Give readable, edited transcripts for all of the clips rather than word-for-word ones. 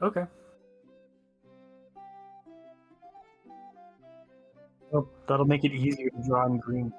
Okay. Well, that'll make it easier to draw in green.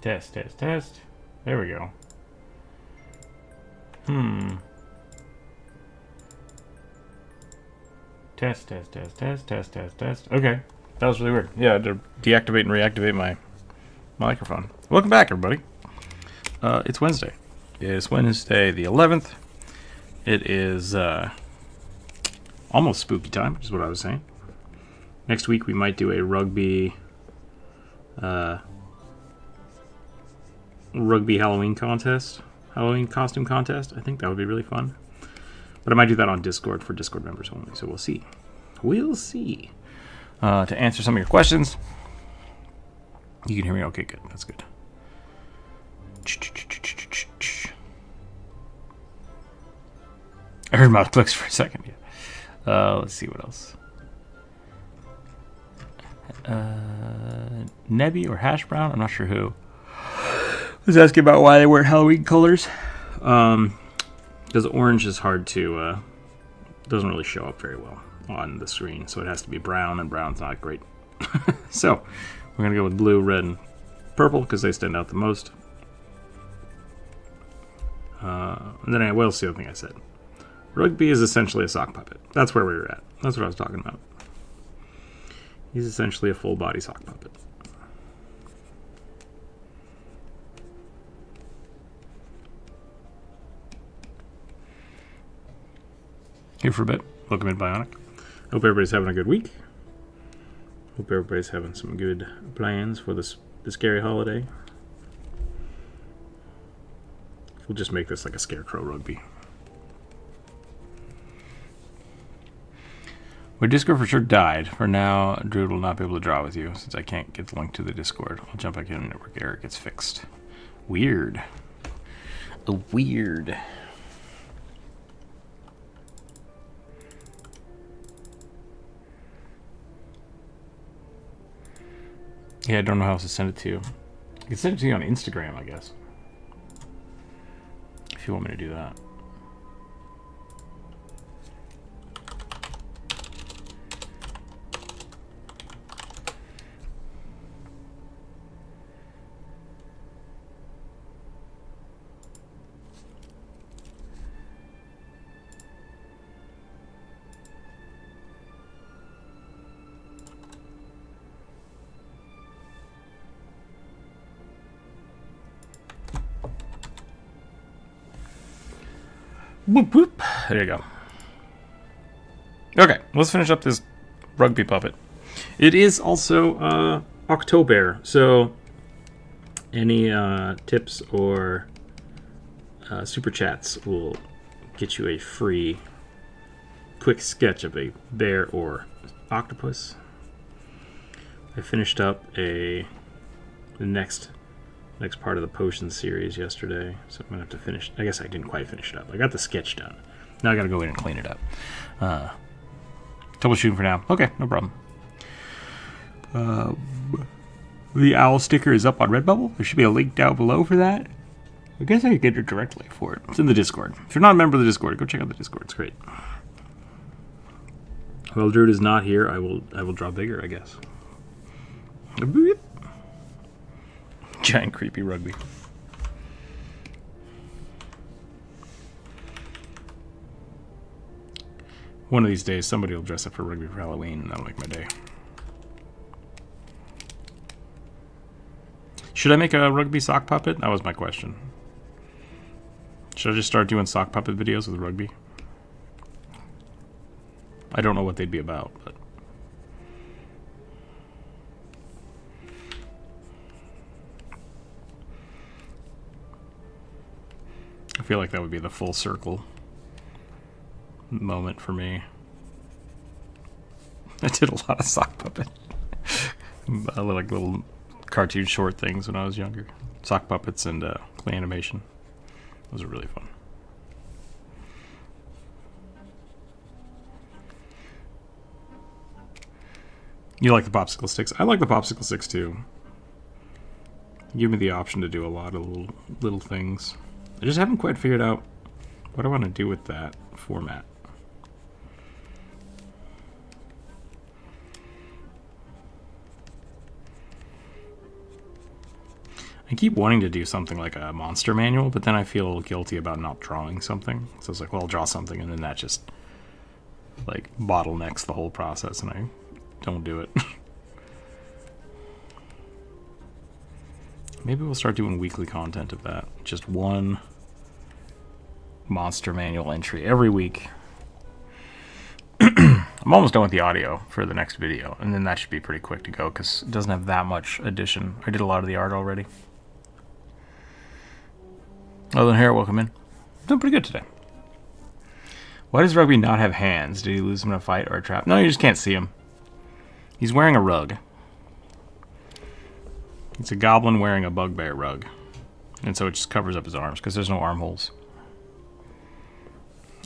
Test, test, test. There we go. Test, test, test, test, test, test, test. Okay. That was really weird. Yeah, I had to deactivate and reactivate my microphone. Welcome back, everybody. It's Wednesday. It's Wednesday the 11th. It is almost spooky time, which is what I was saying. Next week we might do a rugby Halloween contest. Halloween costume contest. I think that would be really fun. But I might do that on Discord for Discord members only, so we'll see. We'll see. To answer some of your questions. You can hear me? Okay, good. That's good. I heard mouse clicks for a second. Yeah. Let's see what else. Nebby or Hash Brown? I'm not sure who. Was asking about why they wear Halloween colors. Because orange is hard to, doesn't really show up very well on the screen, so it has to be brown, and brown's not great. So, we're going to go with blue, red, and purple, because they stand out the most. And then, what else the other thing I said? Rugby is essentially a sock puppet. That's where we were at. That's what I was talking about. He's essentially a full-body sock puppet. Here for a bit. Welcome in, Bionic. Hope everybody's having a good week. Hope everybody's having some good plans for the scary holiday. We'll just make this like a scarecrow rugby. My Discord for sure died. For now, Druid will not be able to draw with you since I can't get the link to the Discord. I'll jump back in when network error gets fixed. Weird. Weird. Yeah, I don't know how else to send it to you. I can send it to you on Instagram, I guess. If you want me to do that. Boop, boop. There you go. Okay, let's finish up this rugby puppet. It is also Octobear, so any tips or super chats will get you a free quick sketch of a bear or octopus. I finished up the next part of the potion series yesterday, so I'm gonna have to finish. I guess I didn't quite finish it up. I got the sketch done. Now I gotta go in and clean it up. Troubleshooting for now. Okay, no problem. The owl sticker is up on Redbubble. There should be a link down below for that. I guess I could get a direct link for it. It's in the Discord. If you're not a member of the Discord, go check out the Discord. It's great. Well, Druid is not here. I will draw bigger, I guess. Giant creepy rugby. One of these days, somebody will dress up for rugby for Halloween, and that'll make my day. Should I make a rugby sock puppet? That was my question. Should I just start doing sock puppet videos with rugby? I don't know what they'd be about, but... I feel like that would be the full circle moment for me. I did a lot of sock puppet. Like little cartoon short things when I was younger. Sock puppets and clay animation. Those are really fun. You like the popsicle sticks? I like the popsicle sticks too. Give me the option to do a lot of little things. I just haven't quite figured out what I want to do with that format. I keep wanting to do something like a monster manual, but then I feel guilty about not drawing something. So it's like, well, I'll draw something, and then that just like bottlenecks the whole process, and I don't do it. Maybe we'll start doing weekly content of that. Just one monster manual entry every week. I'm almost done with the audio for the next video, and then that should be pretty quick to go because it doesn't have that much addition. I did a lot of the art already. Other than here, welcome in. Doing pretty good today. Why does Rugby not have hands? Did he lose them in a fight or a trap? No, you just can't see him. He's wearing a rug. It's a goblin wearing a bugbear rug. And so it just covers up his arms because there's no armholes.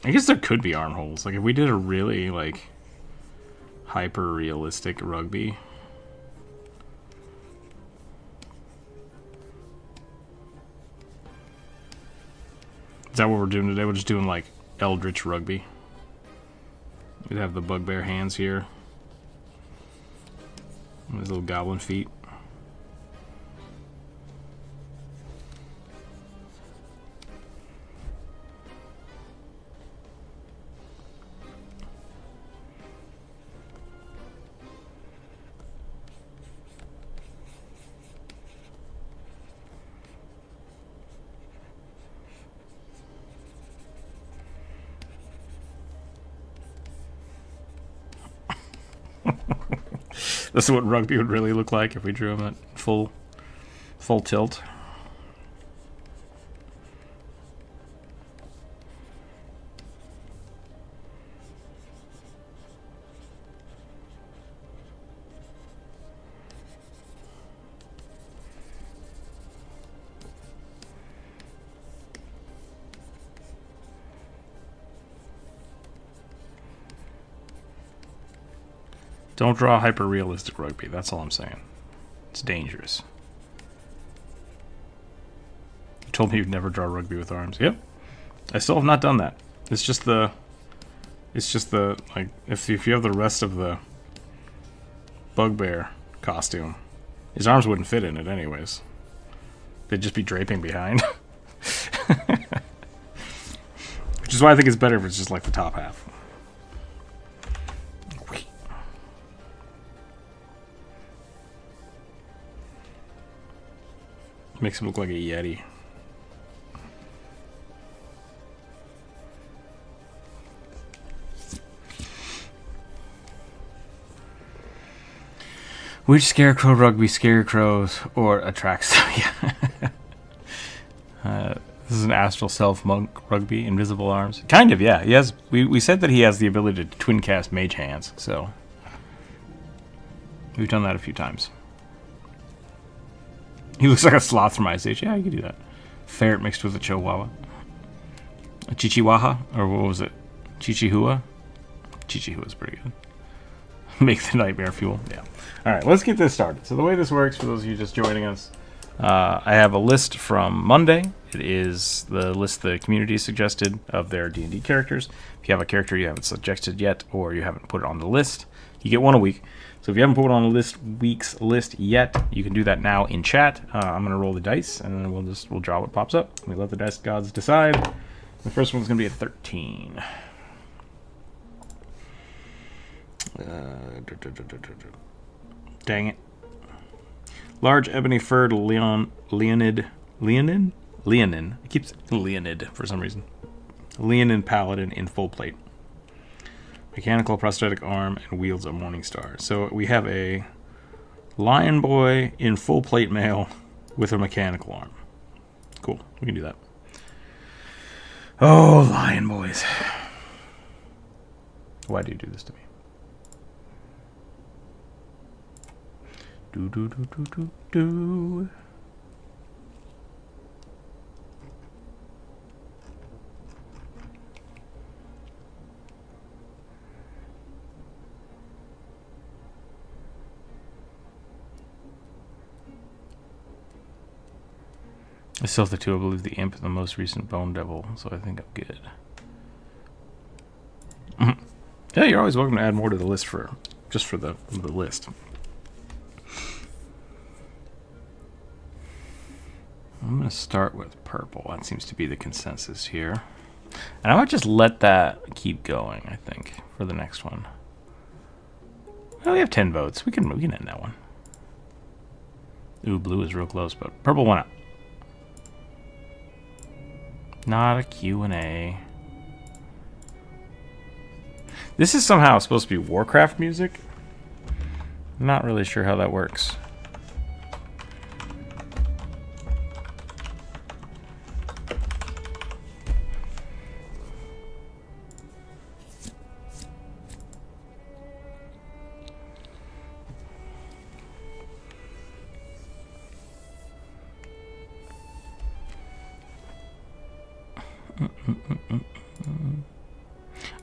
I guess there could be armholes. Like if we did a really like hyper realistic rugby. Is that what we're doing today? We're just doing like Eldritch rugby. We'd have the bugbear hands here. And his little goblin feet. This is what rugby would really look like if we drew him at full tilt. Don't draw hyper-realistic rugby. That's all I'm saying. It's dangerous. You told me you'd never draw rugby with arms. Yep. I still have not done that. It's just the like if you have the rest of the bugbear costume, his arms wouldn't fit in it anyways. They'd just be draping behind. Which is why I think it's better if it's just like the top half. Makes him look like a Yeti. Which scarecrow rugby scarecrows or attracts them? This is an astral self monk rugby, invisible arms. Kind of, yeah. He has. We said that he has the ability to twin cast mage hands, so we've done that a few times. He looks like a sloth from Ice Age. Yeah, you can do that. Ferret mixed with a chihuahua. A chichihuahua? Or what was it? Chichihua? Chichihua's pretty good. Make the nightmare fuel. Yeah. Alright, let's get this started. So the way this works, for those of you just joining us, I have a list from Monday. It is the list the community suggested of their D&D characters. If you have a character you haven't suggested yet, or you haven't put it on the list, you get one a week. So if you haven't put it on the week's list yet, you can do that now in chat. I'm going to roll the dice, and then we'll draw what pops up. We let the dice gods decide. The first one's going to be a 13. Dang it. Large ebony furred Leonid. It keeps Leonid for some reason. Leonid paladin in full plate. Mechanical prosthetic arm and wields a morning star. So we have a lion boy in full plate mail with a mechanical arm. Cool. We can do that. Oh, lion boys. Why do you do this to me? Do. I still have the two. I believe the imp and the most recent bone devil, so I think I'm good. Yeah, you're always welcome to add more to the list just for the list. I'm going to start with purple. That seems to be the consensus here. And I might just let that keep going, I think, for the next one. Well, we have 10 votes. We can end that one. Ooh, blue is real close, but purple went up. Not a Q&A. This is somehow supposed to be Warcraft music. I'm not really sure how that works.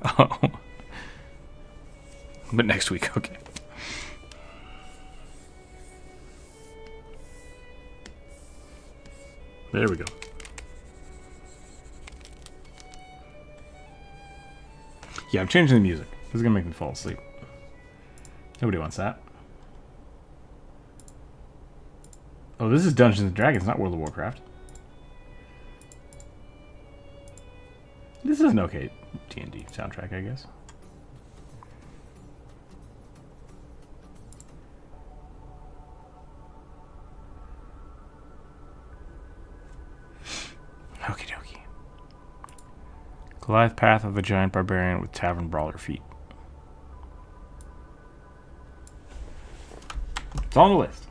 Oh. But next week, okay. There we go. Yeah, I'm changing the music. This is going to make me fall asleep. Nobody wants that. Oh, this is Dungeons and Dragons, not World of Warcraft. This is an okay D&D soundtrack, I guess. Okie dokie. Goliath Path of the Giant Barbarian with Tavern Brawler feet. It's on the list.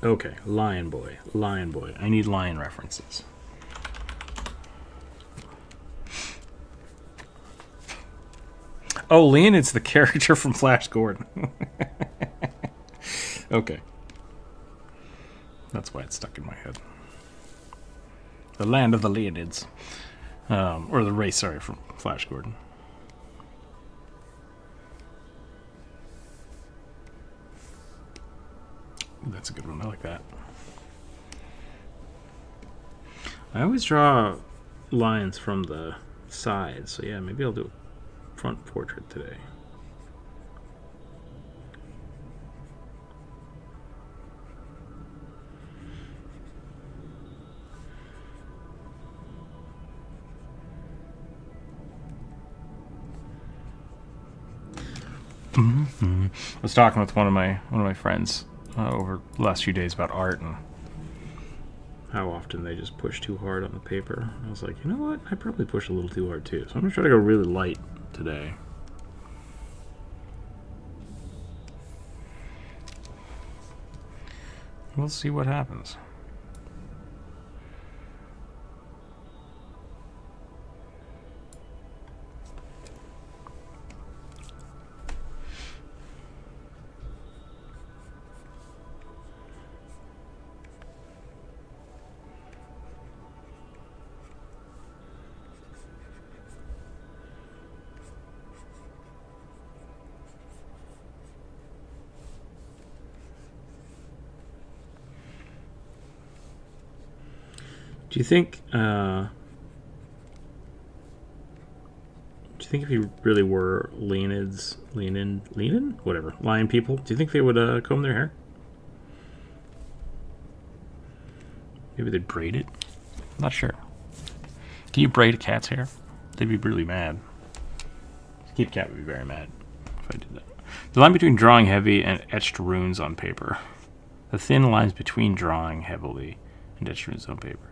Okay, Lion Boy. Lion Boy. I need lion references. Oh, Leonid's the character from Flash Gordon. Okay. That's why it's stuck in my head. The land of the Leonids. Or the race, sorry, from Flash Gordon. Ooh, that's a good one. I like that. I always draw lines from the side, so yeah, maybe I'll do a front portrait today. I was talking with one of my friends over the last few days about art and how often they just push too hard on the paper. I was like, you know what? I probably push a little too hard too. So I'm gonna try to go really light today. We'll see what happens. Do you think if you really were Lenin, whatever, lion people, do you think they would comb their hair? Maybe they'd braid it? I'm not sure. Can you braid a cat's hair? They'd be really mad. Keep cat would be very mad if I did that. The line between drawing heavy and etched runes on paper. The thin lines between drawing heavily and etched runes on paper.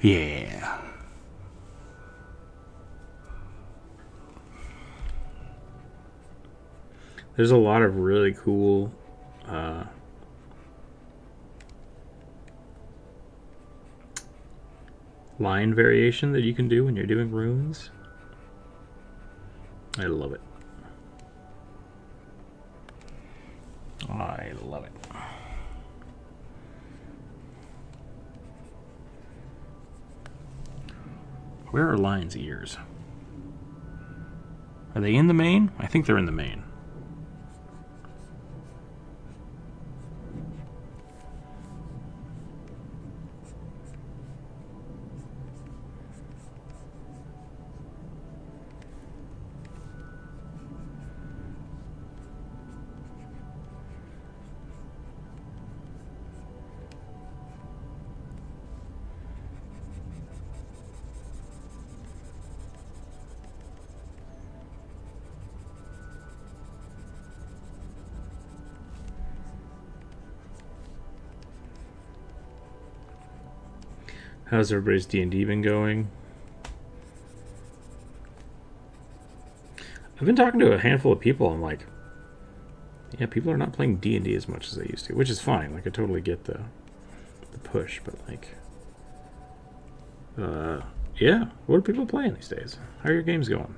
Yeah. There's a lot of really cool line variation that you can do when you're doing runes. I love it. I love it. Where are lions' ears? Are they in the mane? I think they're in the mane. How's everybody's D&D been going? I've been talking to a handful of people. I'm like, yeah, people are not playing D&D as much as they used to, which is fine. Like, I totally get the push, but like, yeah, what are people playing these days? How are your games going?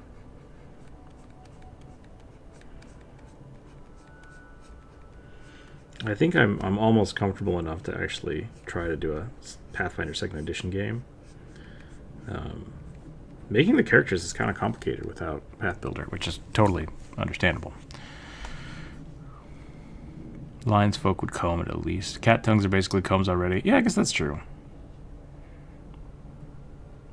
I think I'm almost comfortable enough to actually try to do a Pathfinder 2nd Edition game. Making the characters is kind of complicated without Path Builder, which is totally understandable. Lions folk would comb it at least. Cat tongues are basically combs already. Yeah, I guess that's true.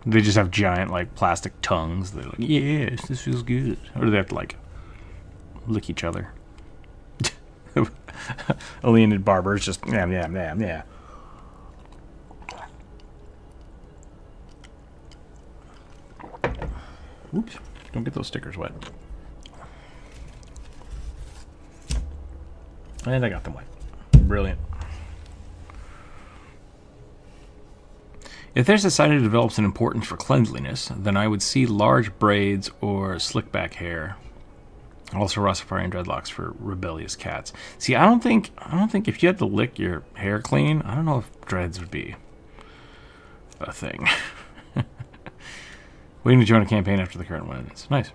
They just have giant, like, plastic tongues. They're like, yes, this feels good. Or do they have to, like, lick each other? A leonid barber is just, yeah. Oops, don't get those stickers wet. And I got them wet. Brilliant. If their society develops an importance for cleanliness, then I would see large braids or slick back hair. Also Rastafarian dreadlocks for rebellious cats. See, I don't think if you had to lick your hair clean, I don't know if dreads would be a thing. Waiting to join a campaign after the current one ends. Nice.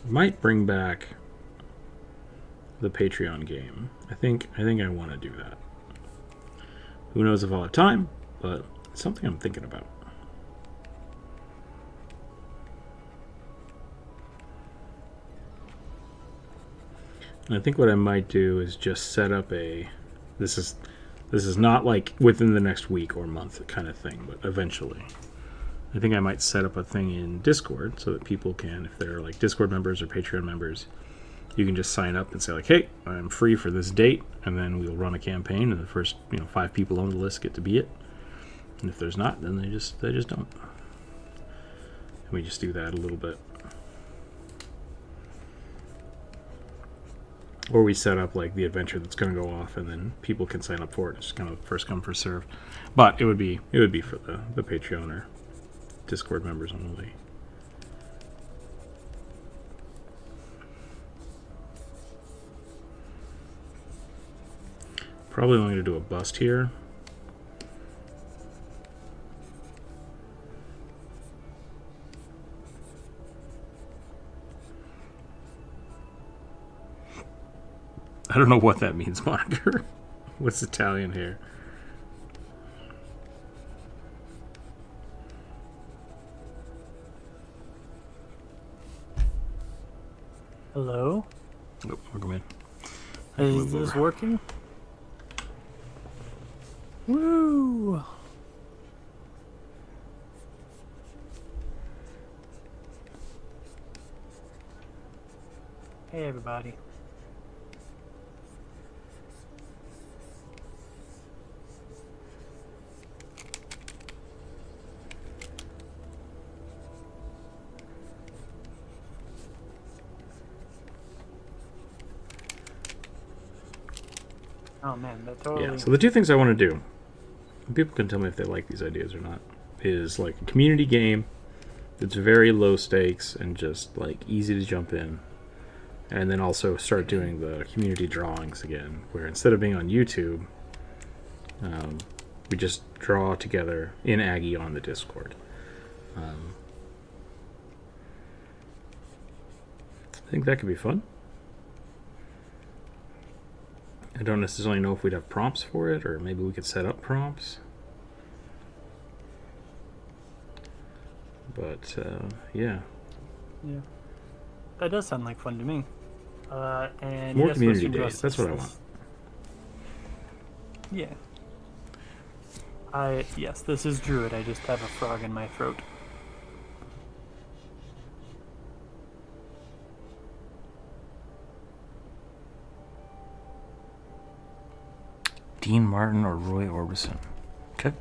Might bring back the Patreon game. I think I want to do that. Who knows if I'll have time, but it's something I'm thinking about. And I think what I might do is just set up a this is not like within the next week or month kind of thing, but eventually. I think I might set up a thing in Discord so that people can, if they're like Discord members or Patreon members, you can just sign up and say like, hey, I'm free for this date, and then we'll run a campaign, and the first 5 people on the list get to be it. And if there's not, then they just don't. And we just do that a little bit. Or we set up like the adventure that's going to go off, and then people can sign up for it. It's just kind of first come first serve. But it would be for the Patreon or Discord members only. Probably only going to do a bust here. I don't know what that means, Moniker. What's Italian here? Hello? Oh, welcome in. Is this working? Woo! Hey, everybody. Oh man, that totally... Yeah, so the two things I want to do, and people can tell me if they like these ideas or not, is like a community game that's very low stakes and just like easy to jump in. And then also start doing the community drawings again, where instead of being on YouTube, we just draw together in Aggie on the Discord. I think that could be fun. I don't necessarily know if we'd have prompts for it, or maybe we could set up prompts. But, yeah. Yeah. That does sound like fun to me. And More yes, community Western days. That's what I want. Yeah. Yes, this is Druid. I just have a frog in my throat. Dean Martin or Roy Orbison. Okay.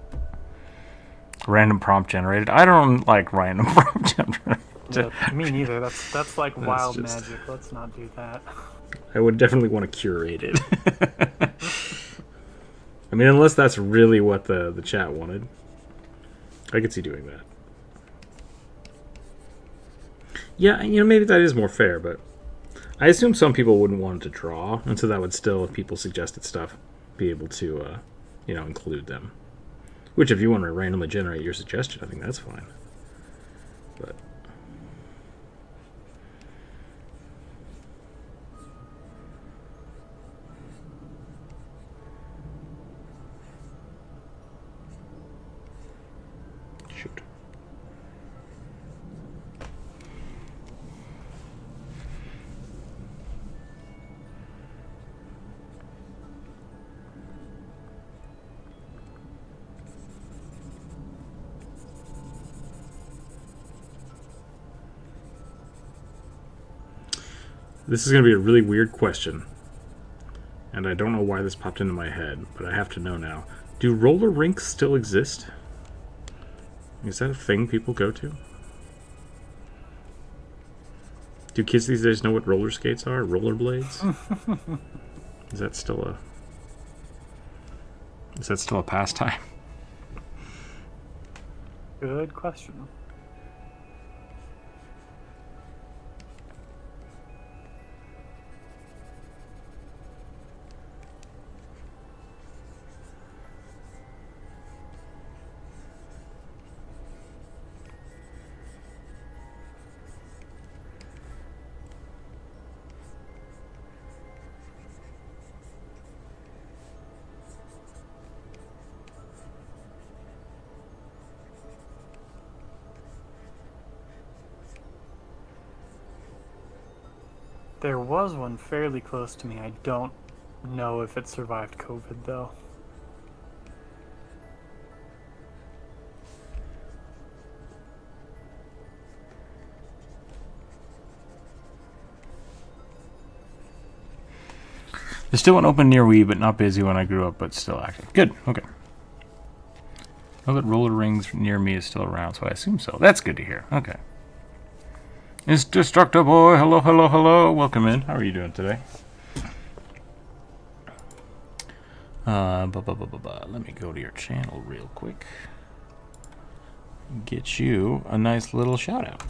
Random prompt generated. I don't like random prompt generated. Yeah, me neither. That's like wild just... magic. Let's not do that. I would definitely want to curate it. I mean, unless that's really what the chat wanted. I could see doing that. Yeah, you know, maybe that is more fair, but I assume some people wouldn't want to draw, and so that would still, if people suggested stuff, be able to, you know, include them. Which, if you want to randomly generate your suggestion, I think that's fine. But shoot. This is going to be a really weird question. And I don't know why this popped into my head, but I have to know now. Do roller rinks still exist? Is that a thing people go to? Do kids these days know what roller skates are? Rollerblades? Is that still a pastime? Good question. There was one fairly close to me. I don't know if it survived COVID, though. There's still one open near Wii, but not busy when I grew up, but still active. Good, okay. I know that roller rings near me is still around, so I assume so. That's good to hear. Okay. It's Destructo Boy. Hello, hello, hello. Welcome in. How are you doing today? Let me go to your channel real quick. Get you a nice little shout out.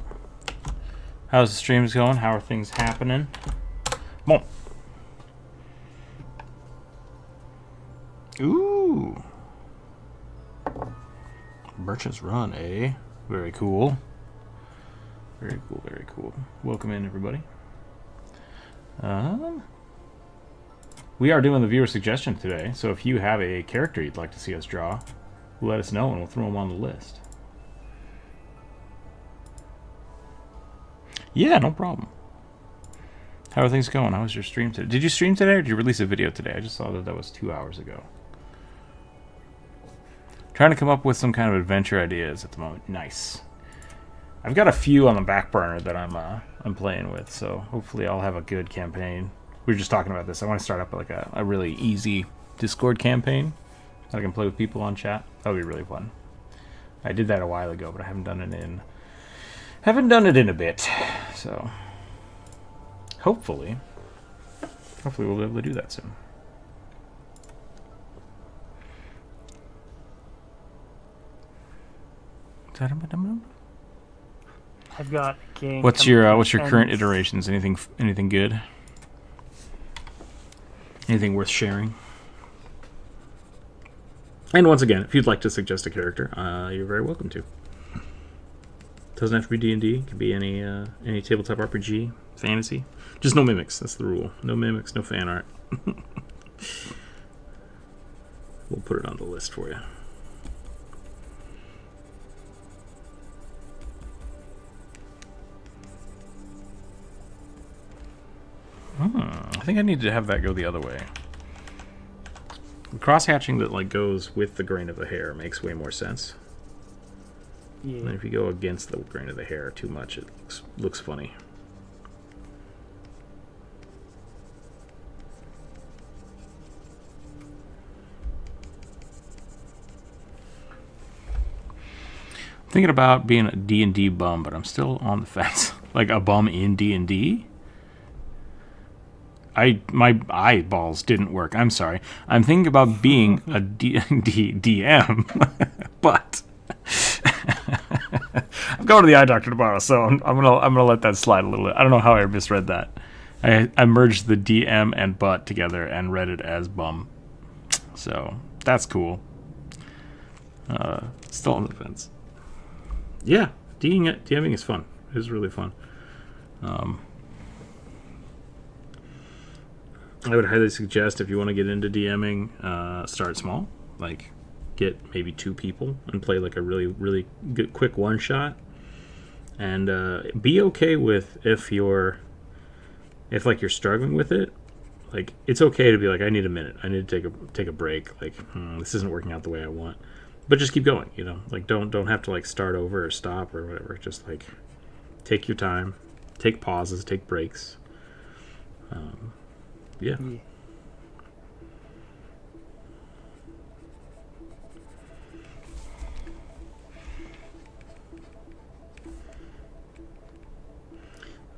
How's the streams going? How are things happening? Bon. Ooh. Merchant's Run, eh? Very cool. Very cool, very cool. Welcome in, everybody. We are doing the viewer suggestion today, so if you have a character you'd like to see us draw, let us know and we'll throw them on the list. Yeah, no problem. How are things going? How was your stream today? Did you stream today or did you release a video today? I just saw that was 2 hours ago. Trying to come up with some kind of adventure ideas at the moment. Nice. I've got a few on the back burner that I'm playing with, so hopefully I'll have a good campaign. We were just talking about this. I want to start up like a really easy Discord campaign that I can play with people on chat. That would be really fun. I did that a while ago, but I haven't done it in a bit. So hopefully we'll be able to do that soon. I've got a game. What's your current iterations? Anything good? Anything worth sharing? And once again, if you'd like to suggest a character, you're very welcome to. Doesn't have to be D&D. It could be any tabletop RPG, fantasy. Just no mimics. That's the rule. No mimics, no fan art. We'll put it on the list for you. I think I need to have that go the other way. The cross-hatching that like goes with the grain of the hair makes way more sense. Yeah. And if you go against the grain of the hair too much, it looks funny. I'm thinking about being a D&D bum, but I'm still on the fence. Like a bum in D&D? my eyeballs didn't work. I'm sorry. I'm thinking about being a D&D DM, but I'm going to the eye doctor tomorrow, so I'm gonna let that slide a little bit. I don't know how I misread that. I merged the DM and butt together and read it as bum, so that's cool. Still on the fence. Yeah, DMing is fun. It is really fun. I would highly suggest if you want to get into DMing, start small. Like, get maybe 2 people and play like a really good quick one shot. And be okay with if you're struggling with it. Like, it's okay to be like, I need a minute. I need to take a break. Like, this isn't working out the way I want. But just keep going. You know, like don't have to like start over or stop or whatever. Just like take your time, take pauses, take breaks. Yeah.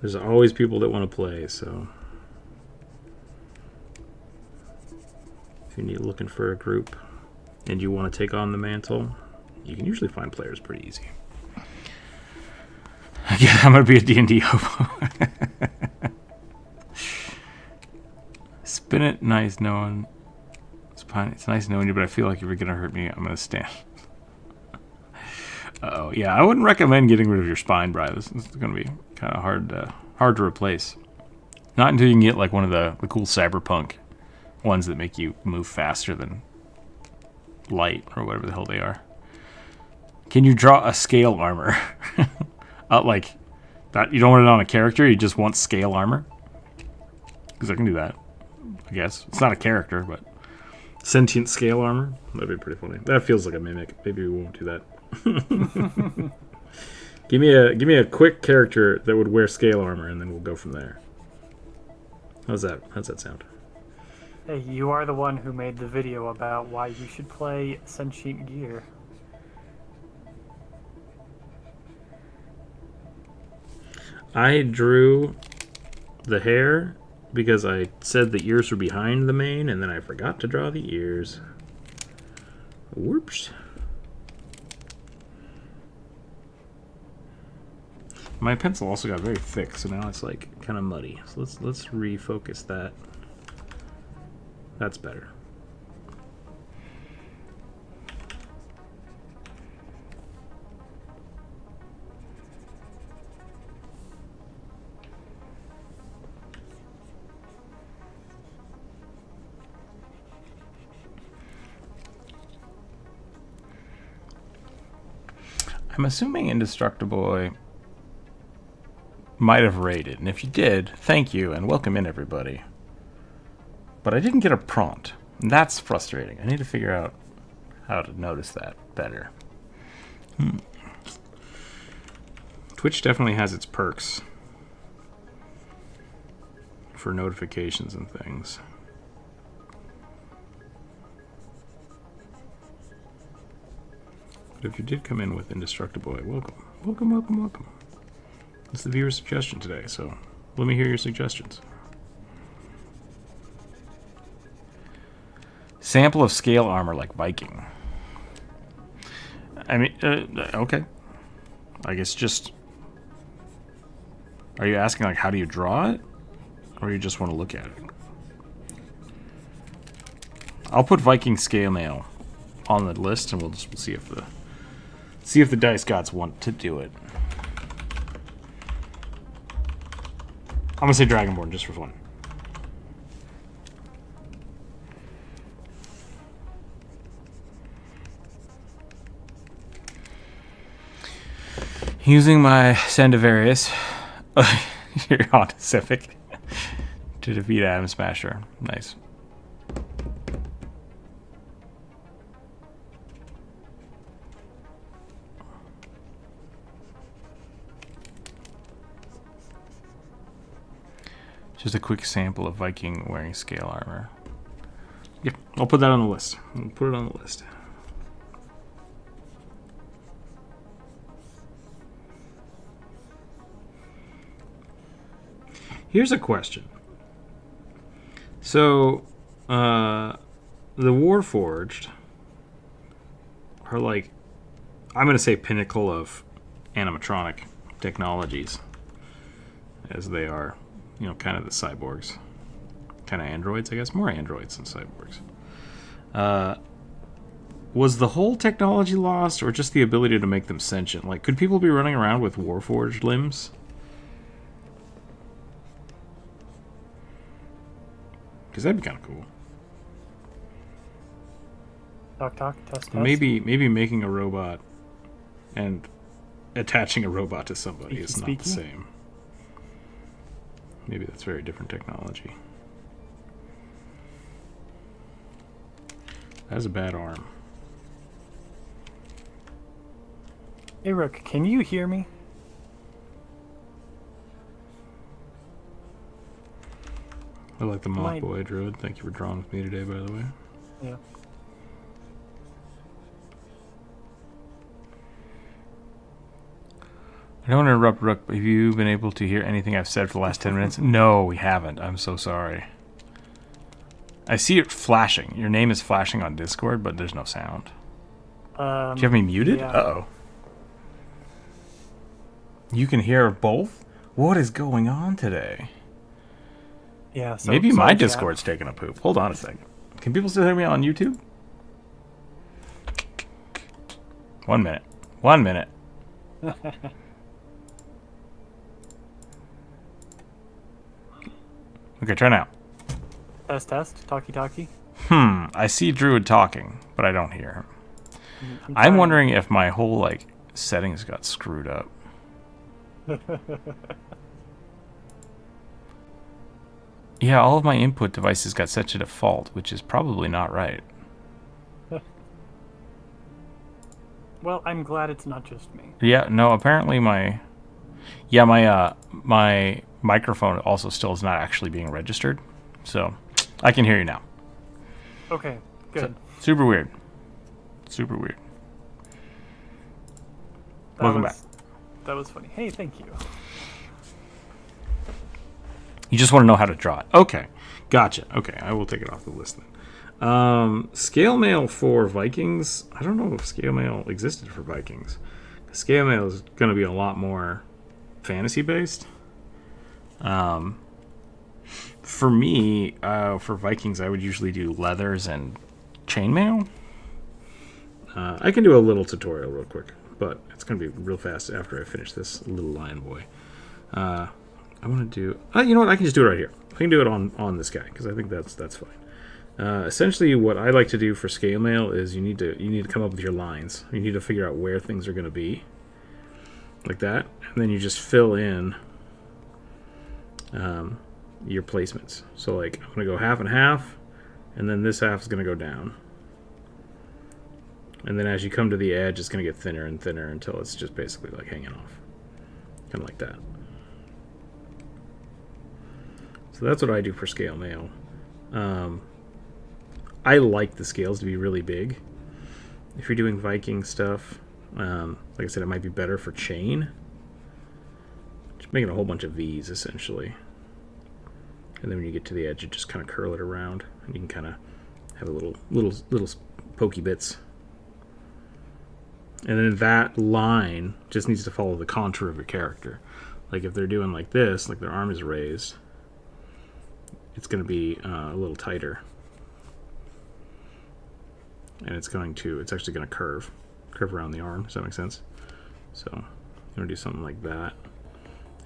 There's always people that want to play, so if you're looking for a group and you want to take on the mantle, you can usually find players pretty easy. Yeah, I'm going to be a D&D hobo. Spin it, nice knowing. It's nice knowing you, but I feel like if you're going to hurt me, I'm going to stand. Oh yeah, I wouldn't recommend getting rid of your spine, Bri. This is going to be kind of hard to replace. Not until you can get like one of the cool cyberpunk ones that make you move faster than light or whatever the hell they are. Can you draw a scale armor? Like that? You don't want it on a character. You just want scale armor. Because I can do that. I guess it's not a character, but sentient scale armor. That'd be pretty funny. That feels like a mimic. Maybe we won't do that. Give me a quick character that would wear scale armor, and then we'll go from there. How's that sound? Hey, you are the one who made the video about why you should play sentient gear. I drew the hair because I said the ears were behind the mane, and then I forgot to draw the ears. Whoops. My pencil also got very thick, so now it's like kind of muddy. So let's refocus that. That's better. I'm assuming Indestructible might have raided, and if you did, thank you and welcome in everybody. But I didn't get a prompt, and that's frustrating. I need to figure out how to notice that better. Twitch definitely has its perks for notifications and things. But if you did come in with Indestructible, welcome. Welcome, welcome, welcome. It's the viewer suggestion today, so let me hear your suggestions. Sample of scale armor like Viking. I mean, okay. I guess just... Are you asking, like, how do you draw it? Or you just want to look at it? I'll put Viking scale mail on the list, and we'll see if the dice gods want to do it. I'm gonna say Dragonborn just for fun. Using my Sandavarius, you're on Pacific, to defeat Atom Smasher. Nice. Just a quick sample of Viking wearing scale armor. Yep, I'll put that on the list. I'll put it on the list. Here's a question. So, the Warforged are like, I'm going to say pinnacle of animatronic technologies, as they are, kind of the cyborgs. Kind of androids, I guess. More androids than cyborgs. Was the whole technology lost, or just the ability to make them sentient? Like, could people be running around with Warforged limbs? Because that'd be kind of cool. Talk, test. Maybe making a robot and attaching a robot to somebody is not the same. Maybe that's very different technology. That's a bad arm. Hey, Rook, can you hear me? I like the Moth Boy Druid. Thank you for drawing with me today, by the way. Yeah. I don't want to interrupt, Rook, but have you been able to hear anything I've said for the last 10 minutes? No, we haven't. I'm so sorry. I see it flashing. Your name is flashing on Discord, but there's no sound. Do you have me muted? Yeah. Uh-oh. You can hear both? What is going on today? Yeah. So, Maybe my Discord's taking a poop. Hold on a second. Can people still hear me on YouTube? 1 minute. 1 minute. Okay, try now. Test. Talkie. I see Druid talking, but I don't hear him. I'm wondering if my whole, settings got screwed up. Yeah, all of my input devices got set to default, which is probably not right. Well, I'm glad it's not just me. Yeah, no, apparently my microphone also still is not actually being registered. So, I can hear you now. Okay, good. So, super weird. Super weird. Welcome back. That was funny. Hey, thank you. You just want to know how to draw it. Okay. Gotcha. Okay, I will take it off the list then. Scale mail for Vikings. I don't know if scale mail existed for Vikings. Scale mail is going to be a lot more fantasy based. For me, for Vikings, I would usually do leathers and chainmail. I can do a little tutorial real quick, but it's going to be real fast after I finish this little lion boy. I want to do... you know what? I can just do it right here. I can do it on this guy, because I think that's fine. Essentially, what I like to do for scale mail is you need to come up with your lines. You need to figure out where things are going to be, like that, and then you just fill in your placements. So, I'm going to go half and half, and then this half is going to go down. And then as you come to the edge, it's going to get thinner and thinner until it's just basically hanging off. Kind of like that. So that's what I do for scale mail. I like the scales to be really big. If you're doing Viking stuff, like I said, it might be better for chain. Just making a whole bunch of V's, essentially. And then when you get to the edge, you just kind of curl it around. And you can kind of have a little pokey bits. And then that line just needs to follow the contour of your character. Like if they're doing like this, like their arm is raised, it's going to be a little tighter. And it's actually going to curve around the arm. Does that make sense? So you want to do something like that.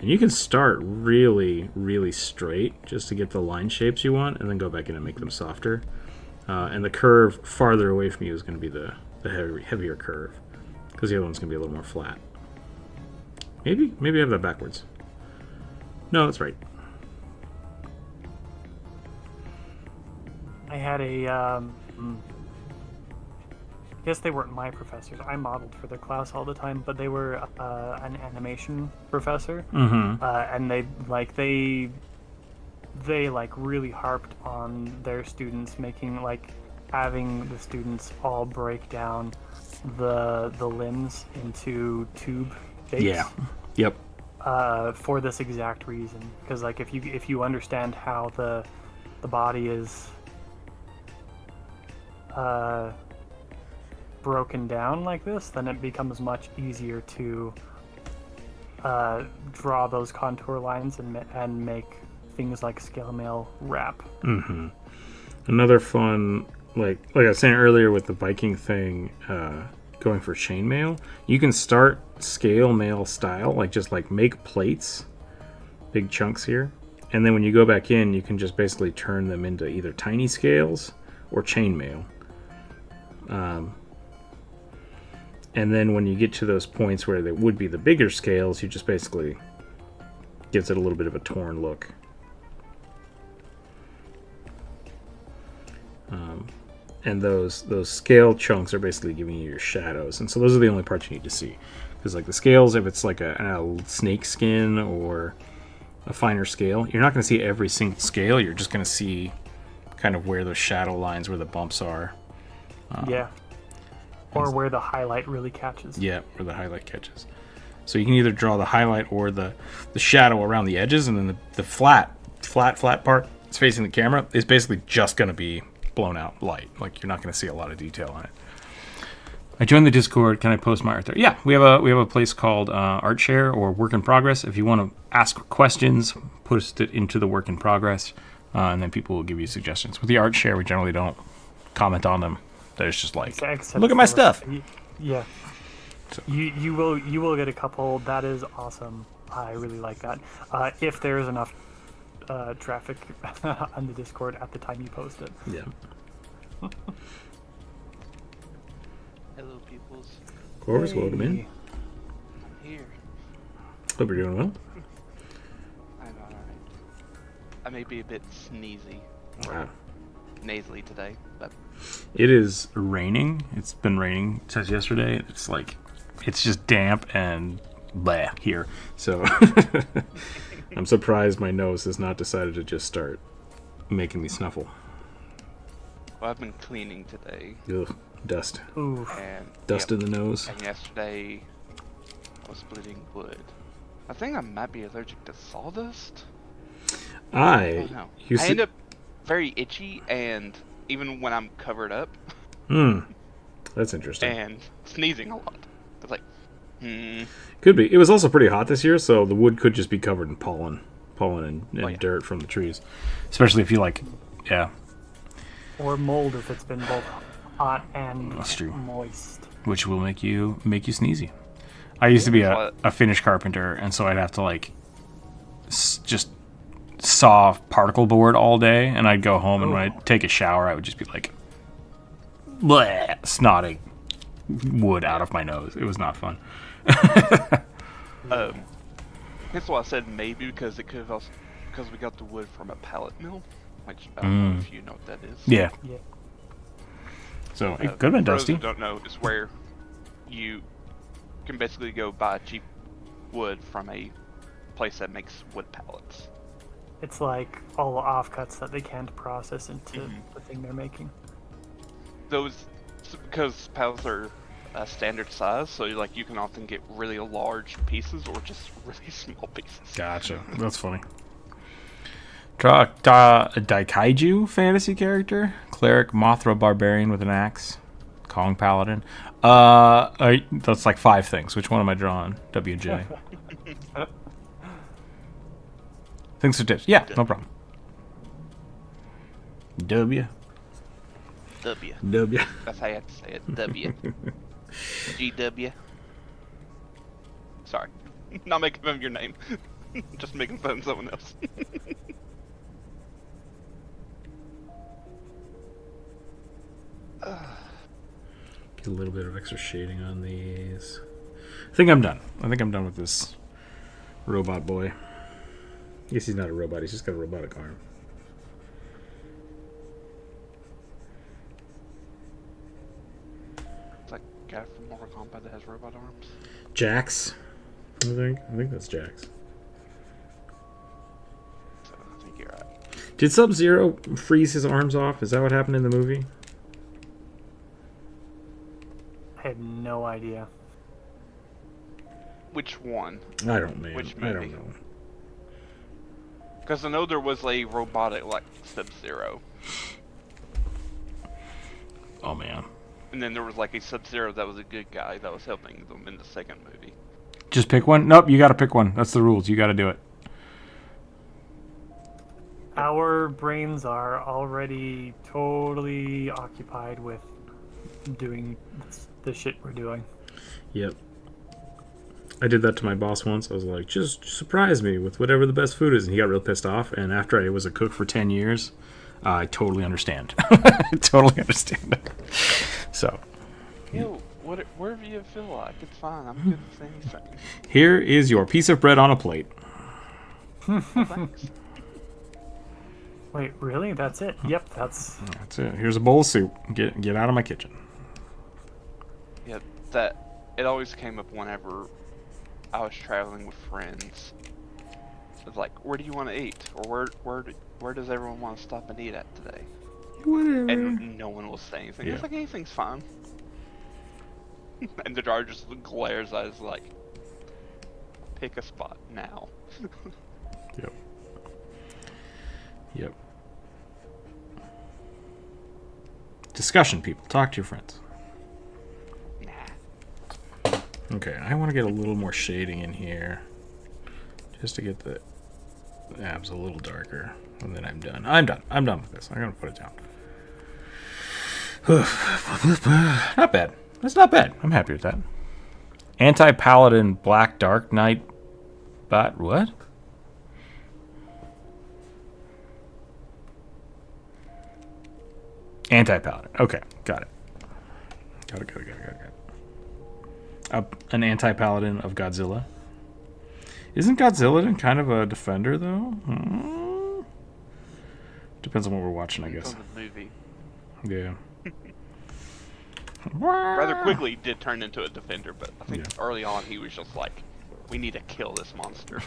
And you can start really, really straight just to get the line shapes you want, and then go back in and make them softer. And the curve farther away from you is going to be the heavier curve, because the other one's going to be a little more flat. Maybe I have that backwards. No, that's right. I had I guess they weren't my professors. I modeled for their class all the time, but they were an animation professor, and they really harped on their students having the students all break down the limbs into tube shapes. Yeah. Yep. For this exact reason, because if you understand how the the body is broken down like this, then it becomes much easier to draw those contour lines and make things like scale mail wrap. Mm-hmm. Another fun, like I was saying earlier with the Viking thing, going for chainmail, you can start scale mail style, like just like make plates, big chunks here, and then when you go back in, you can just basically turn them into either tiny scales or chainmail. And then when you get to those points where there would be the bigger scales, you just basically gives it a little bit of a torn look. And those scale chunks are basically giving you your shadows, and so those are the only parts you need to see. Because like the scales, if it's like a snake skin or a finer scale, you're not going to see every single scale. You're just going to see kind of where those shadow lines, where the bumps are. Yeah. Or where the highlight really catches. Yeah, where the highlight catches. So you can either draw the highlight or the shadow around the edges, and then the flat part that's facing the camera is basically just going to be blown out light. Like, you're not going to see a lot of detail on it. I joined the Discord. Can I post my art there? Yeah, we have a place called Art Share or Work in Progress. If you want to ask questions, post it into the Work in Progress, and then people will give you suggestions. With the Art Share, we generally don't comment on them. There's just like, look at my stuff. Yeah. So. You will get a couple. That is awesome. I really like that. If there is enough traffic on the Discord at the time you post it. Yeah. Hello, peoples. Corvus, hey. Welcome in. I'm here. Hope you're doing well. I'm alright. I may be a bit sneezy or nasally today, but it is raining. It's been raining since yesterday. It's like, it's just damp and bleh here. So I'm surprised my nose has not decided to just start making me snuffle. well, I've been cleaning today. Ugh, dust. Ooh. And dust in the nose. And yesterday I was splitting wood. I think I might be allergic to sawdust. I end up very itchy, and even when I'm covered up. That's interesting. And sneezing a lot. It's like, Could be. It was also pretty hot this year, so the wood could just be covered in pollen and dirt from the trees. Especially if you or mold if it's been both hot and That's true. moist. Which will make you sneezy. I used to be a Finnish carpenter, and so I'd have to just saw particle board all day, and I'd go home and when I'd take a shower, I would just be like, bleh, snotting wood out of my nose. It was not fun. That's why I said maybe, because it could have also, because we got the wood from a pallet mill, which I don't know if you know what that is. Yeah. So it could have been dusty. For those who don't know, it's where you can basically go buy cheap wood from a place that makes wood pallets. It's like all the offcuts that they can't process into the thing they're making. Those, because pallets are a standard size, so you can often get really large pieces or just really small pieces. Gotcha. That's funny. Draw a Daikaiju fantasy character. Cleric, Mothra Barbarian with an axe. Kong Paladin. That's like 5 things. Which one am I drawing? WJ. Thanks for tips. Yeah, no problem. W. That's how you have to say it. W. GW. Sorry. Not making fun of your name. Just making fun of someone else. Get a little bit of extra shading on these. I think I'm done. With this robot boy. I guess he's not a robot. He's just got a robotic arm. It's like a guy from Mortal Kombat that has robot arms. Jax. I think that's Jax. So I think you're right. Did Sub-Zero freeze his arms off? Is that what happened in the movie? I had no idea. Which one? I don't know. Which movie? I don't know. Because I know there was a robotic like Sub-Zero. Oh man. And then there was like a Sub-Zero that was a good guy that was helping them in the second movie. Just pick one? Nope, you gotta pick one. That's the rules. You gotta do it. Our brains are already totally occupied with doing the shit we're doing. Yep. I did that to my boss once. I was like, just surprise me with whatever the best food is. And he got real pissed off. And after I was a cook for 10 years, I totally understand. I totally understand. So. Yo, whatever you feel like, it's fine. I'm good with anything. Here is your piece of bread on a plate. Thanks. Wait, really? That's it? Yep, that's it. Here's a bowl of soup. Get out of my kitchen. Yeah, it always came up whenever I was traveling with friends. It's like, where do you want to eat? Or where does everyone want to stop and eat at today? Whatever. And no one will say anything. Yeah. It's like, anything's fine. And the driver just glares at us like, pick a spot now. Yep. Yep. Discussion, people. Talk to your friends. Nah. Okay, I want to get a little more shading in here. Just to get the abs a little darker. And then I'm done. I'm done with this. I'm going to put it down. Not bad. That's not bad. I'm happy with that. Anti-Paladin Black Dark Knight Bot. What? Anti-Paladin. Okay, got it. Got it. An anti-Paladin of Godzilla. Isn't Godzilla kind of a defender, though? Depends on what we're watching, I guess. On the movie. Yeah. Rather quickly did turn into a defender, but I think early on he was just like, we need to kill this monster.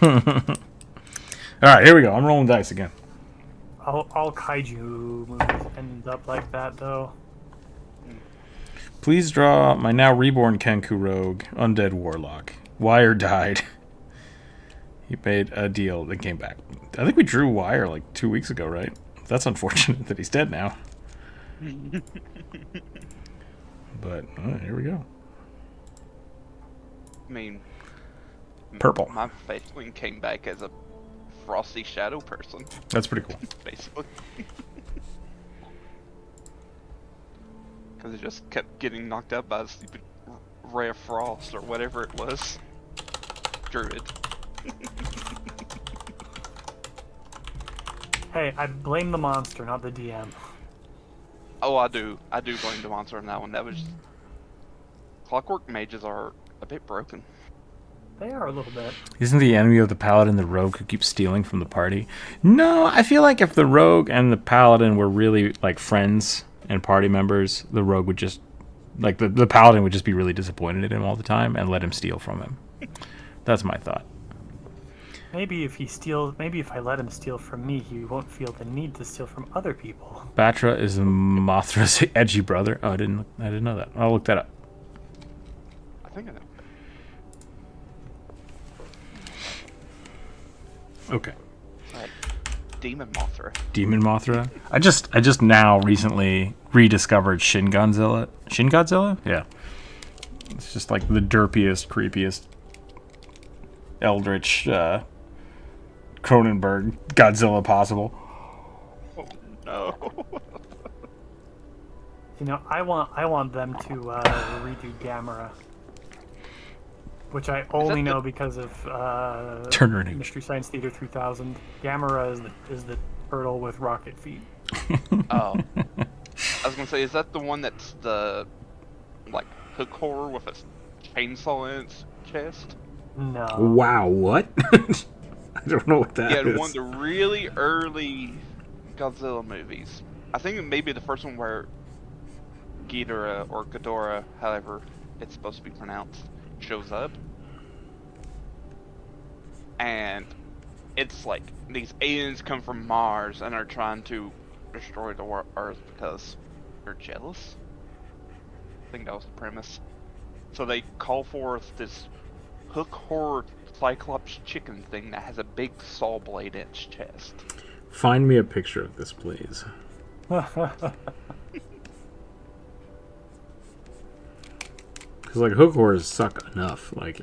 Alright, here we go. I'm rolling dice again. all kaiju movies end up like that, though. Please draw my now reborn Kenku Rogue, Undead Warlock. Wire died. He made a deal, then came back. I think we drew Wire like 2 weeks ago, right? That's unfortunate that he's dead now. But here we go. I mean, Purple. My Faithwing came back as a frosty shadow person, That's pretty cool. basically. Because it just kept getting knocked out by a stupid ray of frost or whatever it was. Druid. Hey, I blame the monster, not the DM. Oh, I do blame the monster on that one. That was Clockwork mages are a bit broken. They are a little bit. Isn't the enemy of the paladin the rogue who keeps stealing from the party? No, I feel like if the rogue and the paladin were really like friends and party members, the rogue would just like the paladin would just be really disappointed in him all the time and let him steal from him. That's my thought. Maybe if I let him steal from me, he won't feel the need to steal from other people. Batra is Mothra's edgy brother. Oh, I didn't know that. I'll look that up. I think I know. Okay. Like Demon Mothra. Demon Mothra. I just now recently rediscovered Shin Godzilla. Shin Godzilla? Yeah. It's just like the derpiest, creepiest Eldritch Cronenberg Godzilla possible. Oh no. You know, I want them to redo Gamera, which I only know because of Turner and Mystery Science Theater 3000. Gamera is the turtle with rocket feet. Oh. I was gonna say, is that the one that's the like hook horror with a chainsaw in its chest? No. Wow, what? I don't know what that Yeah, is. one of the really early Godzilla movies. I think it may be the first one where Ghidorah or Ghidorah, however it's supposed to be pronounced, shows up. And it's like these aliens come from Mars and are trying to destroy the Earth because they're jealous. I think that was the premise. So they call forth this hook horror cyclops chicken thing that has a big saw blade in its chest. Find me a picture of this, please. Because, like, hook horrors suck enough. Like,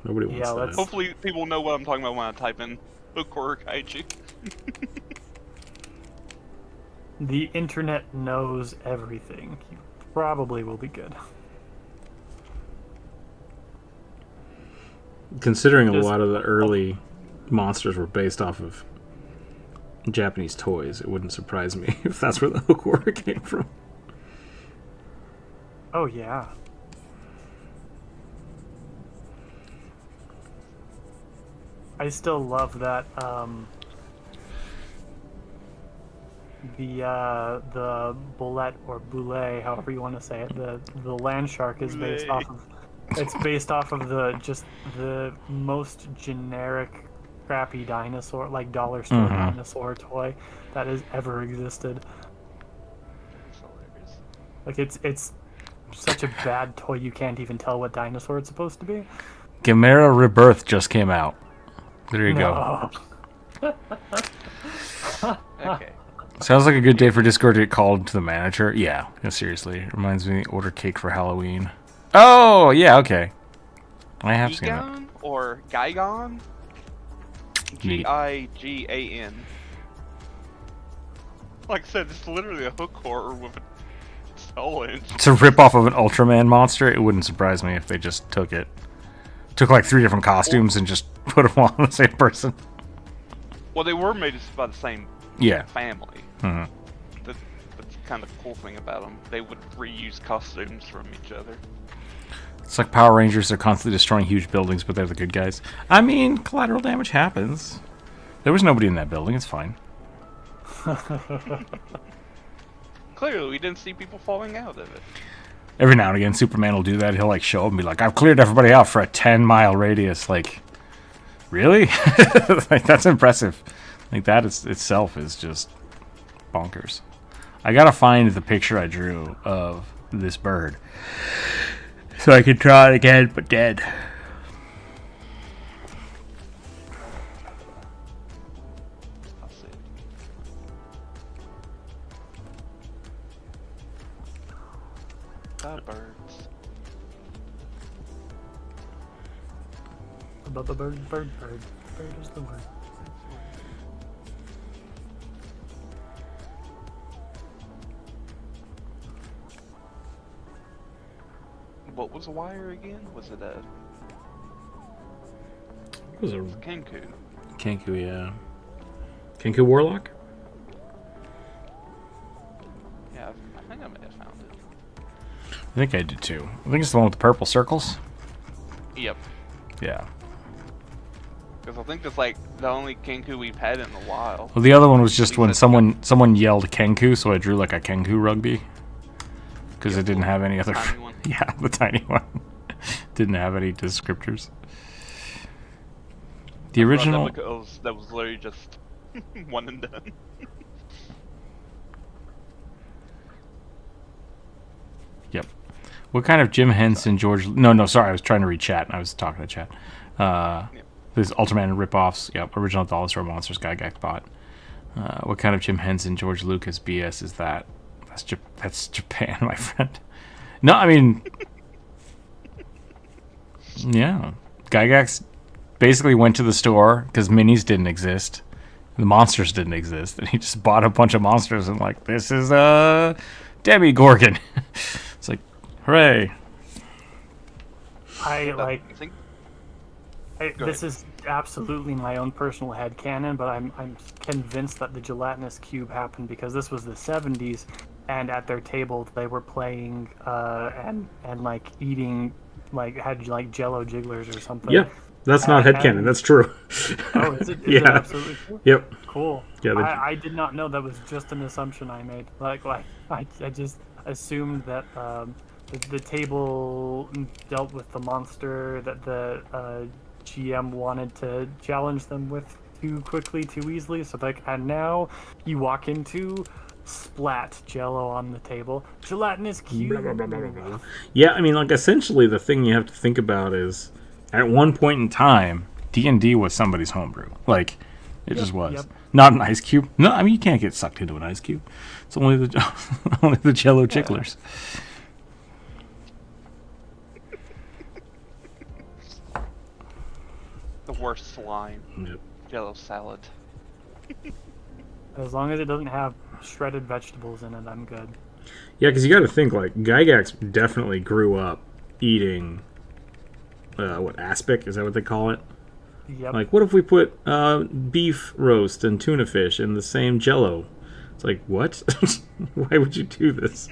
nobody wants that. Hopefully people know what I'm talking about when I type in hook horror kaiju. The internet knows everything. You probably will be good. Considering a lot of the early monsters were based off of Japanese toys, it wouldn't surprise me if that's where the hook horror came from. Oh, yeah. I still love that, the bullet or boulet, however you want to say it, the land shark is based off of, it's based off of the most generic crappy dinosaur, like dollar store dinosaur toy that has ever existed. Like, it's such a bad toy you can't even tell what dinosaur it's supposed to be. Gamera Rebirth just came out. There you go. Okay. Sounds like a good day for Discord to get called to the manager. Yeah, seriously. It reminds me to order cake for Halloween. Oh, yeah, okay. I have seen that. Gigan or Gigan? Gigan. Like I said, it's literally a hook horror with a soul in it. It's a ripoff of an Ultraman monster. It wouldn't surprise me if they just took it. Took like 3 different costumes and just put them all on the same person. Well, they were made by the same family. Mm-hmm. That's kind of the cool thing about them. They would reuse costumes from each other. It's like Power Rangers. They're constantly destroying huge buildings, but they're the good guys. I mean, collateral damage happens. There was nobody in that building. It's fine. Clearly, we didn't see people falling out of it. Every now and again, Superman will do that. He'll like show up and be like, "I've cleared everybody out for a 10-mile radius." Like, really? Like, that's impressive. Like, that itself is just bonkers. I gotta find the picture I drew of this bird so I can draw it again, but dead. I'll see. The birds. Bird. Bird is the word. What was a wire again? Was it a It was a Kenku? Kenku, yeah. Kenku Warlock? Yeah, I think I may have found it. I think I did too. I think it's the one with the purple circles. Yep. Yeah. Because I think it's like the only Kenku we've had in a while. Well, the other one was just when someone yelled Kenku, so I drew like a Kenku rugby. Because it didn't have any other... Tiny one. Yeah, the tiny one. Didn't have any descriptors. The original... That was literally just one and done. Yep. What kind of Jim Henson, George... No, sorry, I was trying to read chat. I was talking to chat. There's Ultraman ripoffs. Yep, original Dollar Store Monsters Gygax bot. What kind of Jim Henson, George Lucas BS is that? That's Japan, my friend. No, I mean... yeah. Gygax basically went to the store because minis didn't exist. The monsters didn't exist. And he just bought a bunch of monsters and like, this is Debbie Gorgon. It's like, hooray. This is absolutely my own personal headcanon, but I'm convinced that the gelatinous cube happened because this was the 70s, and at their table they were playing and like eating, like had like Jello jigglers or something. Yeah, that's not headcanon. That's true. Oh, is it? Yeah. Is it absolutely true? Yep. Cool. Yeah, I did not know that was just an assumption I made. Like I just assumed that the table dealt with the monster that the GM wanted to challenge them with too quickly, too easily. So like, and now you walk into splat Jello on the table, gelatinous cube. Yeah, I mean, like, essentially the thing you have to think about is at one point in time, D&D was somebody's homebrew. Like, it just was. Yep. Not an ice cube. No, I mean, you can't get sucked into an ice cube. It's only the only the Jello chicklers. The worst slime. Yep. Jello salad. As long as it doesn't have shredded vegetables in it, I'm good. Yeah, because you got to think, like, Gygax definitely grew up eating, aspic? Is that what they call it? Yep. Like, what if we put beef roast and tuna fish in the same Jello? It's like, what? Why would you do this?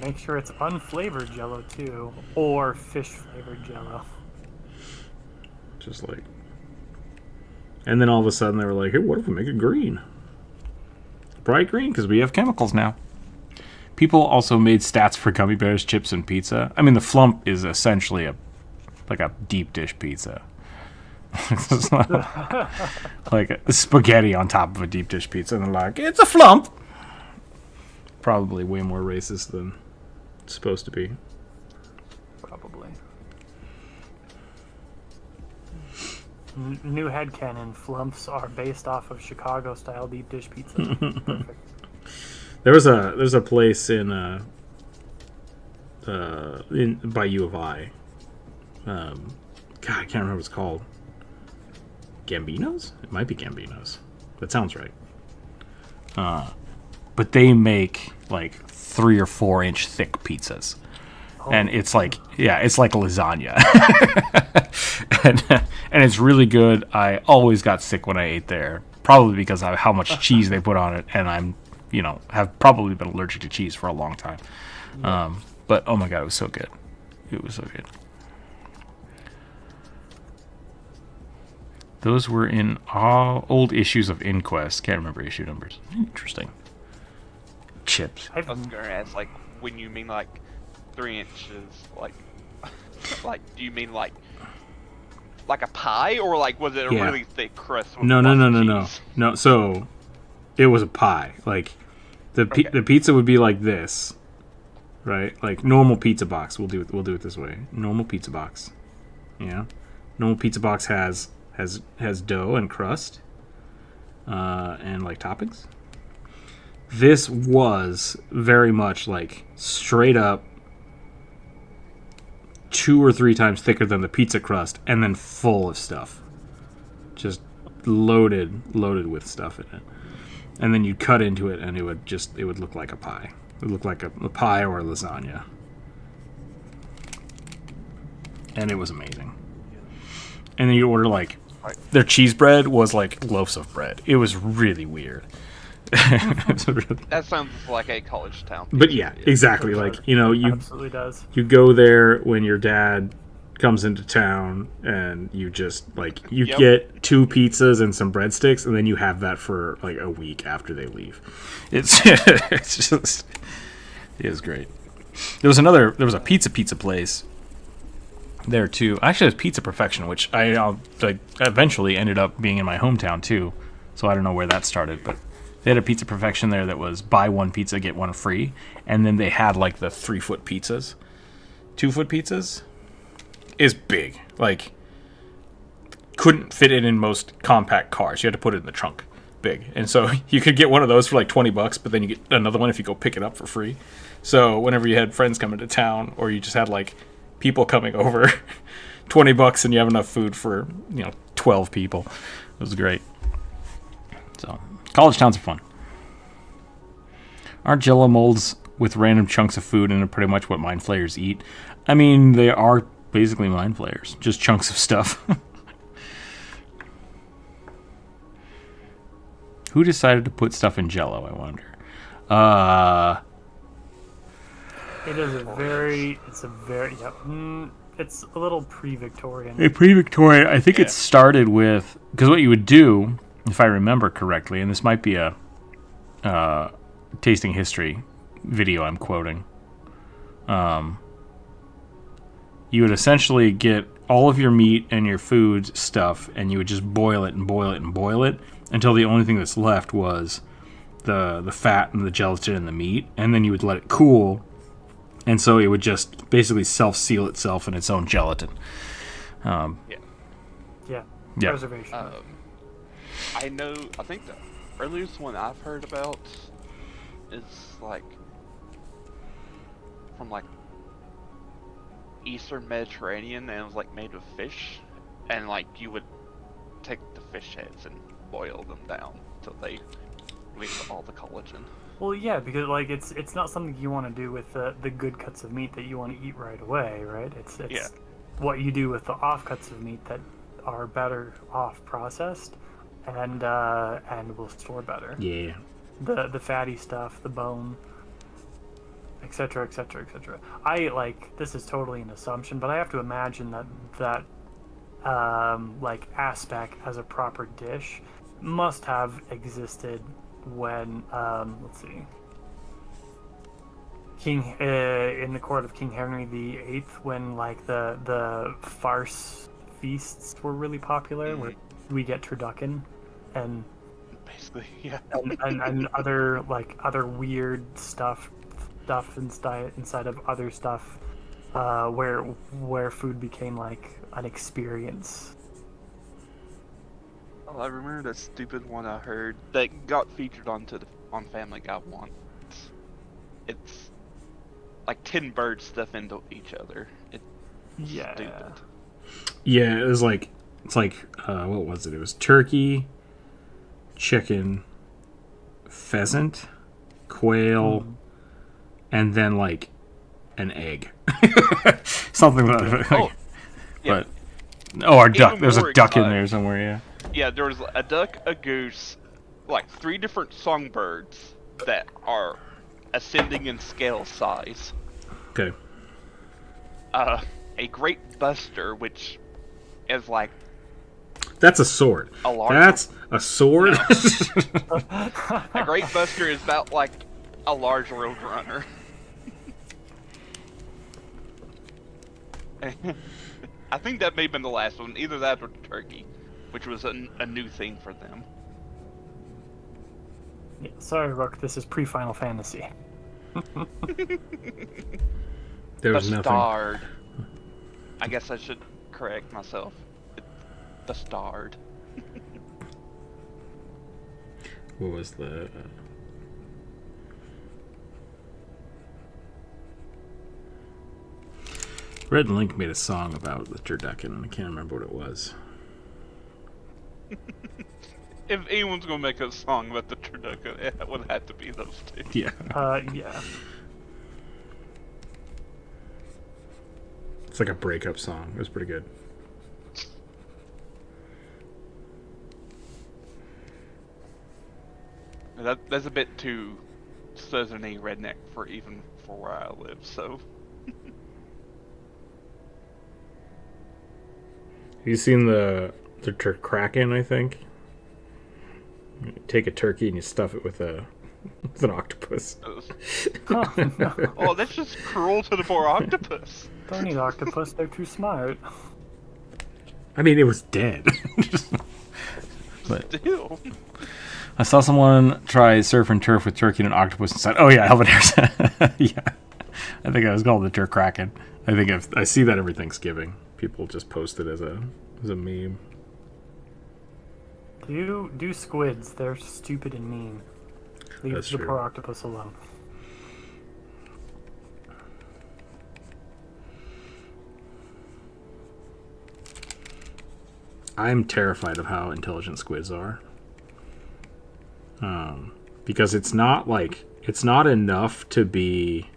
Make sure it's unflavored Jello too, or fish flavored Jello. Just like, and then all of a sudden they were like, hey, what if we make it green? Bright green, because we have chemicals now. People also made stats for gummy bears, chips, and pizza. I mean, the flump is essentially like a deep dish pizza. Like a spaghetti on top of a deep dish pizza, and they're like, it's a flump. Probably way more racist than it's supposed to be. Probably. New headcanon: flumps are based off of Chicago-style deep dish pizza. Perfect. There's a place in by U of I. God, I can't remember what it's called. Gambino's? It might be Gambino's. That sounds right. But they make like 3 or 4 inch thick pizzas. Oh. And it's like, yeah, it's like lasagna. and it's really good. I always got sick when I ate there. Probably because of how much cheese they put on it. And I'm, have probably been allergic to cheese for a long time. Yeah. But, oh my God, it was so good. It was so good. Those were in all old issues of Inquest. Can't remember issue numbers. Interesting. Chips. I was gonna ask, like, when you mean like 3 inches, like, do you mean like a pie, or like was it a really thick crust? With No. So it was a pie. Like the pizza would be like this, right? Like normal pizza box. We'll do it this way. Normal pizza box. Yeah. Normal pizza box has dough and crust, and like toppings. This was very much like straight up 2 or 3 times thicker than the pizza crust, and then full of stuff, just loaded with stuff in it. And then you'd cut into it, and it would look like a pie. It would look like a pie or a lasagna, and it was amazing. And then you order like their cheese bread was like loaves of bread. It was really weird. That sounds like a college town. But yeah, exactly. Like, you absolutely does. You go there when your dad comes into town, and you just like get 2 pizzas and some breadsticks, and then you have that for like a week after they leave. It is great. There was a pizza place there too. Actually, it was Pizza Perfection, which I eventually ended up being in my hometown too. So I don't know where that started, but they had a Pizza Perfection there that was buy 1 pizza, get 1 free. And then they had like the 3-foot pizzas. 2-foot pizzas is big. Like, couldn't fit it in most compact cars. You had to put it in the trunk. Big. And so you could get one of those for like $20, but then you get another one if you go pick it up for free. So whenever you had friends coming to town, or you just had like people coming over, $20 and you have enough food for 12 people. It was great. So college towns are fun. Aren't Jello molds with random chunks of food and are pretty much what mind flayers eat? I mean, they are basically mind flayers, just chunks of stuff. Who decided to put stuff in Jello, I wonder? It's a little pre-Victorian. Pre-Victorian. I think it started with, because what you would do, if I remember correctly, and this might be a tasting history video I'm quoting, you would essentially get all of your meat and your food stuff, and you would just boil it and boil it and boil it until the only thing that's left was the fat and the gelatin and the meat, and then you would let it cool, and so it would just basically self-seal itself in its own gelatin. Yeah. Yeah. Yeah. Preservation. I think the earliest one I've heard about is like from like Eastern Mediterranean, and it was like made of fish, and like you would take the fish heads and boil them down till they release all the collagen. Well, yeah, because like it's not something you want to do with the good cuts of meat that you want to eat right away, right? It's what you do with the off cuts of meat that are better off processed and will store better. Yeah. The fatty stuff, the bone, etc., etc., etc. I like this is totally an assumption, but I have to imagine that like aspect as a proper dish must have existed when let's see, King in the court of King Henry VIII, when like the farce feasts were really popular, where we get turducken and basically, yeah, and other like other weird stuff inside of other stuff, where food became like an experience. Oh, I remember that stupid one I heard that got featured on Family Guy once. It's like 10 birds stuff into each other. It's stupid. Yeah, it was like what was it? It was turkey, chicken, pheasant, quail, and then like an egg. Something like that. Yeah. Our duck. Even There's a more duck in exciting. there somewhere, yeah. Yeah, there was a duck, a goose, like 3 different songbirds that are ascending in scale size. Okay. A great buster, which is like That's a sword. a large. That's a sword? A great buster is about like a large road runner. I think that may have been the last one. Either that or turkey, which was a new thing for them. Yeah, sorry, Rook. This is pre-Final Fantasy. There was nothing. Bastard. I guess I should correct myself. Bastard. What was the... Red and Link made a song about the turducken, and I can't remember what it was. If anyone's gonna make a song about the turducken, it would have to be those two. Yeah. Yeah. It's like a breakup song. It was pretty good. That's a bit too southerny redneck for where I live, so. Have you seen the Kraken, I think? You take a turkey and you stuff it with an octopus. Oh, no. Oh, that's just cruel to the poor octopus. Don't eat octopus. They're too smart. I mean, it was dead. But Still. I saw someone try surf and turf with turkey and an octopus and said, "Oh yeah, Helvenaires." Yeah, I think I was called the Turk Kraken. I think I see that every Thanksgiving. People just post it as a meme. Do squids. They're stupid and mean. Leave That's the true. poor octopus alone. I'm terrified of how intelligent squids are. Because it's not enough to be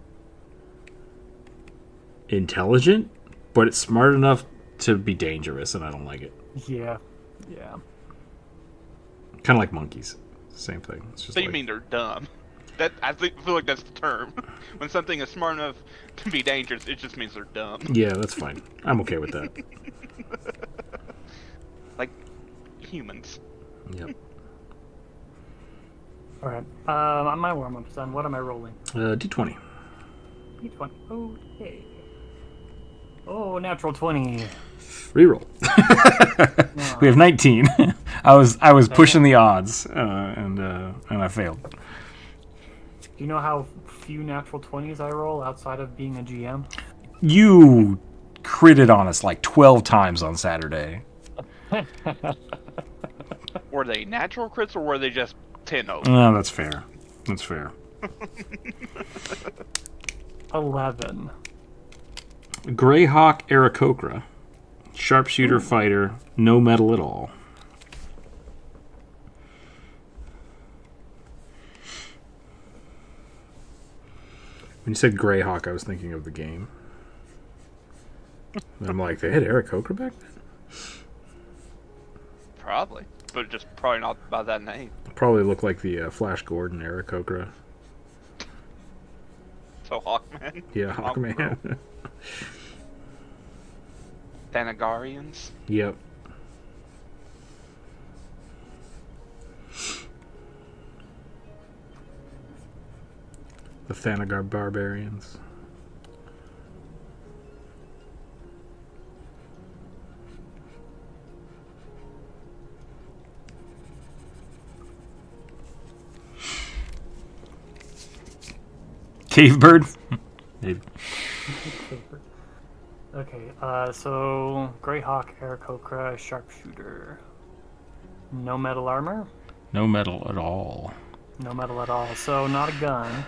intelligent, but it's smart enough to be dangerous, and I don't like it. Yeah. Kind of like monkeys. Same thing. It's just So you mean they're dumb? I feel like that's the term. When something is smart enough to be dangerous, it just means they're dumb. Yeah, that's fine. I'm okay with that. Like humans. Yep. All right. On my warm-up's done. What am I rolling? D20. D20. Okay. Oh, natural 20. Reroll. We have 19. I was pushing the odds, and I failed. Do you know how few natural 20s I roll outside of being a GM? You critted on us like 12 times on Saturday. Were they natural crits or were they just 10-0? No, that's fair. That's fair. 11. Greyhawk Aarakocra. Sharpshooter fighter. No metal at all. When you said Greyhawk, I was thinking of the game. And I'm like, they had Aarakocra back then? Probably. But just probably not by that name. Probably looked like the Flash Gordon Aarakocra. So Hawkman? Yeah, Hawkman. Thanagarians? Yep. The Thanagar Barbarians. Cave bird? Maybe. Okay, so Greyhawk, Aarakocra, Sharpshooter. No metal armor? No metal at all. No metal at all, so not a gun.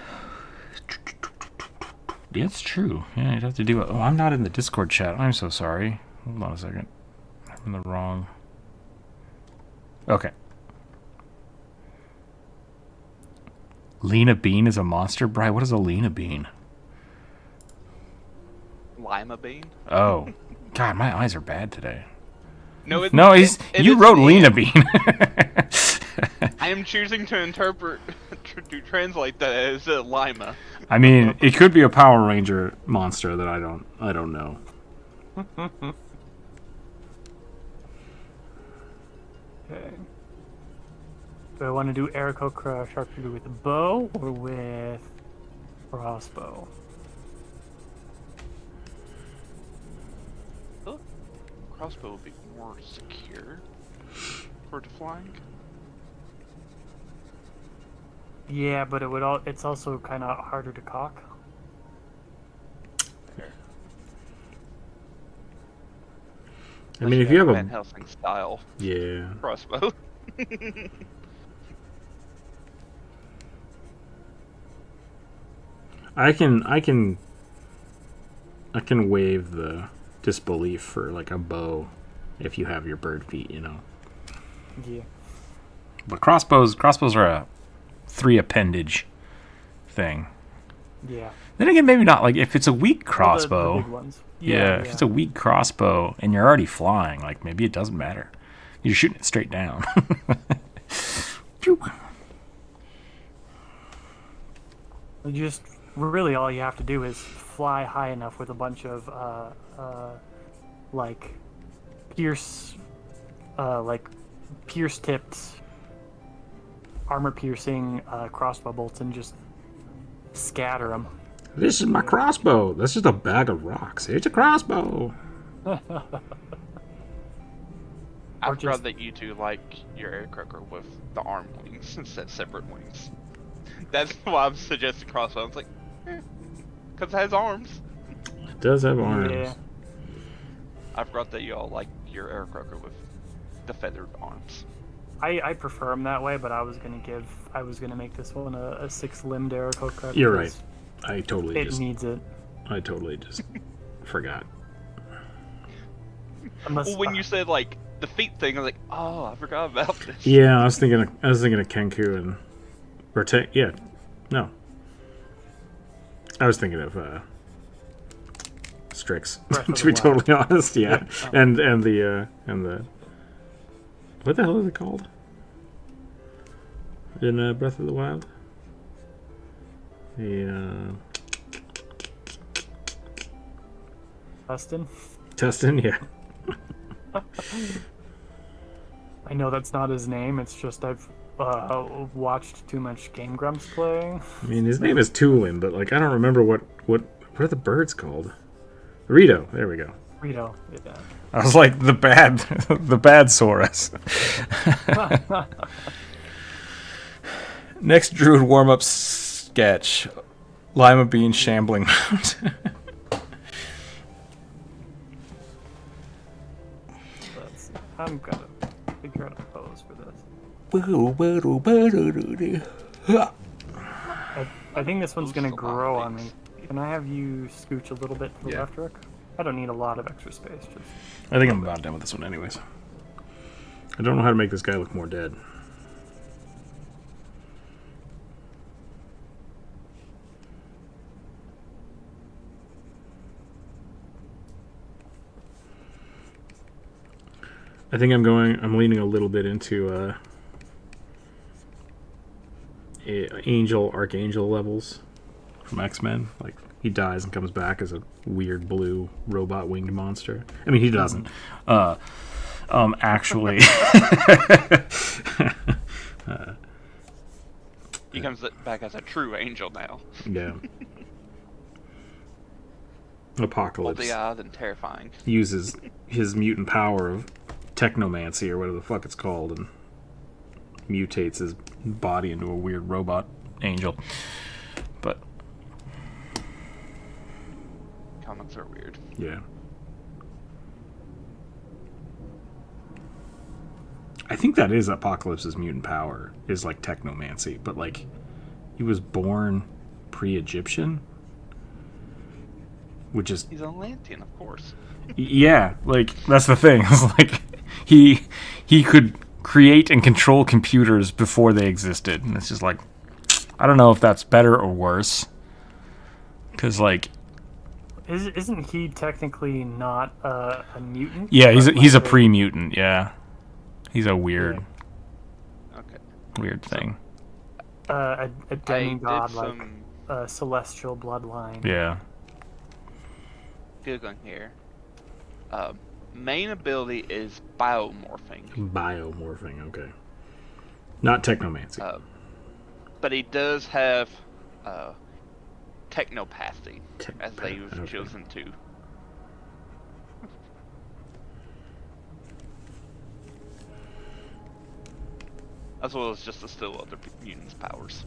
Yeah, it's true. Yeah, you'd have to do it. Oh, I'm not in the Discord chat. I'm so sorry. Hold on a second. I'm in the wrong. Okay. Lena Bean is a monster? Bri, what is a Lena Bean? Lima Bean? Oh. God, my eyes are bad today. No, it's No, it you is wrote an Lena ant. Bean. I am choosing to interpret, to translate that as Lima. I mean, it could be a Power Ranger monster that I don't know. Okay. Do I want to do Aarakocra Sharpshooter with a bow or with crossbow? Oh, crossbow would be more secure for the flying. Yeah, but it's also kind of harder to cock. I mean, if you have Van a Helsing style yeah, crossbow. I can waive the disbelief for like a bow if you have your bird feet, you know. Yeah. But crossbows are a 3 appendage thing. Yeah. Then again, maybe not. Like if it's a weak Well, crossbow, the big ones. yeah, if it's a weak crossbow and you're already flying, like maybe it doesn't matter. You're shooting it straight down. Just really all you have to do is fly high enough with a bunch of like pierce tipped armor piercing crossbow bolts and just scatter them. This is my crossbow. That's just a bag of rocks. It's a crossbow. I Or forgot just- that you two like your Aarakocra with the arm wings instead of separate wings. That's why I'm suggesting crossbow. I was like, because it has arms. It does have arms. Yeah. I forgot that you all like your Aarakocra with the feathered arms. I prefer them that way, but I was gonna make this one a 6-limbed Aarakocra. You're right. because I totally It just needs it. forgot. Unless, Well, when you said like the feet thing, I was like, oh, I forgot about this. Yeah, I was thinking of Kenku and yeah, no. I was thinking of Strix. Breath of To the be Wild. totally honest, yeah. Oh. And the what the hell is it called? In Breath of the Wild? The Dustin. Tustin, yeah. I know that's not his name. It's just I've watched too much Game Grumps play. I mean, his name is Tulin, but like I don't remember what are the birds called? Rito. There we go. Rito. Yeah. I was like the bad Saurus. Next druid warm-up sketch. Lima Bean shambling mount. I'm gonna figure out a pose for this. I think this one's gonna grow on me. Can I have you scooch a little bit to the left, Rick? I don't need a lot of extra space. Just. I think I'm about done with this one, anyways. I don't know how to make this guy look more dead. I think I'm leaning a little bit into angel, archangel levels from X-Men. Like, he dies and comes back as a weird blue robot winged monster. I mean, he doesn't. Actually. He comes back as a true angel now. Yeah. Apocalypse. Multi-eyed and terrifying. Uses his mutant power of technomancy or whatever the fuck it's called and mutates his body into a weird robot angel. But comics are weird. yeah. I think that is Apocalypse's mutant power, is like technomancy, but like he was born pre-Egyptian, which is he's Atlantean, of course. Yeah, like that's the thing. It's like he could create and control computers before they existed, and it's just like I don't know if that's better or worse. Because like, isn't he technically not a mutant? Yeah, he's a pre-mutant. Yeah, he's a weird, weird thing. A demigod, like a celestial bloodline. Yeah. Googling here. Main ability is biomorphing. Biomorphing, okay. Not technomancy. But he does have technopathy, as they've chosen to. As well as just to steal other mutants' powers.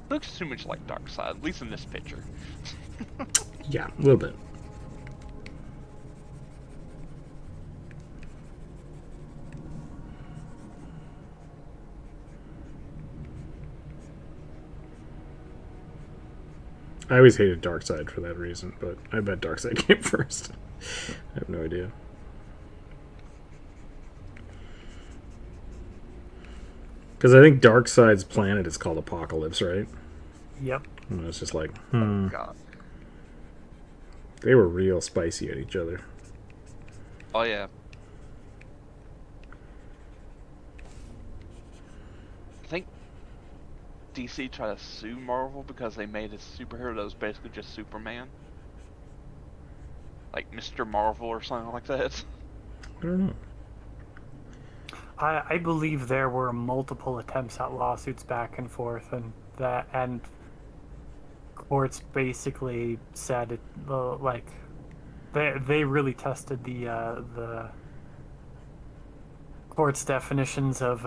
Looks too much like Darkseid, at least in this picture. Yeah, a little bit. I always hated Darkseid for that reason, but I bet Darkseid came first. I have no idea. Because I think Darkseid's planet is called Apocalypse, right? Yep. And it's just like, Oh, God. They were real spicy at each other. Oh, yeah. I think DC tried to sue Marvel because they made a superhero that was basically just Superman. Like Mr. Marvel or something like that. I don't know. I believe there were multiple attempts at lawsuits back and forth, and courts basically said like they really tested the court's definitions of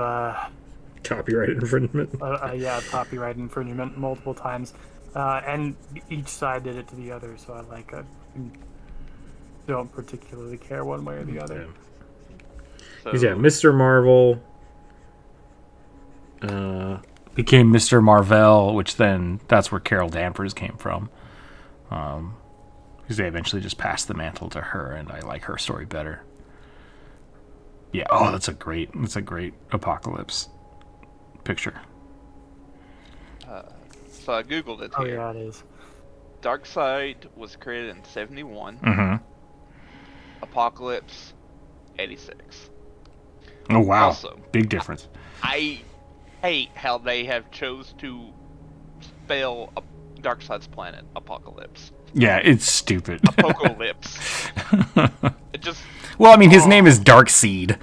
Copyright infringement. Copyright infringement multiple times, and each side did it to the other. So I don't particularly care one way or the other. Yeah. So, Yeah, Mr. Marvel became Mr. Marvel, which then that's where Carol Danvers came from. Because they eventually just passed the mantle to her, and I like her story better. Yeah, that's a great Apocalypse picture. So I googled it here. Oh yeah, it is. Darkseid was created in 71. Mm-hmm. Apocalypse, 86. Oh wow! Also, big difference. I hate how they have chose to spell Darkseid's planet Apocalypse. Yeah, it's stupid. Apocalypse. It just. Well, I mean, his name is Darkseid.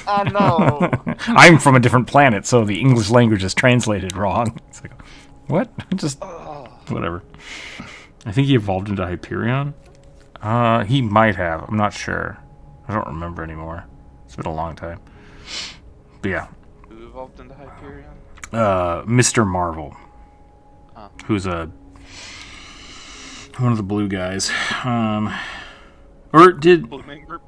I know. I'm from a different planet, so the English language is translated wrong. It's like, what? Just whatever. I think he evolved into Hyperion. He might have. I'm not sure. I don't remember anymore. It's been a long time. But yeah. Who evolved into Hyperion? Mr. Marvel. who's one of the blue guys. Or did Blue Man Group.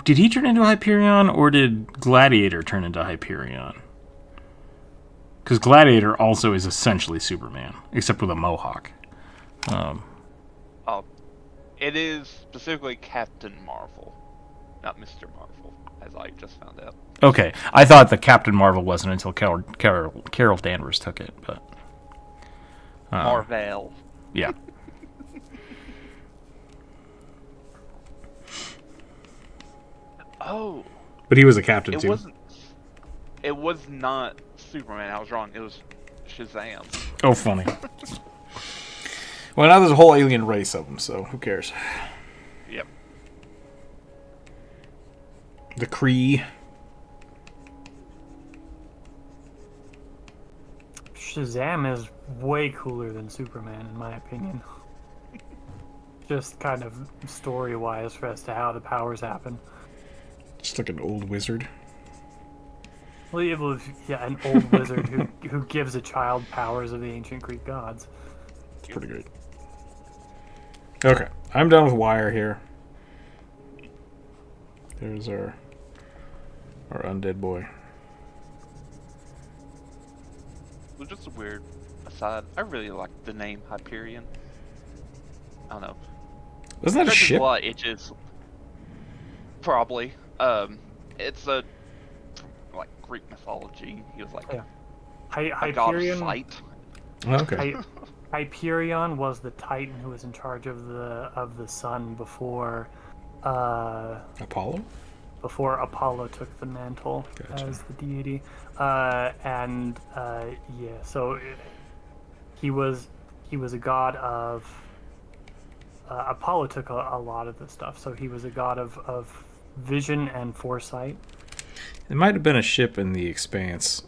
he turn into Hyperion, or did Gladiator turn into Hyperion? Because Gladiator also is essentially Superman, except with a mohawk. Oh, it is specifically Captain Marvel, not Mr. Marvel, as I just found out. Okay, I thought the Captain Marvel wasn't until Carol Danvers took it, but Marvel. yeah. Oh, But he was a captain it too. wasn't. It was not Superman. I was wrong. It was Shazam. Oh, funny. Well, now there's a whole alien race of them, so who cares? Yep. The Kree. Shazam is way cooler than Superman, in my opinion. Just kind of story-wise as to how the powers happen. Just like an old wizard. Well, yeah, an old wizard who gives a child powers of the ancient Greek gods. It's pretty great. Okay, I'm done with Wire here. There's our undead boy. Well, just a weird aside. I really like the name Hyperion. I don't know. Isn't that a Scratches ship? a lot of itches. Probably. It's a like Greek mythology. He was like Yeah. a god of Hyperion. sight. Okay. Hyperion was the Titan who was in charge of the sun before Apollo? before Apollo took the mantle Gotcha. as the deity. So he was a god of. Apollo took a lot of the stuff, so he was a god of vision and foresight. It might have been a ship in the Expanse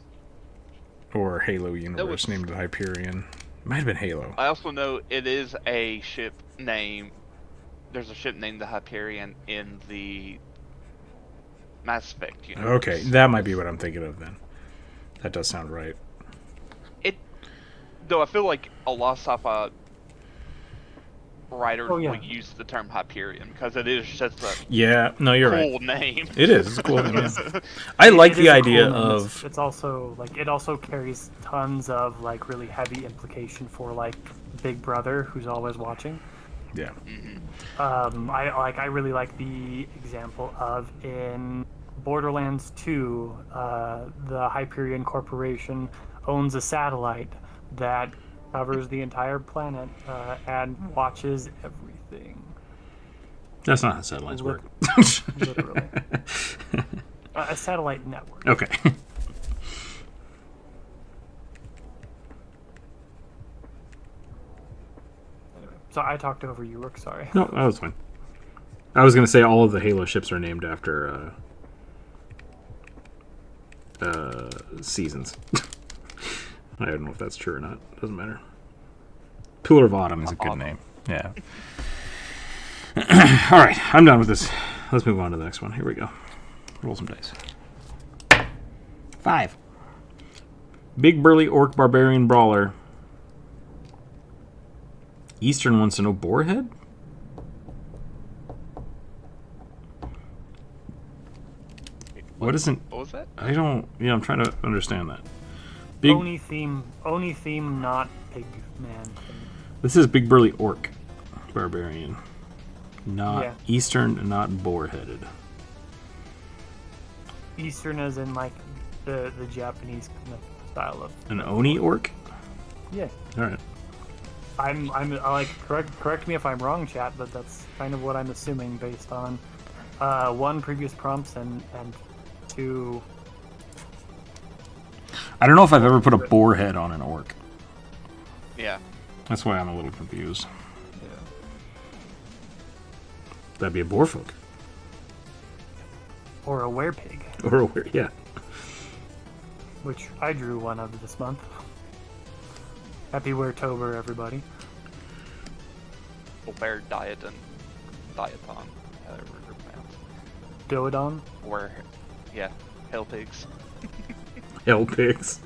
or Halo universe was- named the Hyperion. It might have been Halo. I also know it is a ship name. There's a ship named the Hyperion in the Mass Effect universe. Okay, that might be what I'm thinking of then. That does sound right. Though I feel like a lot of sci-fi writers Oh, yeah. will use the term Hyperion because it is just a Yeah, no, you're right. cool name. It is. It's a cool name. Yeah. I like It the is a idea cool name. of... It's also like it also carries tons of like really heavy implication for like Big Brother who's always watching. Yeah. I really like the example of in Borderlands 2, the Hyperion Corporation owns a satellite that covers the entire planet and watches everything. That's not how satellites work. Literally. A satellite network. Okay. So I talked over you, Rook, sorry. No, that was fine. I was going to say all of the Halo ships are named after seasons. I don't know if that's true or not. Doesn't matter. Pillar of Autumn is a good name. Yeah. All right, I'm done with this. Let's move on to the next one. Here we go. Roll some dice. 5. Big burly orc barbarian brawler. Eastern wants to know boarhead? What isn't... What was that? I don't... Yeah, I'm trying to understand that. Big... Oni theme, not pig man thing. This is big burly orc barbarian. Not Yeah. Eastern, not boar-headed. Eastern as in like the Japanese kind of style of. An Oni orc? Yeah. All right. I'm like correct me if I'm wrong, chat, but that's kind of what I'm assuming based on one, previous prompts, and two. I don't know if I've ever put a boar head on an orc. Yeah. That's why I'm a little confused. Yeah. That'd be a boar folk. Or a werepig, Or a weird, yeah. which I drew one of this month. Happy Weretober, everybody. Bear Diaton. Diaton. However they're pronounced. Doodon. Or, yeah, Hell Pigs. Hell pigs.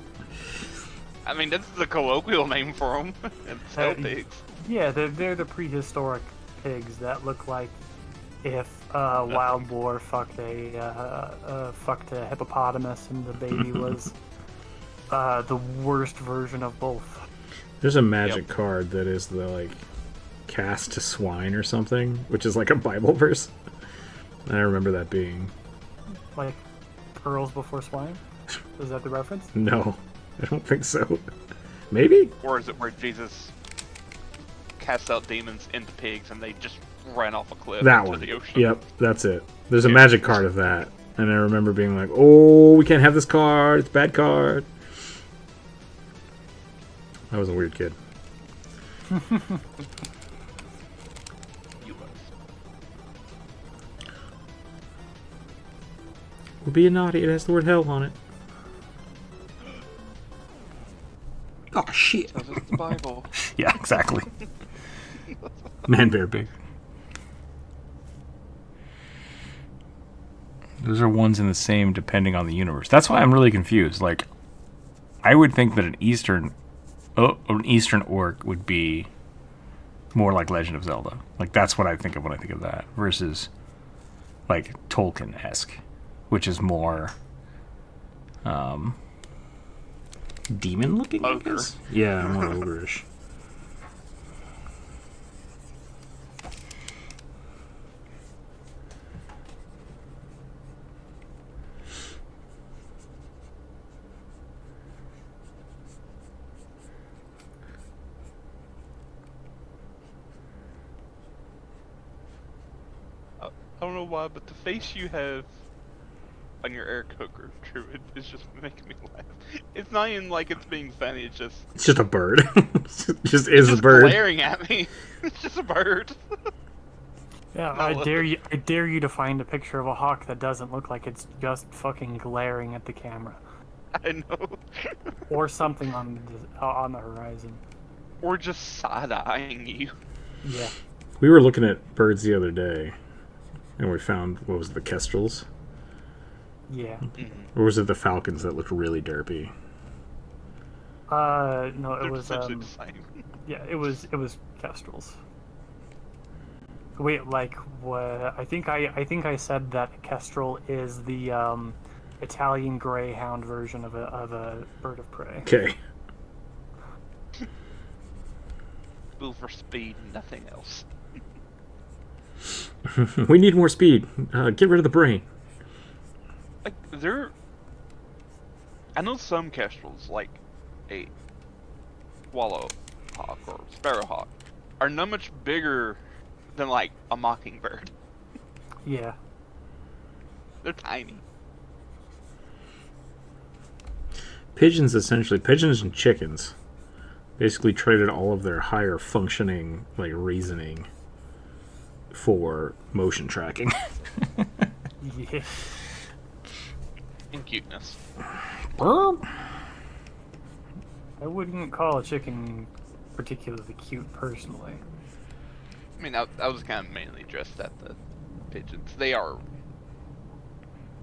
I mean, that's the colloquial name for them. Hell pigs. Yeah, they're the prehistoric pigs that look like if wild boar fucked a hippopotamus and the baby was the worst version of both. There's a magic card that is the like cast to swine or something, which is like a Bible verse. I remember that being Like pearls before swine? Is that the reference? no, I don't think so. Maybe? Or is it where Jesus casts out demons into pigs and they just ran off a cliff That into one. the ocean? Yep, that's it. There's a magic card of that. And I remember being like, oh, we can't have this card. It's a bad card. I was a weird kid. You was. We're being naughty. It has the word hell on it. Oh, shit. Because it's the Bible. Yeah, exactly. Man, bear, big. Those are ones in the same depending on the universe. That's why I'm really confused. Like, I would think that an Eastern orc would be more like Legend of Zelda. Like, that's what I think of when I think of that. Versus, like, Tolkien-esque, which is more demon-looking, I guess? Yeah, more ogreish. I don't know why, but the face you have on your air cooker, Druid, is just making me laugh. It's not even like it's being funny, it's just a bird. just is a bird. Glaring at me. It's just a bird. Yeah, No, I dare you to find a picture of a hawk that doesn't look like it's just fucking glaring at the camera. I know. Or something on the horizon. Or just side-eyeing you. Yeah. We were looking at birds the other day, and we found, what was it, the kestrels? Yeah. Or was it the falcons that looked really derpy? No, it They're was essentially the same. yeah, it was kestrels. Wait, like what? I think I said that a kestrel is the Italian greyhound version of a bird of prey. Okay. Move for speed, nothing else. We need more speed. Get rid of the brain. Like, I know some kestrels, like a swallow hawk or sparrowhawk, are not much bigger than, like, a mockingbird. Yeah. They're tiny. Pigeons and chickens basically traded all of their higher functioning, like, reasoning for motion tracking. Yeah. And cuteness. I wouldn't call a chicken particularly cute, personally. I mean, I was kind of mainly addressed at the pigeons. They are...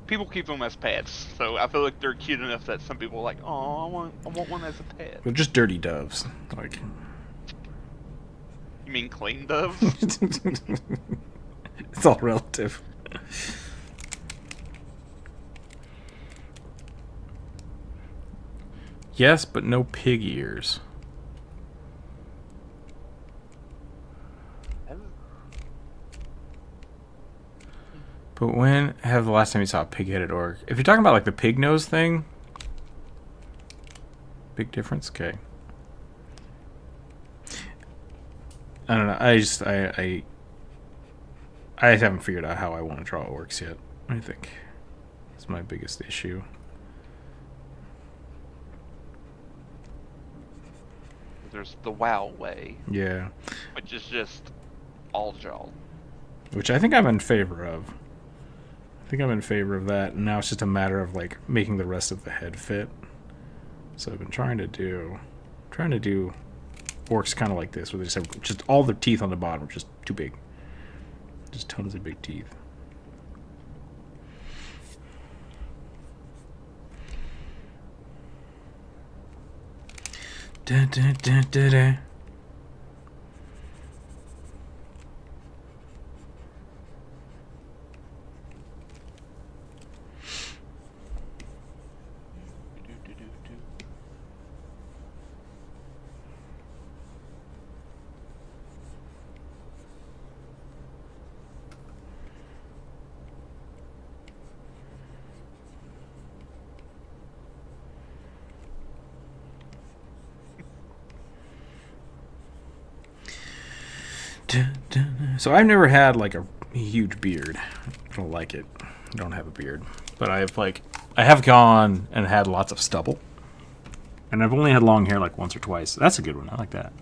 People keep them as pets, so I feel like they're cute enough that some people are like, oh, I want one as a pet. They're just dirty doves. Like, You mean clean doves? it's all relative. Yes, but no pig ears. But when have the last time you saw a pig-headed orc? If you're talking about like the pig nose thing, big difference. Okay. I don't know. I haven't figured out how I want to draw orcs yet. I think it's my biggest issue. There's the WoW way, Yeah. which is just all jaw. Which I think I'm in favor of. I think I'm in favor of that. And now it's just a matter of like making the rest of the head fit. So I've been trying to do orcs kind of like this, where they just have just all their teeth on the bottom are just too big. Just tons of big teeth. Dun, dun, dun, dun, dun. Do. Dun, dun, dun. So I've never had like a huge beard. I don't like it. I don't have a beard, but I have gone and had lots of stubble, and I've only had long hair like once or twice. That's a good one. I like that.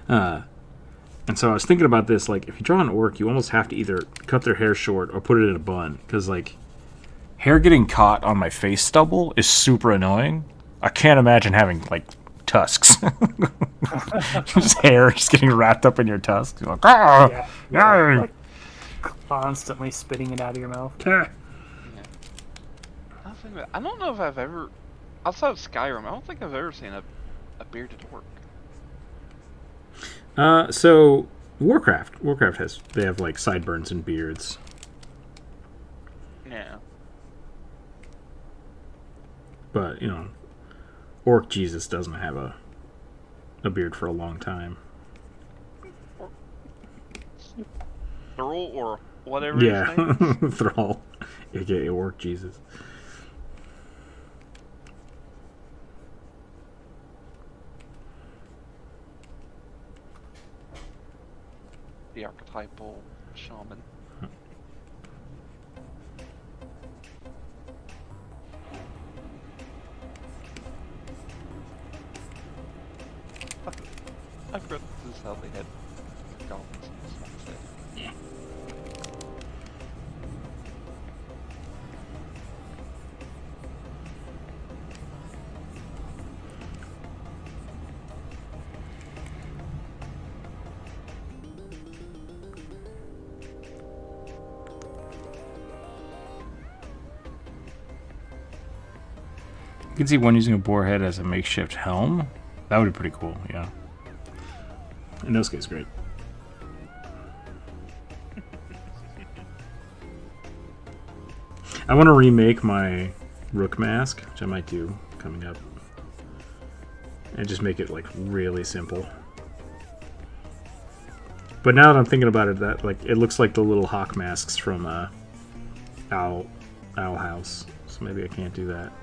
And so I was thinking about this. Like, if you draw an orc, you almost have to either cut their hair short or put it in a bun, because like hair getting caught on my face stubble is super annoying. I can't imagine having like tusks. Just hair just getting wrapped up in your tusks. You're like, ah, yeah, like constantly spitting it out of your mouth. I don't know if I've ever, outside of Skyrim, I don't think I've ever seen a bearded orc. So Warcraft they have like sideburns and beards. Yeah. But, you know, Orc Jesus doesn't have a beard for a long time. Thrall or whatever Yeah, his name is. Thrall, aka Orc Jesus. The archetypal shaman. I forgot this is how they had goblins in this one set. Yeah. You can see one using a boar head as a makeshift helm. That would be pretty cool, yeah. Inosuke's great. I want to remake my Rook mask, which I might do coming up. And just make it like really simple. But now that I'm thinking about it, that like it looks like the little hawk masks from Owl House. So maybe I can't do that.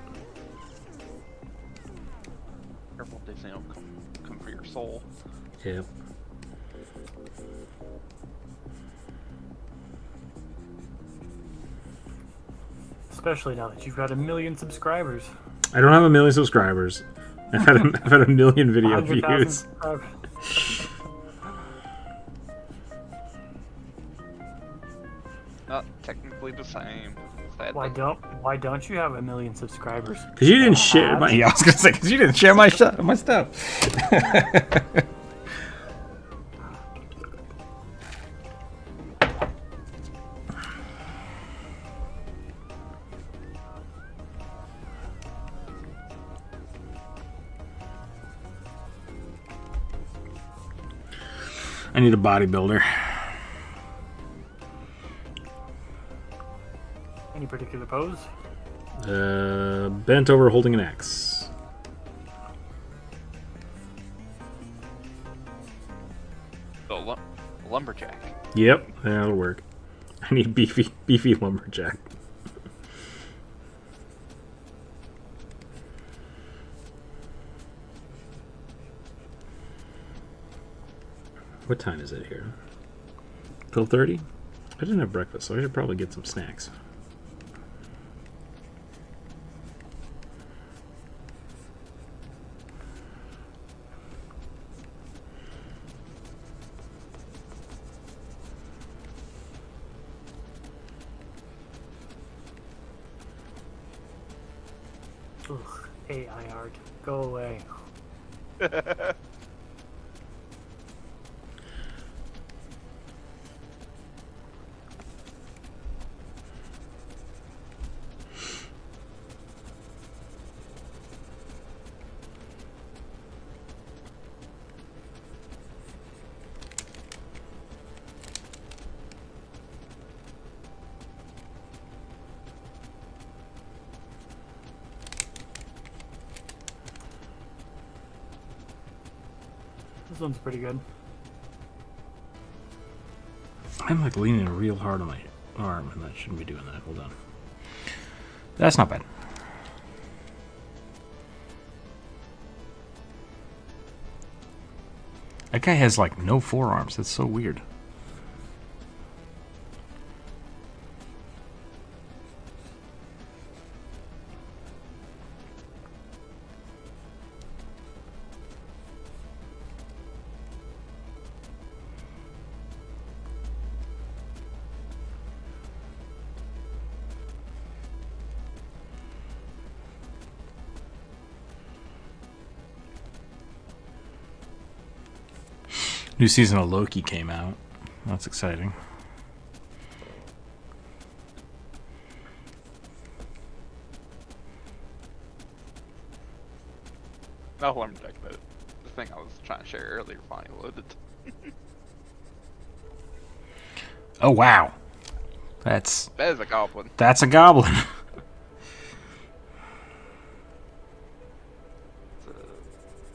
Careful, Disney don't come for your soul. Yep. Especially now that you've got 1 million subscribers. I don't have 1 million subscribers. I've had a million video 100,000 views. subscribers. Not technically the same. Why don't you have 1 million subscribers? Because you didn't share my. Yeah, I was gonna say because you didn't share my stuff. I need a bodybuilder. Any particular pose? Bent over holding an axe. The lumberjack. Yep, that'll work. I need beefy lumberjack. What time is it here? 12:30? I didn't have breakfast, so I should probably get some snacks. Ugh, AI art. Go away. This one's pretty good. I'm like leaning real hard on my arm, and that shouldn't be doing that. Hold on. That's not bad. That guy has like no forearms. That's so weird. New season of Loki came out. That's exciting. Oh, let me talk about it. The thing I was trying to share earlier finally loaded. Oh wow, that is a goblin. That's a goblin.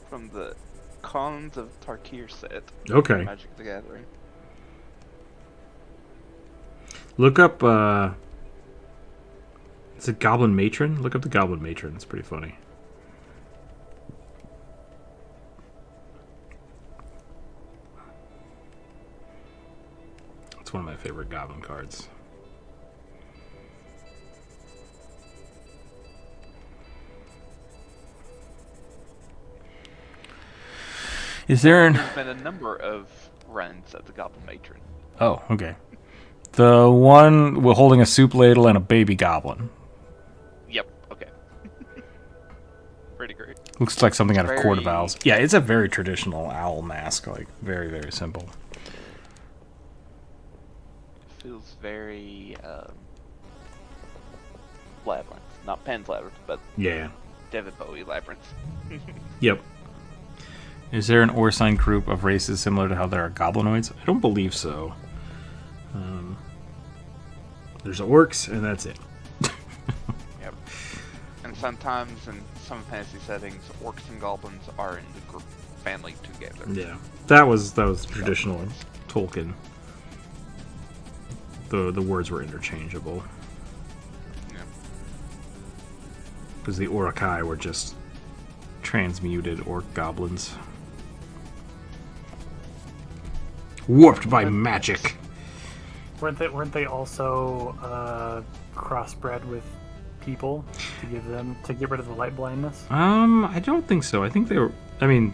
From the Cons of Tarkir set. Okay. Magic the Gathering. Look up. Is it Goblin Matron? Look up the Goblin Matron. It's pretty funny. It's one of my favorite Goblin cards. Is there an... There's been a number of runs of the Goblin Matron. Oh, okay. The one with holding a soup ladle and a baby goblin. Yep, okay. Pretty great. Looks like something out of Court of Very- Owls. Yeah, it's a very traditional owl mask. Like, very, very simple. Feels very Labyrinth. Not Pan's Labyrinth, but Yeah. David Bowie Labyrinth. Yep. Is there an Orsign group of races similar to how there are goblinoids? I don't believe so. There's orcs, and that's it. Yep. And sometimes in some fantasy settings, orcs and goblins are in the group family together. Yeah, that was traditional Tolkien. The words were interchangeable Yeah. because the Orokai were just transmuted orc goblins, warped by magic. Weren't they also crossbred with people to get rid of the light blindness? I don't think so. I think they were. I mean,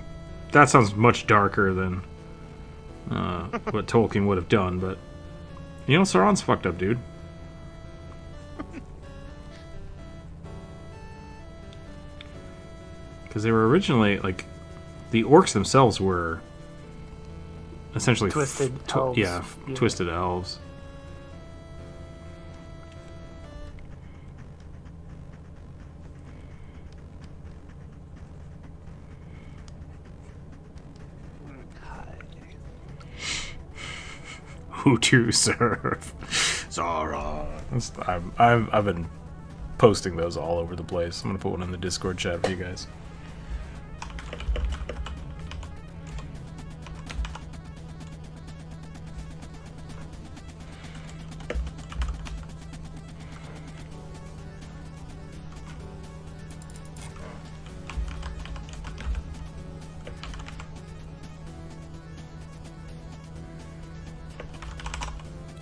that sounds much darker than what Tolkien would have done, but you know, Sauron's fucked up, dude. Because they were originally like the orcs themselves were essentially Twisted elves. Yeah, twisted elves. Who to serve? Sauron. I've been posting those all over the place. I'm gonna put one in the Discord chat for you guys.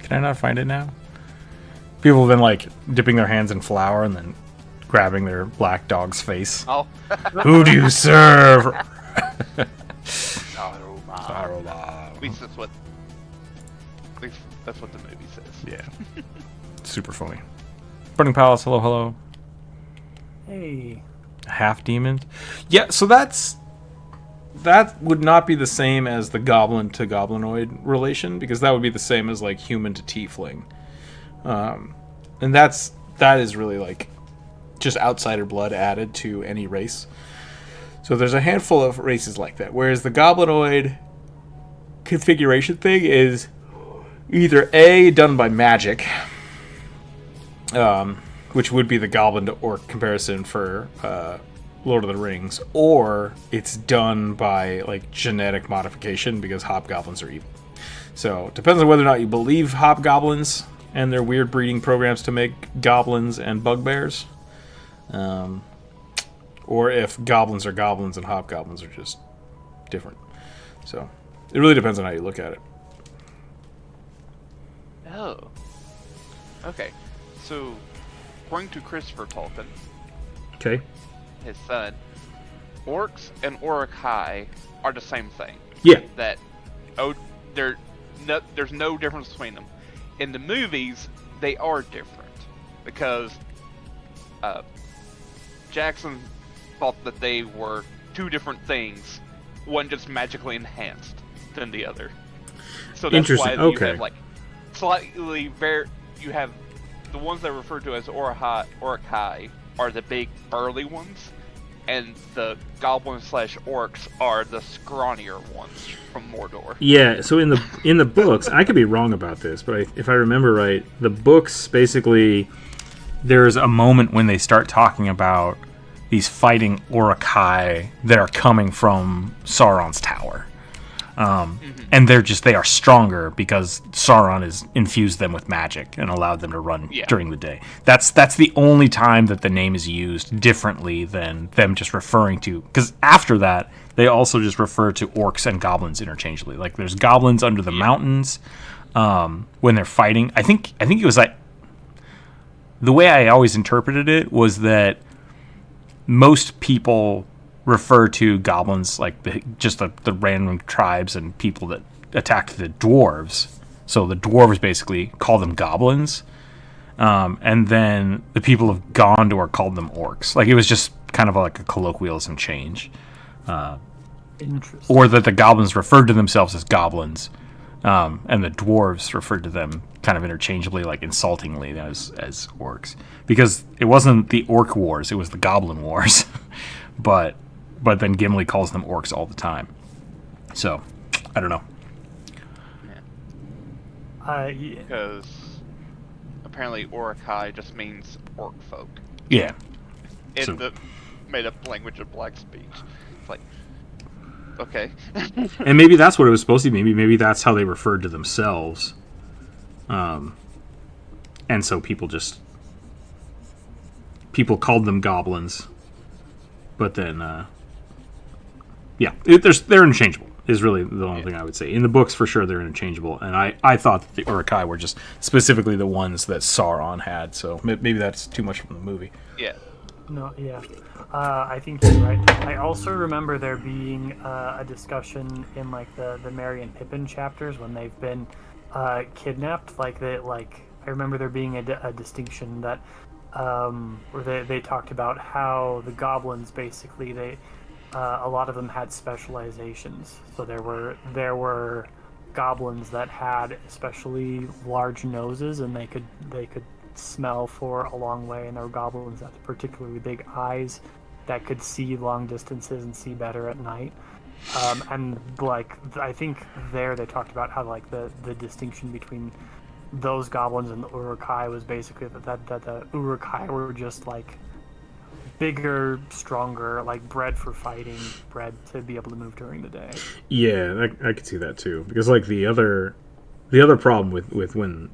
Can I not find it now? People have been like dipping their hands in flour and then grabbing their black dog's face. Oh. Who do you serve? Saruman. At least that's what the movie says. Yeah. Super funny. Burning Palace, hello, hello. Hey. Half demon. Yeah, so that would not be the same as the goblin to goblinoid relation, because that would be the same as like human to tiefling. And that is really like just outsider blood added to any race. So there's a handful of races like that, whereas the goblinoid configuration thing is either A, done by magic, which would be the goblin to orc comparison for Lord of the Rings, or it's done by like genetic modification because hobgoblins are evil. So it depends on whether or not you believe hobgoblins and their weird breeding programs to make goblins and bugbears, or if goblins are goblins and hobgoblins are just different. So it really depends on how you look at it. Oh. Okay. So, according to Christopher Tolkien, Okay. his son, orcs and Uruk-hai are the same thing. Yeah. There's no difference between them. In the movies, they are different because Jackson thought that they were two different things, one just magically enhanced than the other. So that's why you have like slightly you have the ones that are referred to as Uruk-hai are the big burly ones, and the goblins/orcs are the scrawnier ones from Mordor. Yeah, so in the books, I could be wrong about this, but if I remember right, the books basically, there's a moment when they start talking about these fighting Uruk-hai that are coming from Sauron's tower. And they are stronger because Sauron has infused them with magic and allowed them to run during the day. That's the only time that the name is used differently than them just referring to, because after that they also just refer to orcs and goblins interchangeably. Like there's goblins under the mountains when they're fighting. I think it was like, the way I always interpreted it was that most people refer to goblins like the random tribes and people that attacked the dwarves. So the dwarves basically call them goblins, and then the people of Gondor called them orcs. Like it was just kind of like a colloquialism change, Interesting. or that the goblins referred to themselves as goblins, and the dwarves referred to them kind of interchangeably, like insultingly, as orcs, because it wasn't the orc wars, it was the goblin wars. but then Gimli calls them orcs all the time. So, I don't know. Yeah. Because apparently Uruk-hai just means orc folk. Yeah. In the made-up language of black speech. It's like, okay. And maybe that's what it was supposed to be. Maybe that's how they referred to themselves. And so people called them goblins. But then, they're interchangeable, is really the only thing I would say. In the books, for sure, they're interchangeable. And I thought that the Uruk-hai were just specifically the ones that Sauron had. So maybe that's too much from the movie. Yeah. No, yeah. I think you're right. I also remember there being a discussion in like the Merry and Pippin chapters when they've been kidnapped. I remember there being a distinction that where they talked about how the goblins basically a lot of them had specializations. So there were goblins that had especially large noses, and they could smell for a long way, and there were goblins that had particularly big eyes that could see long distances and see better at night. And I think they talked about how the distinction between those goblins and the Uruk-hai was basically that the Uruk-hai were just bigger, stronger, bred for fighting, bred to be able to move during the day. Yeah, I could see that too, because the other problem with when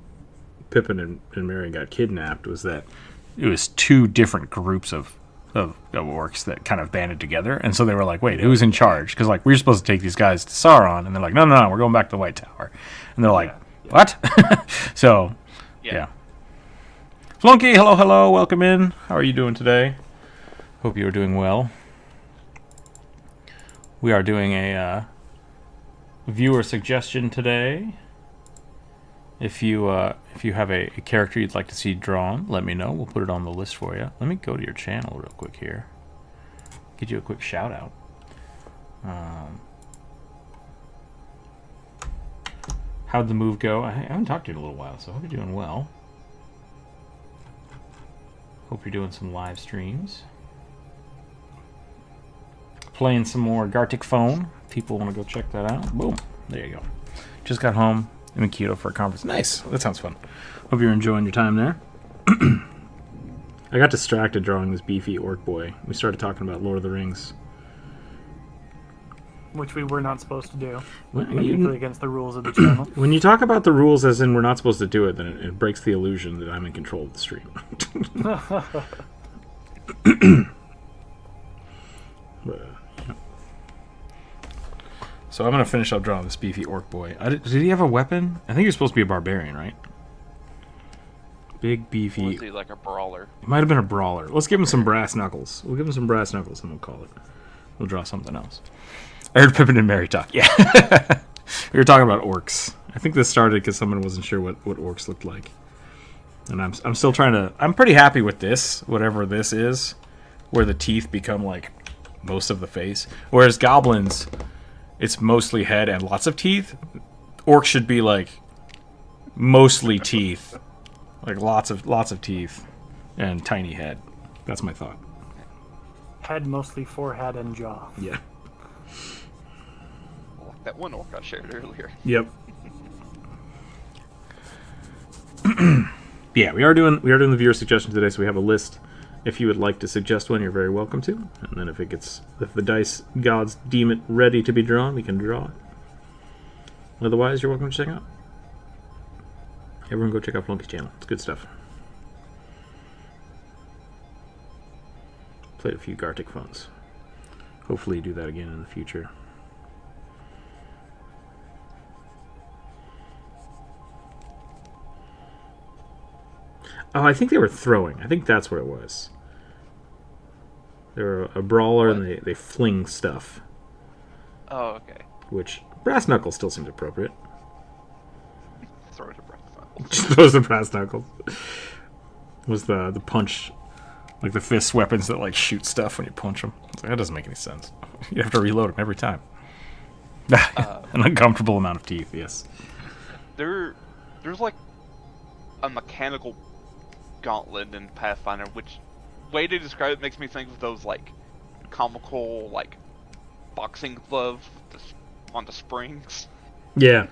Pippin and Merry got kidnapped was that it was two different groups of orcs that kind of banded together, and so they were like, wait, who's in charge? Because we're supposed to take these guys to Sauron, and they're like, no, we're going back to the White Tower, and they're like, what? So yeah. Flunky, hello, welcome in. How are you doing today? Hope you are doing well. We are doing a viewer suggestion today. If you have a character you'd like to see drawn, let me know. We'll put it on the list for you. Let me go to your channel real quick here. Get you a quick shout out. How'd the move go? I haven't talked to you in a little while, so I hope you're doing well. Hope you're doing some live streams. Playing some more Gartic Phone. People want to go check that out. Boom. There you go. Just got home in Kyoto for a conference. Nice. That sounds fun. Hope you're enjoying your time there. I got distracted drawing this beefy orc boy. We started talking about Lord of the Rings. Which we were not supposed to do. Well, Technically against the rules of the channel. When you talk about the rules as in we're not supposed to do it, then it breaks the illusion that I'm in control of the stream. But, yeah. So I'm going to finish up drawing this beefy orc boy. Did he have a weapon? I think he was supposed to be a barbarian, right? Big, beefy... Or was he like a brawler? It might have been a brawler. Let's give him some brass knuckles. We'll give him some brass knuckles and we'll call it. We'll draw something else. I heard Pippin and Mary talk. Yeah. We were talking about orcs. I think this started because someone wasn't sure what orcs looked like. And I'm still trying to... I'm pretty happy with this, whatever this is, where the teeth become, like, most of the face. Whereas goblins, it's mostly head and lots of teeth. Orcs should be, like, mostly teeth. Like, lots of teeth and tiny head. That's my thought. Head, mostly forehead and jaw. Yeah. Like that one orc I shared earlier. Yep. Yeah, we are doing the viewer suggestion today, so we have a list. If you would like to suggest one, you're very welcome to. And then if the dice gods deem it ready to be drawn, we can draw it. Otherwise, you're welcome to check it out. Everyone go check out Flunky's channel. It's good stuff. Played a few Gartic phones. Hopefully do that again in the future. Oh, I think they were throwing. I think that's what it was. They're a brawler and they fling stuff. Oh, okay. Which, brass knuckles still seems appropriate. Throw it to brass knuckles. Just those are brass knuckles. Was the punch, like the fist weapons that like shoot stuff when you punch them. Like, that doesn't make any sense. You have to reload them every time. An uncomfortable amount of teeth, yes. There's like a mechanical gauntlet in Pathfinder, which way to describe it makes me think of those like comical like boxing glove on the springs. Yeah,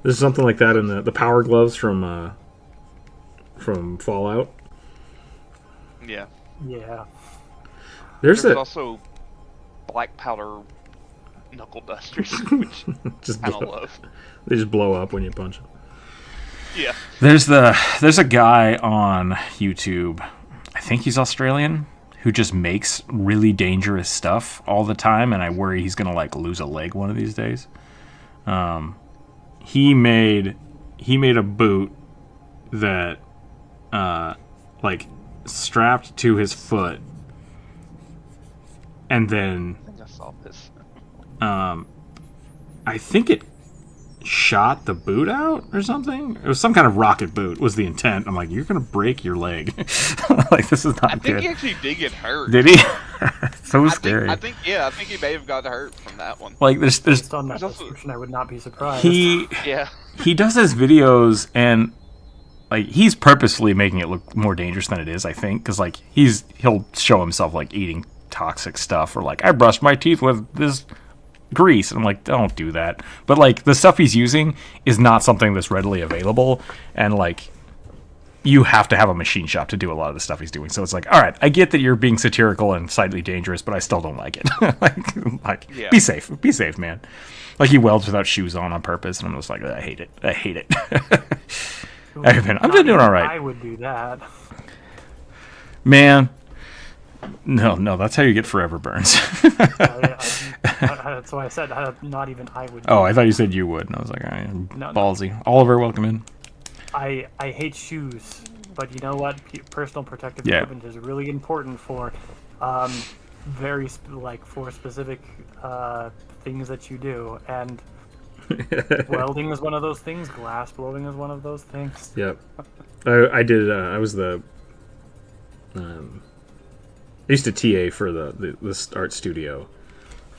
there's something like that in the power gloves from Fallout. Yeah. Yeah. There's also black powder knuckle dusters, which just I don't love. They just blow up when you punch them. Yeah. There's a guy on YouTube, I think he's Australian, who just makes really dangerous stuff all the time, and I worry he's gonna like lose a leg one of these days. He made a boot that like strapped to his foot, and then I think I saw this. I think it shot the boot out or something. It was some kind of rocket boot was the intent. I'm like, you're gonna break your leg. Like, this is not I good. think he actually did get hurt. Did he? So scary. I think he may have got hurt from that one. Like there's Based on that description, I would not be surprised. he does his videos, and like he's purposely making it look more dangerous than it is, I think, because like he'll show himself like eating toxic stuff, or like I brushed my teeth with this grease, and I'm like, don't do that. But like the stuff he's using is not something that's readily available, and like you have to have a machine shop to do a lot of the stuff he's doing. So it's like, all right, I get that you're being satirical and slightly dangerous, but I still don't like it. Yeah. Be safe, man. Like he welds without shoes on purpose, and I'm just like, I hate it. I'm just doing all right. I would do that. Man, no, that's how you get forever burns. That's why I said not even I would. Oh, I thought you said you would, and I was like, all right, No. ballsy. Oliver, welcome in. I hate shoes, but you know what? Personal protective Yeah. equipment is really important for for specific things that you do, and welding is one of those things. Glass blowing is one of those things. Yep. I did. I was the. I used to TA for the art studio,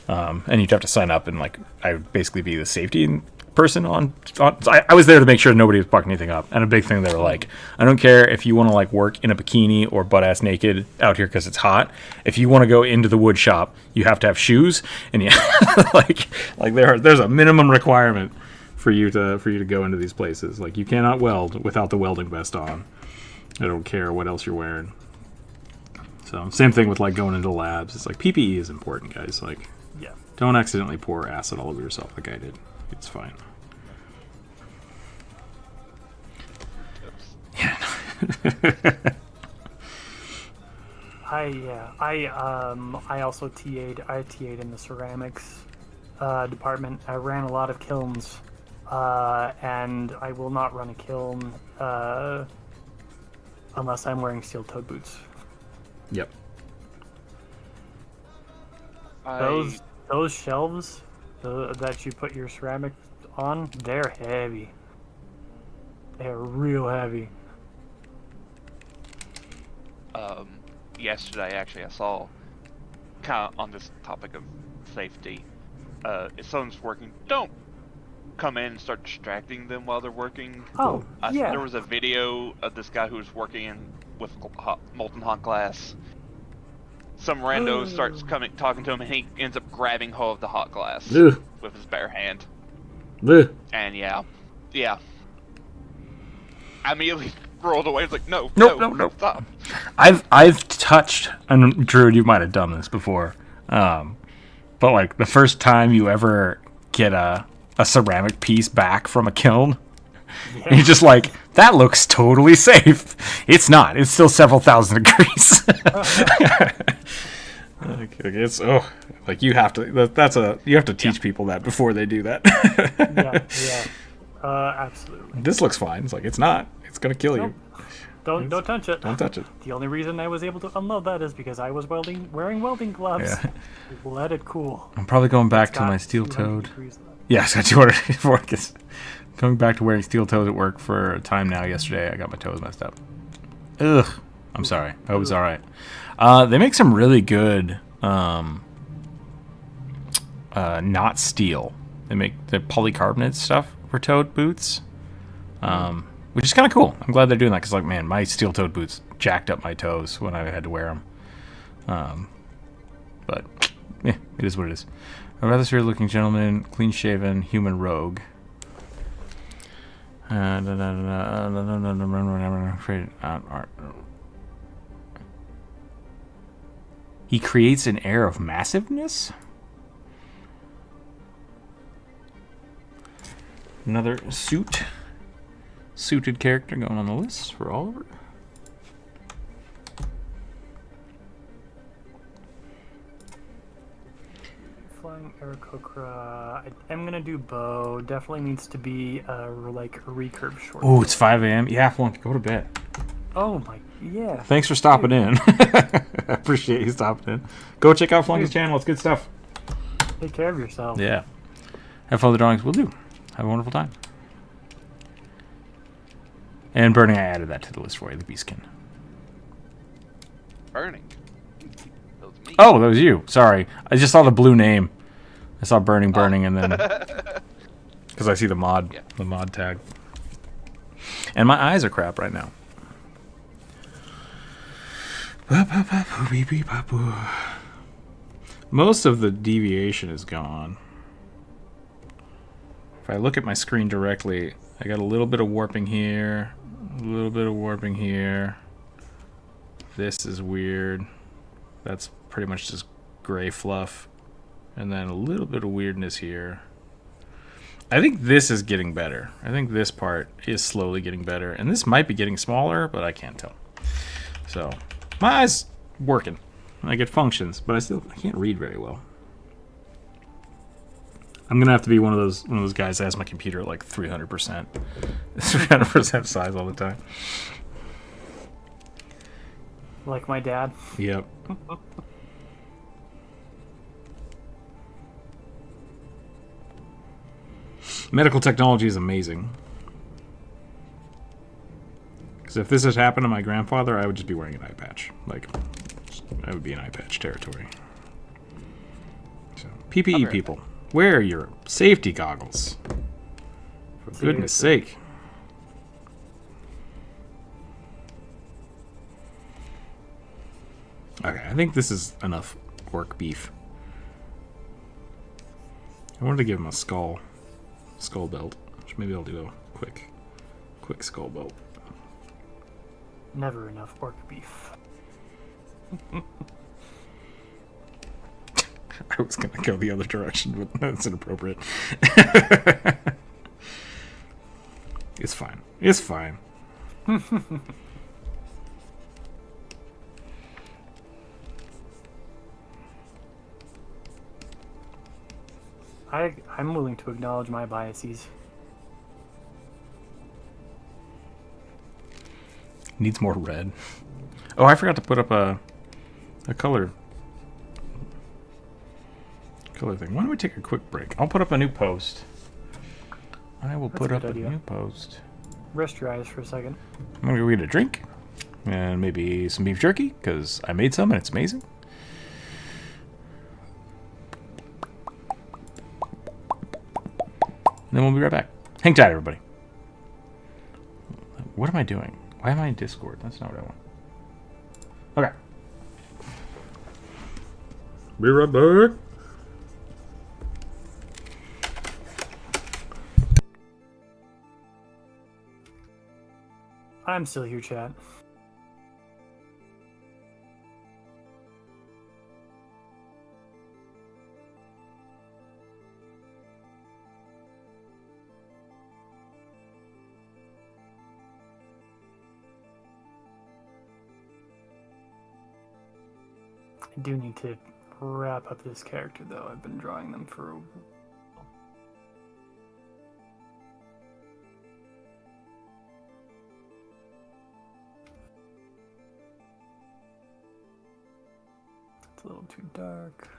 and you'd have to sign up, and like I would basically be the safety person on so I was there to make sure nobody was fucking anything up. And a big thing, they were like, I don't care if you want to like work in a bikini or butt ass naked out here because it's hot. If you want to go into the wood shop, you have to have shoes, and yeah, like there's a minimum requirement for you to go into these places. Like you cannot weld without the welding vest on. I don't care what else you're wearing. So same thing with like going into labs. It's like PPE is important, guys. Like, Yeah. don't accidentally pour acid all over yourself like I did. It's fine. Yeah. I also TA'd in the ceramics department. I ran a lot of kilns, and I will not run a kiln unless I'm wearing steel-toed boots. Yep. Those shelves that you put your ceramic on, they're heavy. They're real heavy. Yesterday, actually, I saw, kind of on this topic of safety, if someone's working, don't come in and start distracting them while they're working. Oh, yeah. There was a video of this guy who was working with molten hot glass. Some rando starts talking to him, and he ends up grabbing hold of the hot glass Ugh. with his bare hand. Ugh. And yeah. I immediately rolled away. I was like, no, stop. I've touched, and Druid, you might have done this before, but like the first time you ever get a ceramic piece back from a kiln, you're just like, that looks totally safe. It's not. It's still several thousand degrees. It's like you have to. You have to teach people that before they do that. Absolutely. This looks fine. It's like, it's not. It's gonna kill you. Don't touch it. Don't touch it. The only reason I was able to unload that is because I was wearing welding gloves. Yeah. Let it cool. I'm probably going back to my steel-toed. Yeah, it's got 200. Going back to wearing steel toes at work for a time now. Yesterday, I got my toes messed up. Ugh. I'm sorry. I hope it's all right. They make some really good, not steel. They make the polycarbonate stuff for toed boots, which is kind of cool. I'm glad they're doing that because, like, man, my steel-toed boots jacked up my toes when I had to wear them. But yeah, it is what it is. A rather serious-looking gentleman, clean-shaven, human rogue. He creates an air of massiveness. Another suited character going on the list for Oliver. Flying Aarakocra. I'm gonna do bow. Definitely needs to be like a recurve short. Oh, it's 5 a.m. Yeah, Flunk, go to bed. Oh my, yeah. Thanks for stopping in. I appreciate you stopping in. Go check out Flunk's channel. It's good stuff. Take care of yourself. Yeah. Have fun with the drawings. Will do. Have a wonderful time. And burning, I added that to the list for you, the beastkin. Burning. That was me. Oh, that was you. Sorry. I just saw the blue name. I saw burning, and then... Because I see the mod tag. And my eyes are crap right now. Most of the deviation is gone. If I look at my screen directly, I got a little bit of warping here, a little bit of warping here. This is weird. That's pretty much just gray fluff. And then a little bit of weirdness here. I think this is getting better. I think this part is slowly getting better. And this might be getting smaller, but I can't tell. So, my eye's working. Like, it functions, but I can't read very well. I'm gonna have to be one of those guys that has my computer at like 300%, 300% size all the time. Like my dad. Yep. Medical technology is amazing. Because if this had happened to my grandfather, I would just be wearing an eye patch. Like, I would be in eye patch territory. So, PPE people, wear your safety goggles. For goodness sake. Okay, I think this is enough orc beef. I wanted to give him a skull belt, which maybe I'll do a quick skull belt. Never enough orc beef. I was going to go the other direction, but that's inappropriate. It's fine. It's fine. I'm willing to acknowledge my biases. Needs more red. Oh, I forgot to put up a color thing. Why don't we take a quick break? I'll put up a new post. I will put up a new post. Rest your eyes for a second. I'm gonna go get a drink and maybe some beef jerky because I made some and it's amazing. And then we'll be right back. Hang tight, everybody. What am I doing? Why am I in Discord? That's not what I want. Okay. Be right back. I'm still here, chat. I do need to wrap up this character, though. I've been drawing them for a It's a little too dark.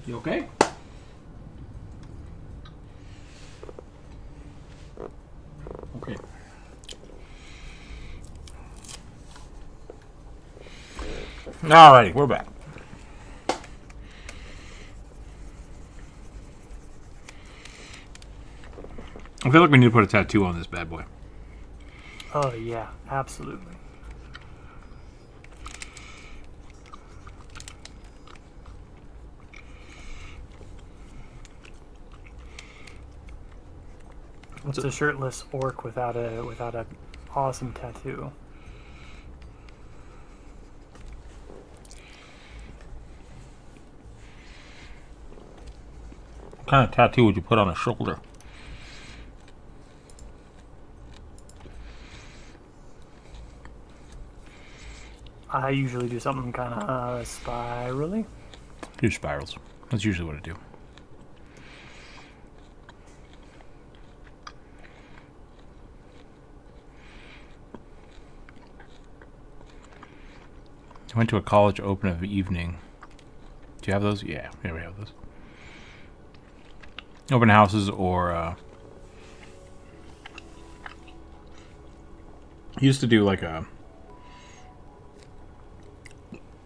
You okay? Okay. Alrighty, we're back. I feel like we need to put a tattoo on this bad boy. Oh, yeah, absolutely. It's a shirtless orc without a awesome tattoo. What kind of tattoo would you put on a shoulder? I usually do something kind of spirally. Do spirals. That's usually what I do. I went to a college open of the evening. Do you have those? Yeah, we have those. Open houses or used to do like a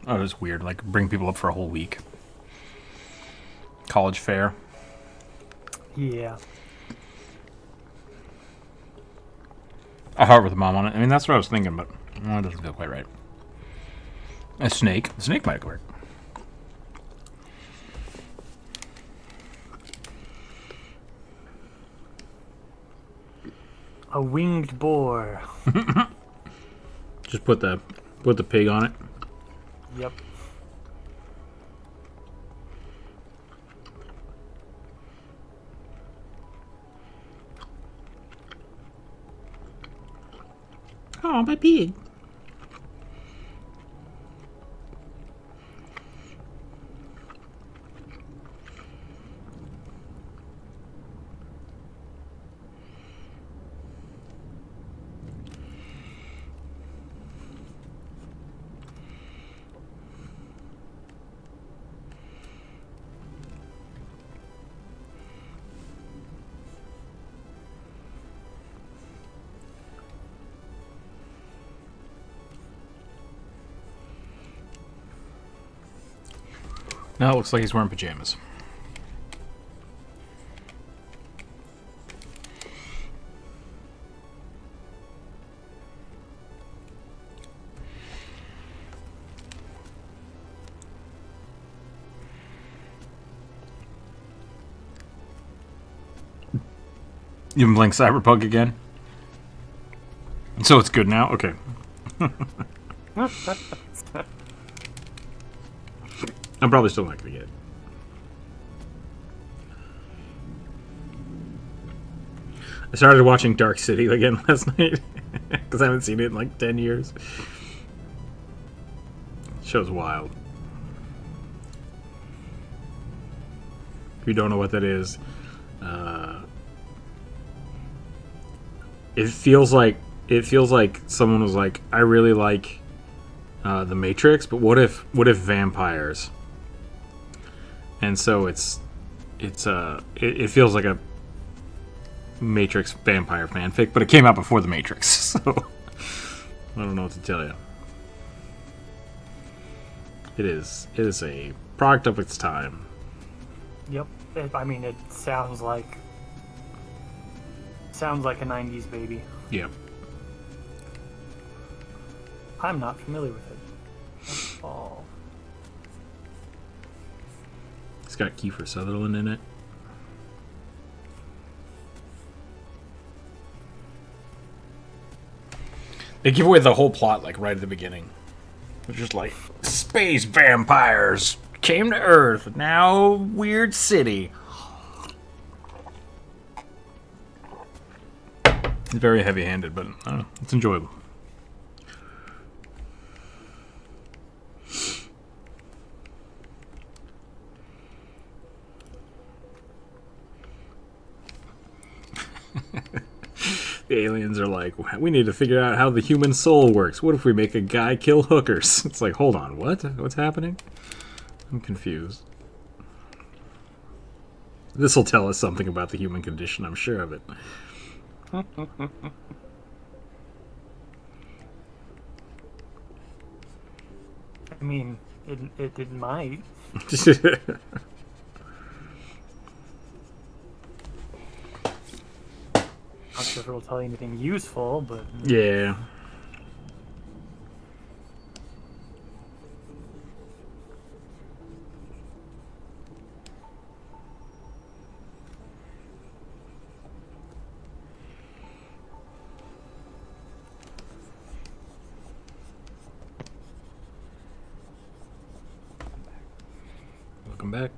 it's weird, like bring people up for a whole week. College fair. Yeah. A heart with a mom on it. I mean, that's what I was thinking, but it doesn't feel quite right. A snake. The snake might work. A winged boar. Just put the pig on it. Yep. Oh, my pig. Now it looks like he's wearing pajamas. You been playing Cyberpunk again? So it's good now? Okay. I'm probably still not going to get it. I started watching Dark City again last night because I haven't seen it in like 10 years. Show's wild. If you don't know what that is, it feels like someone was like, I really like The Matrix, but what if vampires? And so it feels like a Matrix vampire fanfic, but it came out before The Matrix, so I don't know what to tell you. It is a product of its time. Yep. I mean, it sounds like a 90s baby. Yep. I'm not familiar with it. That's all. It's got Kiefer Sutherland in it. They give away the whole plot like right at the beginning. It's just like space vampires came to Earth, now weird city. It's very heavy-handed, but I don't know, it's enjoyable. The aliens are like, we need to figure out how the human soul works. What if we make a guy kill hookers? It's like, hold on, what? What's happening? I'm confused. This will tell us something about the human condition, I'm sure of it. I mean, it might. Not sure if it'll tell you anything useful, but... Yeah. Welcome back.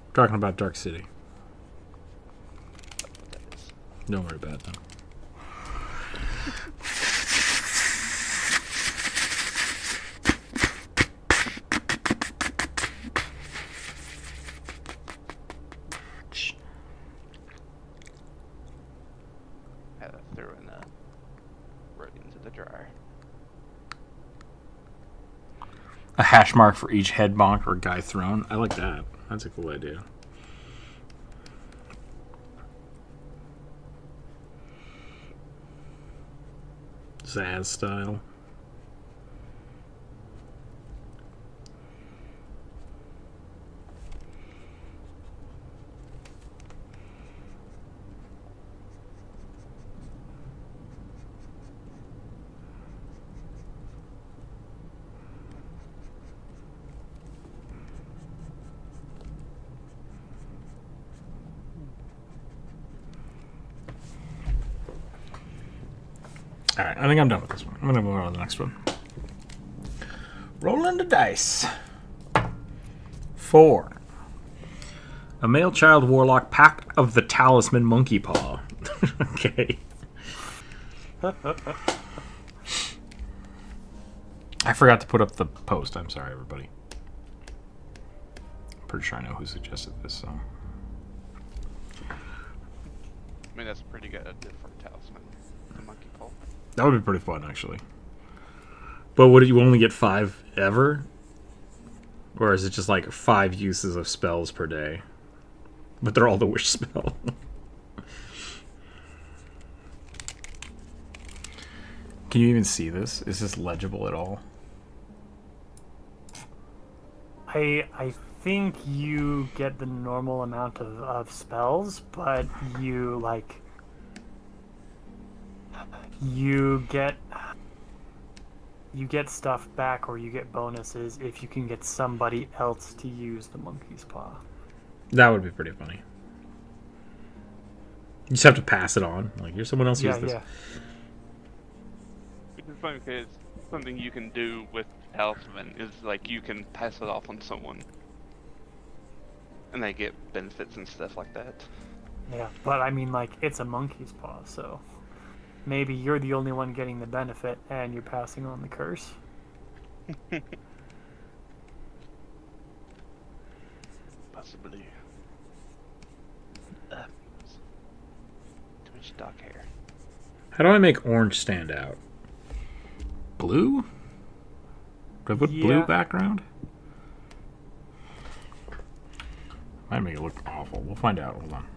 We're talking about Dark City. Don't worry about them. a hash mark for each head bonk or guy thrown. I like that. That's a cool idea. Zaz style. Alright, I think I'm done with this one. I'm going to move on to the next one. Rolling the dice. 4. A male child warlock, Pact of the Talisman Monkey Paw. Okay. I forgot to put up the post. I'm sorry, everybody. I'm pretty sure I know who suggested this, so. I mean, that's pretty good for a talisman. The monkey paw. That would be pretty fun, actually. But would you only get 5 ever? Or is it just like 5 uses of spells per day? But they're all the wish spell. Can you even see this? Is this legible at all? I think you get the normal amount of spells, but you like you get stuff back, or you get bonuses if you can get somebody else to use the monkey's paw. That would be pretty funny. You just have to pass it on. Like, here's someone else use this. Yeah. Which is funny because something you can do with talisman is like you can pass it off on someone, and they get benefits and stuff like that. Yeah, but I mean, like, it's a monkey's paw, so maybe you're the only one getting the benefit, and you're passing on the curse. Possibly. Too much dark hair. How do I make orange stand out? Blue? Do I put blue background? Might make it look awful. We'll find out. Hold on.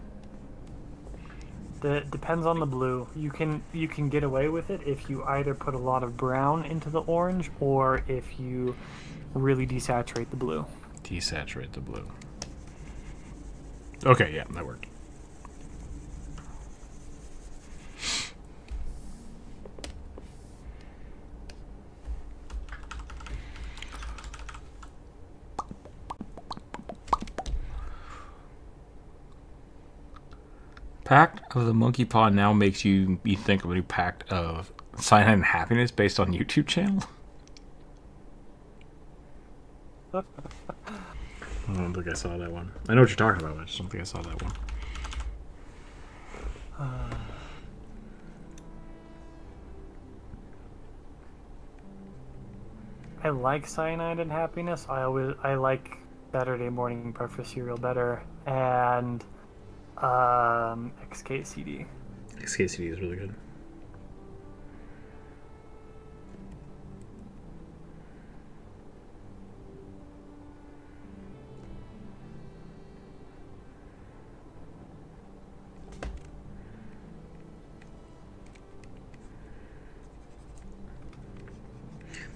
Depends on the blue. You can get away with it if you either put a lot of brown into the orange, or if you really desaturate the blue. Desaturate the blue. Okay, yeah, that worked. Pact of the Monkey Paw now makes you think of a pact of cyanide and happiness based on YouTube channel. I don't think I saw that one. I know what you're talking about, but I just don't think I saw that one. I like cyanide and happiness. I like Saturday morning breakfast cereal better, and XKCD. XKCD is really good.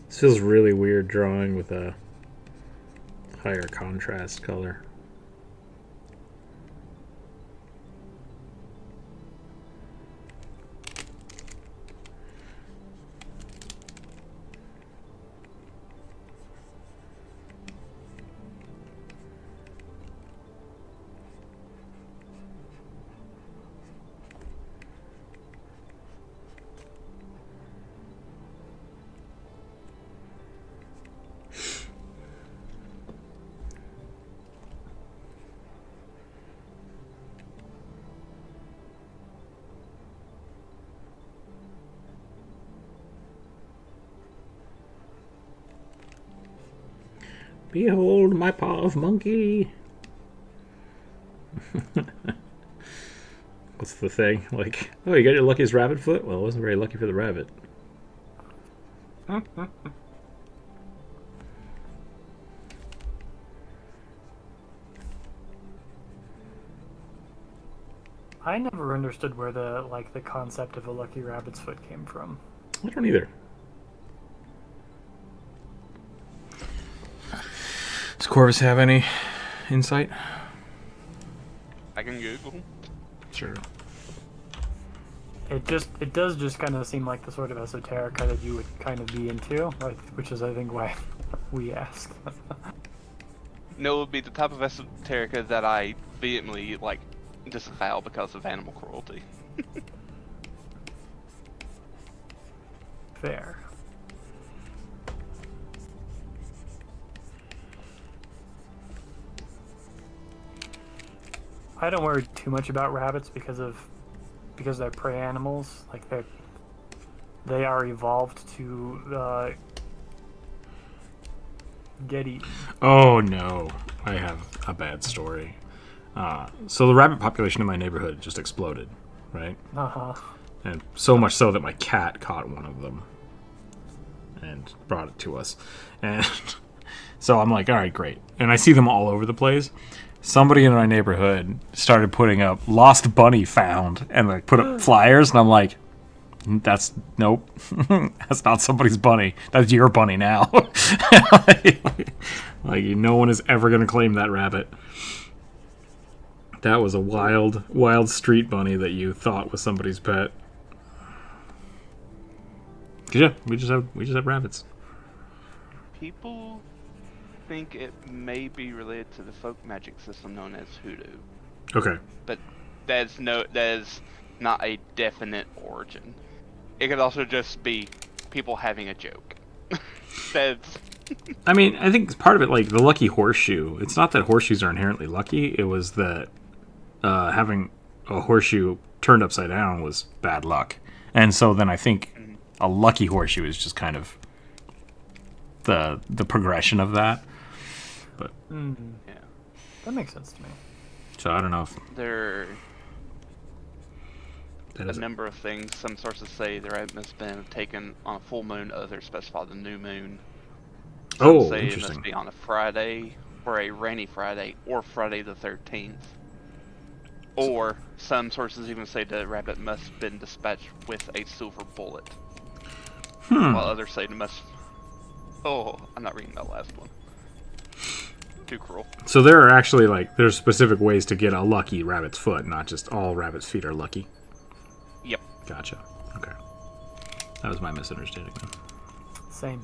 This feels really weird drawing with a higher contrast color. Behold my paw of monkey. What's the thing? Like, oh, you got your luckiest rabbit foot? Well, it wasn't very lucky for the rabbit. I never understood where the concept of a lucky rabbit's foot came from. I don't either. Does Corvus have any insight? I can Google. Sure. It does just kind of seem like the sort of esoterica that you would kind of be into, right? Which is, I think, why we asked. No, it would be the type of esoterica that I vehemently disavow because of animal cruelty. Fair. I don't worry too much about rabbits because they're prey animals. Like they are evolved to get eaten. Oh no, I have a bad story. So the rabbit population in my neighborhood just exploded, right? Uh-huh. And so much so that my cat caught one of them and brought it to us. And so I'm like, all right, great. And I see them all over the place. Somebody in my neighborhood started putting up "lost bunny found" and put up flyers, and I'm like, that's nope. That's not somebody's bunny. That's your bunny now. No one is ever going to claim that rabbit. That was a wild street bunny that you thought was somebody's pet. 'Cause yeah, we just have rabbits. People think it may be related to the folk magic system known as hoodoo, Okay. but that is not a definite origin. It could also just be people having a joke. That's I mean, I think part of it, the lucky horseshoe, it's not that horseshoes are inherently lucky, it was that having a horseshoe turned upside down was bad luck. And so then I think a lucky horseshoe is just kind of the progression of that. But yeah. That makes sense to me. so I don't know if There that a is number of things. Some sources say the rabbit must have been taken on a full moon, others specify the new moon. Some Oh, say it interesting. must be on a Friday, or a rainy Friday, or Friday the 13th. Or some sources even say the rabbit must have been dispatched with a silver bullet. While others say it must... Oh, I'm not reading that last one. Too cruel. So there are actually there's specific ways to get a lucky rabbit's foot, not just all rabbit's feet are lucky. Yep. Gotcha. Okay. That was my misunderstanding then. Same.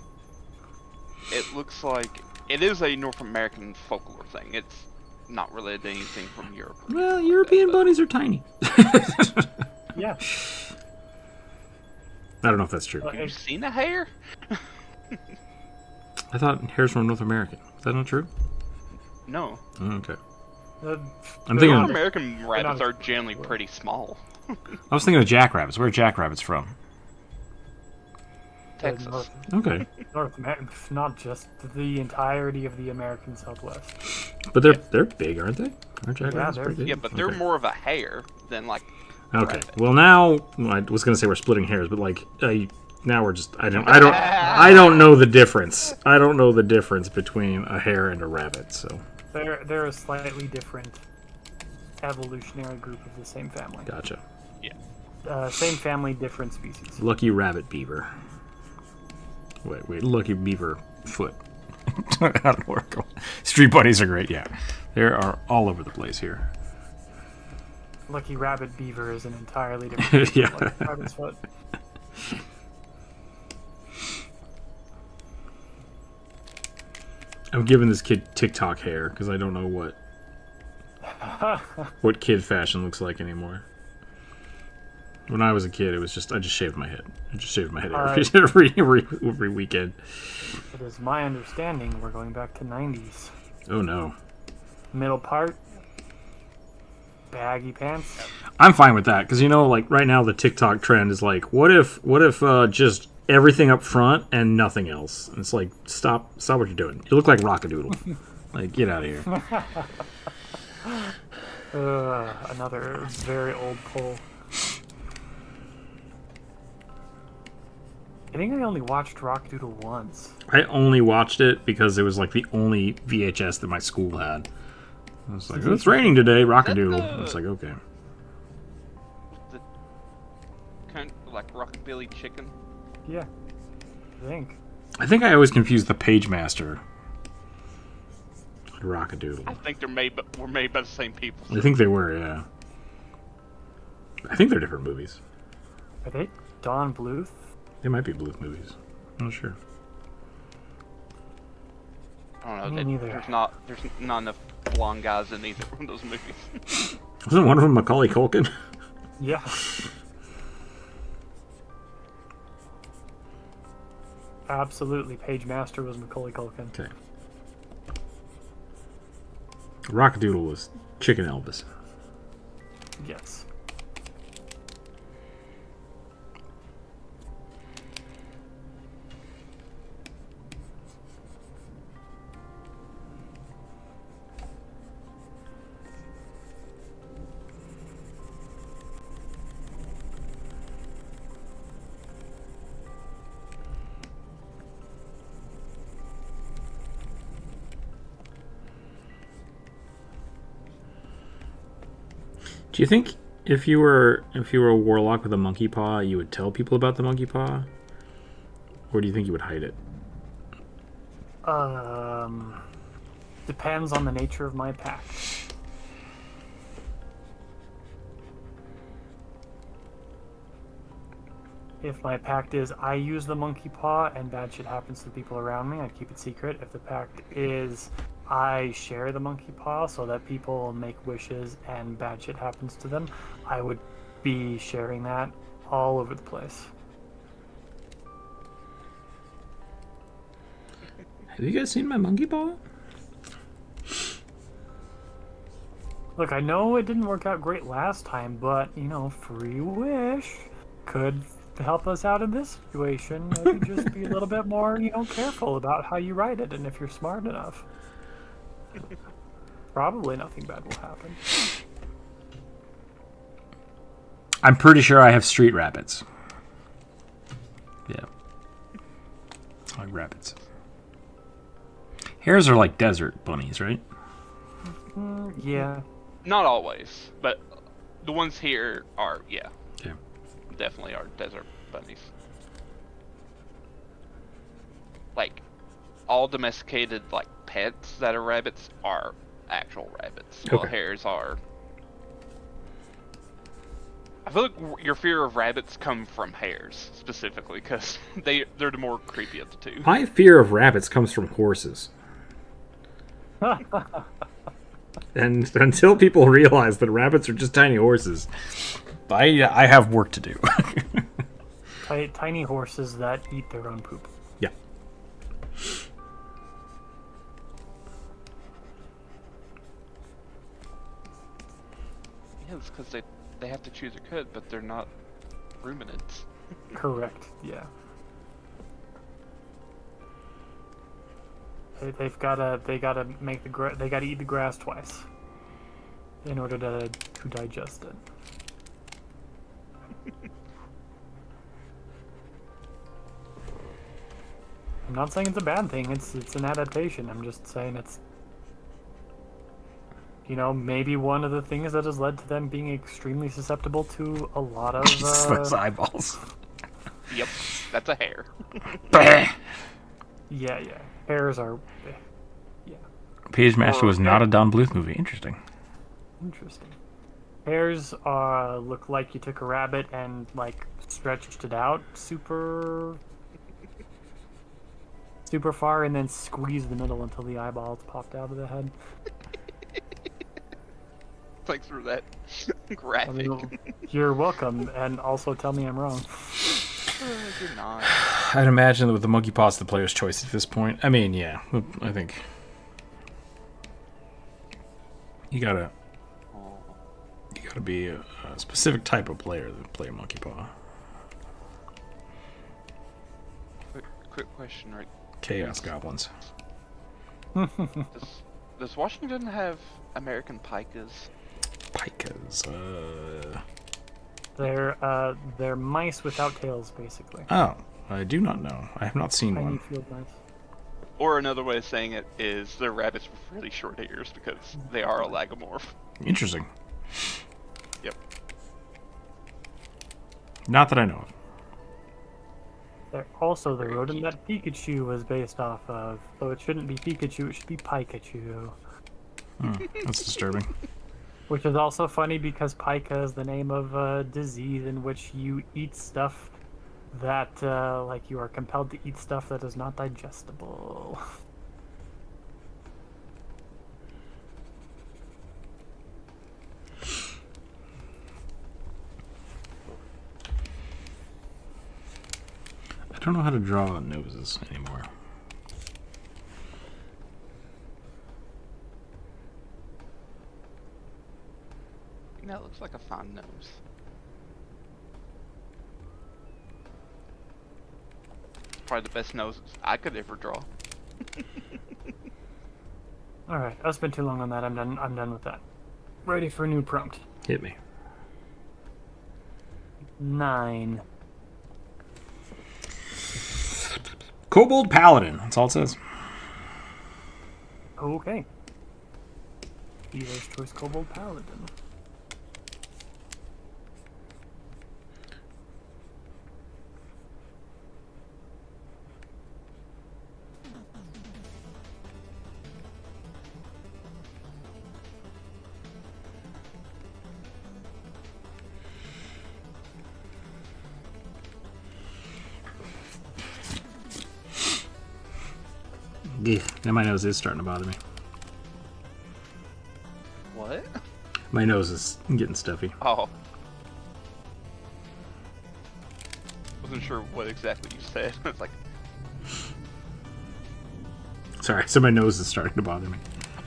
It looks like... It is a North American folklore thing. It's not related to anything from Europe. Well, European bunnies are tiny. Yeah. I don't know if that's true. Well, Have you seen a hare? I thought hares were North American. Is that not true? No. Oh, okay. Uh, I'm they're thinking. North not- American rabbits not- are generally pretty small. I was thinking of jackrabbits. Where are jackrabbits from? Texas. Okay, North America, not just the entirety of the American Southwest. but they're big, aren't they? Aren't jackrabbits they're- pretty big? Yeah, but they're Okay. more of a hare than Okay. rabbit. Well, now I was gonna say we're splitting hairs, but now we're just I don't know the difference. I don't know the difference between a hare and a rabbit. So They're a slightly different evolutionary group of the same family. gotcha. Same family, different species. Lucky rabbit beaver. Wait, lucky beaver foot. I don't know where to go. Street bunnies are great. Yeah, they are all over the place here. Lucky rabbit beaver is an entirely different Yeah. Lucky rabbit's foot. I'm giving this kid TikTok hair because I don't know what kid fashion looks like anymore. When I was a kid, it was I just shaved my head. I just shaved my head every weekend. It is my understanding we're going back to 90s. Oh no. Middle part, baggy pants. I'm fine with that because right now the TikTok trend is what if just everything up front and nothing else? And it's stop what you're doing. You look like Rockadoodle. Get out of here. Another very old poll. I think I only watched Rockdoodle once. I only watched it because it was the only VHS that my school had. I was like, oh, it's raining today, Rockadoodle. I was like, okay. like rockabilly chicken. Yeah, I think I always confuse the Page Master with Rockadoodle. I think were made by the same people. I think they were, yeah. I think they're different movies. Are they Don Bluth? They might be Bluth movies. I'm not sure. I don't know. Me neither. There's not enough blonde guys in either one of those movies. Wasn't one of them Macaulay Culkin? Yeah. Absolutely, Page Master was Macaulay Culkin. Okay. Rockadoodle was Chicken Elvis. Yes. Do you think if you were a warlock with a monkey paw, you would tell people about the monkey paw, or do you think you would hide it? Depends on the nature of my pact. If my pact is I use the monkey paw and bad shit happens to the people around me, I'd keep it secret. If the pact is I share the monkey paw so that people make wishes and bad shit happens to them, I would be sharing that all over the place. Have you guys seen my monkey paw? Look, I know it didn't work out great last time, but, free wish could help us out in this situation. Maybe just be a little bit more, careful about how you write it, and if you're smart enough. Probably nothing bad will happen. I'm pretty sure I have street rabbits. Yeah. I like rabbits. Hares are like desert bunnies, right? Yeah. Not always, but the ones here are, yeah. Yeah. Definitely are desert bunnies. Like, all domesticated, like, pets that are rabbits are actual rabbits. While hares are... I feel like your fear of rabbits come from hares, specifically, because they're the more creepy of the two. My fear of rabbits comes from horses. And until people realize that rabbits are just tiny horses, I have work to do. Tiny horses that eat their own poop. Yeah. Yeah, it's because they have to choose a cud, but they're not ruminants. Correct. Yeah. They gotta make they gotta eat the grass twice in order to digest it. I'm not saying it's a bad thing. It's an adaptation. I'm just saying it's maybe one of the things that has led to them being extremely susceptible to a lot of those eyeballs. Yep, that's a hare. Yeah. Hares are... Yeah. Page Master was not a Don Bluth movie. Interesting. Hares look like you took a rabbit and, stretched it out super far and then squeezed the middle until the eyeballs popped out of the head. Thanks for that graphic. You're welcome, and also tell me I'm wrong. You're not. I'd imagine that with the monkey paw, it's the player's choice at this point. I mean, yeah, I think you gotta be a specific type of player that play a monkey paw. Quick question, right? Chaos goblins. Does Washington have American pikas? Pikas. They're mice without tails, basically. Oh, I do not know. I have not seen Tiny one. field mice. Or another way of saying it is they're rabbits with really short ears because they are a lagomorph. Interesting. Yep. Not that I know of. They're also the rodent that Pikachu was based off of. So it shouldn't be Pikachu, it should be Pikachu. That's disturbing. Which is also funny because pica is the name of a disease in which you eat stuff that, like, you are compelled to eat stuff that is not digestible. I don't know how to draw noses anymore. That looks like a fine nose. Probably the best noses I could ever draw. Alright, I spent too long on that. I'm done with that. Ready for a new prompt. Hit me. 9. Kobold Paladin. That's all it says. Okay. Dealer's Choice Kobold Paladin. Yeah, now my nose is starting to bother me. What? My nose is getting stuffy. Oh. Wasn't sure what exactly you said. It's like, Sorry, so my nose is starting to bother me.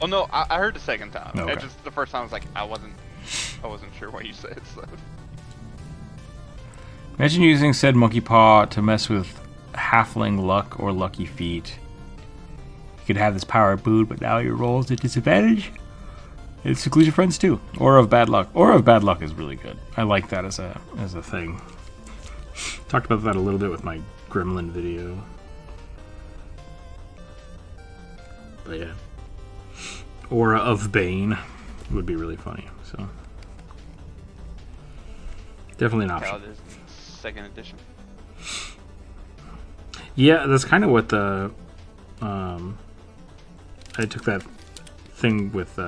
oh no, I heard the second time. Okay. It just the first time I was like, I wasn't sure what you said. So. Imagine using said monkey paw to mess with halfling luck or lucky feet. You could have this power boon, but now your roll is at disadvantage. It secludes your friends too. Aura of bad luck. Aura of bad luck is really good. I like that as a thing. Talked about that a little bit with my gremlin video. But yeah. Aura of Bane would be really funny. So definitely an option. Paladin second edition. Yeah, that's kind of what the I took that thing with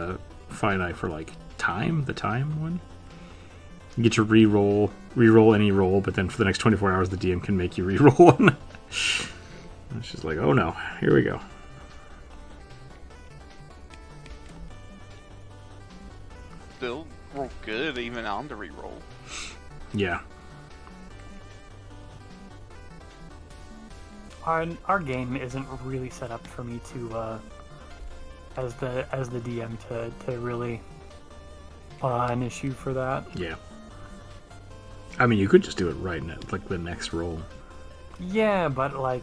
finite for like the time one. You get to re-roll any roll, but then for the next 24 hours the DM can make you re-roll one. It's just like, oh no, here we go. Still roll good even on the re-roll. Yeah. Our game isn't really set up for me to, as the DM to really an issue for that. Yeah. I mean, you could just do it right in like the next roll. Yeah, but like,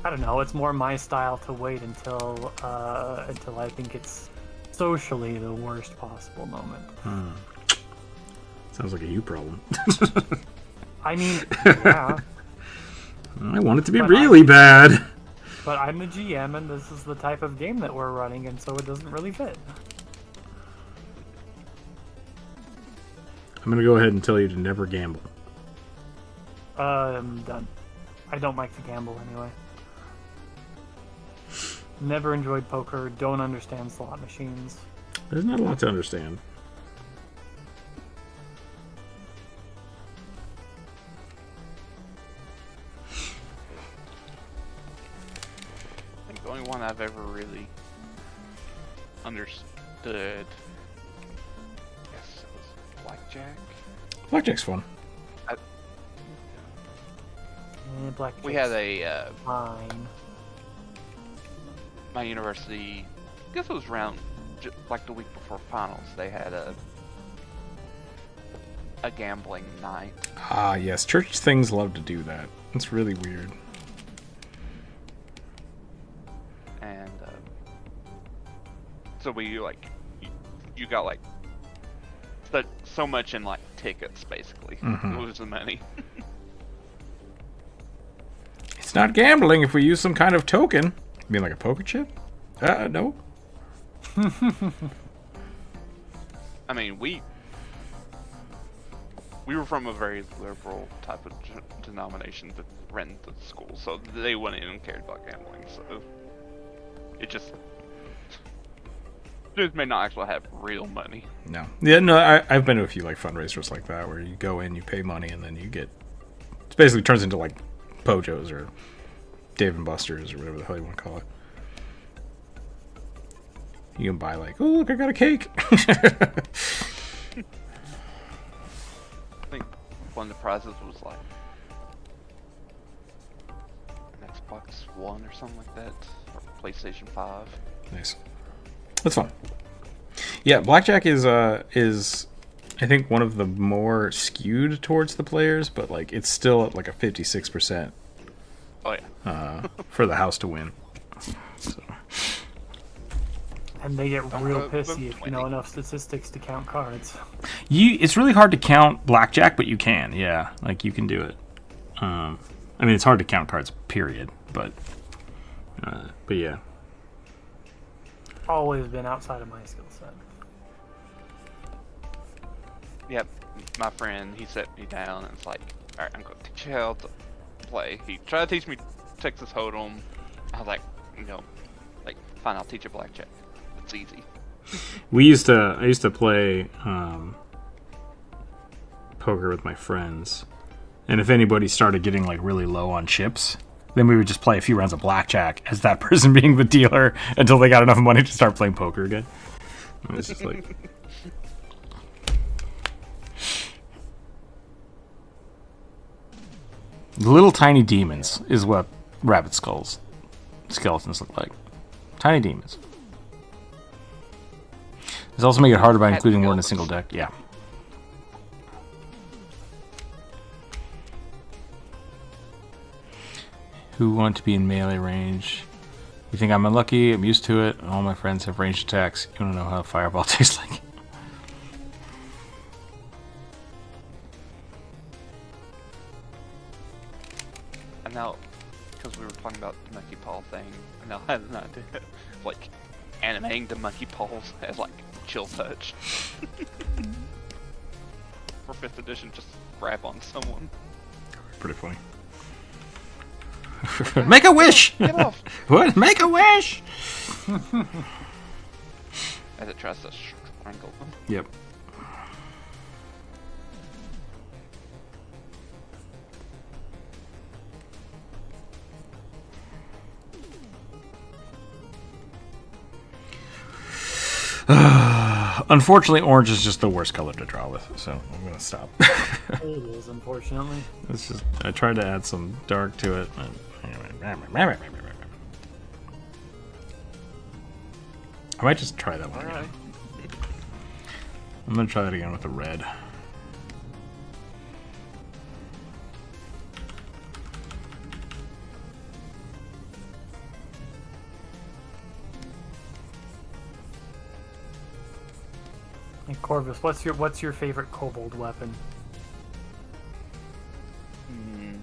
I don't know. It's more my style to wait until I think it's socially the worst possible moment. Sounds like a you problem. I mean, yeah. I want it to be really bad. But I'm the GM, and this is the type of game that we're running, and so it doesn't really fit. I'm gonna go ahead and tell you to never gamble. I'm done. I don't like to gamble anyway. Never enjoyed poker. Don't understand slot machines. There's not a lot to understand. I think the only one I've ever really understood, I guess it was blackjack. Blackjack's fun. Blackjack's We had a fine. my university. I guess it was around like the week before finals. They had a gambling night. Ah, yes. Church things love to do that. It's really weird. And so we like you got like so much in like tickets basically. Mhm. Lose the money. It's not gambling if we use some kind of token. You mean like a poker chip? No. I mean, we we were from a very liberal type of denomination that ran the school, so they wouldn't even care about gambling. So it just dudes may not actually have real money. No. Yeah, no, I've been to a few like fundraisers like that where you go in, you pay money, and then you get. It basically turns into like Pojo's or Dave and Buster's or whatever the hell you want to call it. You can buy like, oh look, I got a cake. I think one of the prizes was like an Xbox One or something like that, or PlayStation 5. Nice. That's fun. Yeah, blackjack is I think one of the more skewed towards the players, but like it's still at like a 56%. Oh yeah. For the house to win. So. And they get real pissy if you know enough statistics to count cards. It's really hard to count blackjack, but you can. Yeah, like you can do it. I mean, it's hard to count cards, period. But yeah. Always been outside of my skill set. Yep, my friend, he set me down and it's like, alright, I'm going to teach you how to play. He tried to teach me Texas Hold'em. I was like, fine, I'll teach you blackjack. It's easy. I used to play poker with my friends, and if anybody started getting like really low on chips, then we would just play a few rounds of blackjack as that person being the dealer until they got enough money to start playing poker again. It was just like. Little tiny demons is what rabbit skeletons look like. Tiny demons. This also make it harder by including more than a single deck. Yeah. Who want to be in melee range? You think I'm unlucky? I'm used to it. All my friends have ranged attacks. You want to know how a fireball tastes like? And now, because we were talking about the monkey paw thing, and now I have an idea, like animating the monkey paws as like chill touch. For 5th edition, just grab on someone. Pretty funny. Make a wish! Get off! What? Make a wish! As it tries to strangle them. Yep. Unfortunately, orange is just the worst color to draw with, so I'm gonna stop. It is, unfortunately. It's just I tried to add some dark to it. I might just try that one again. Alright. I'm gonna try that again with the red. And Corvus, what's your favorite kobold weapon? You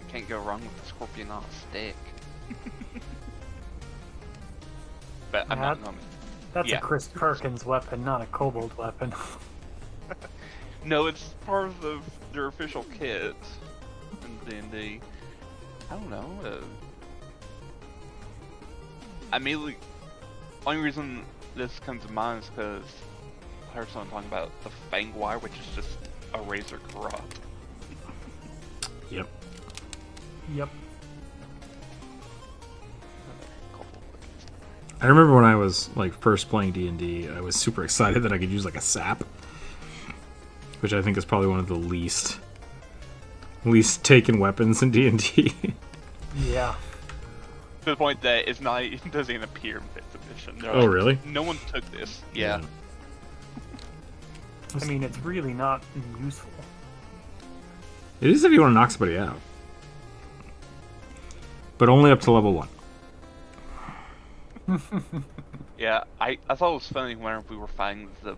can't go wrong with the scorpion on a stick. But I'm not going. That's a Chris Perkins weapon, not a kobold weapon. No, it's part of their official kit in D&D. I don't know. I immediately. Only reason this comes to mind is because I heard someone talking about the fang wire, which is just a razor garrote. Yep. Yep. I remember when I was like first playing D&D, I was super excited that I could use like a sap, which I think is probably one of the least taken weapons in D&D. Yeah. To the point that it doesn't even appear in 5th edition. They're Oh, like, really? No one took this. Yeah. I mean, it's really not useful. It is if you want to knock somebody out. But only up to level 1. Yeah, I thought it was funny whenever we were fighting the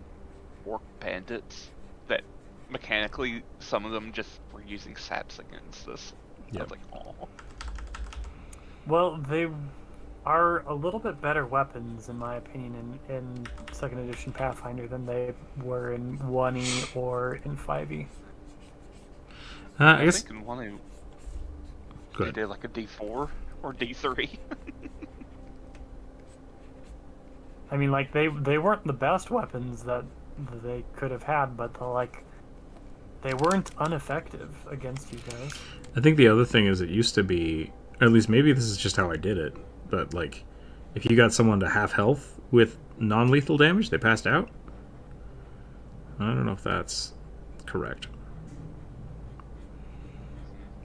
orc bandits that mechanically some of them just were using saps against us. I Yep. was like, oh. Well, are a little bit better weapons, in my opinion, in second edition Pathfinder than they were in 1E or in 5E. I I guess. think in one Go they ahead. did like a D4 or D3. I mean, like they weren't the best weapons that they could have had, but they weren't ineffective against you guys. I think the other thing is it used to be, or at least maybe this is just how I did it, but like, if you got someone to half health with non-lethal damage, they passed out. I don't know if that's correct.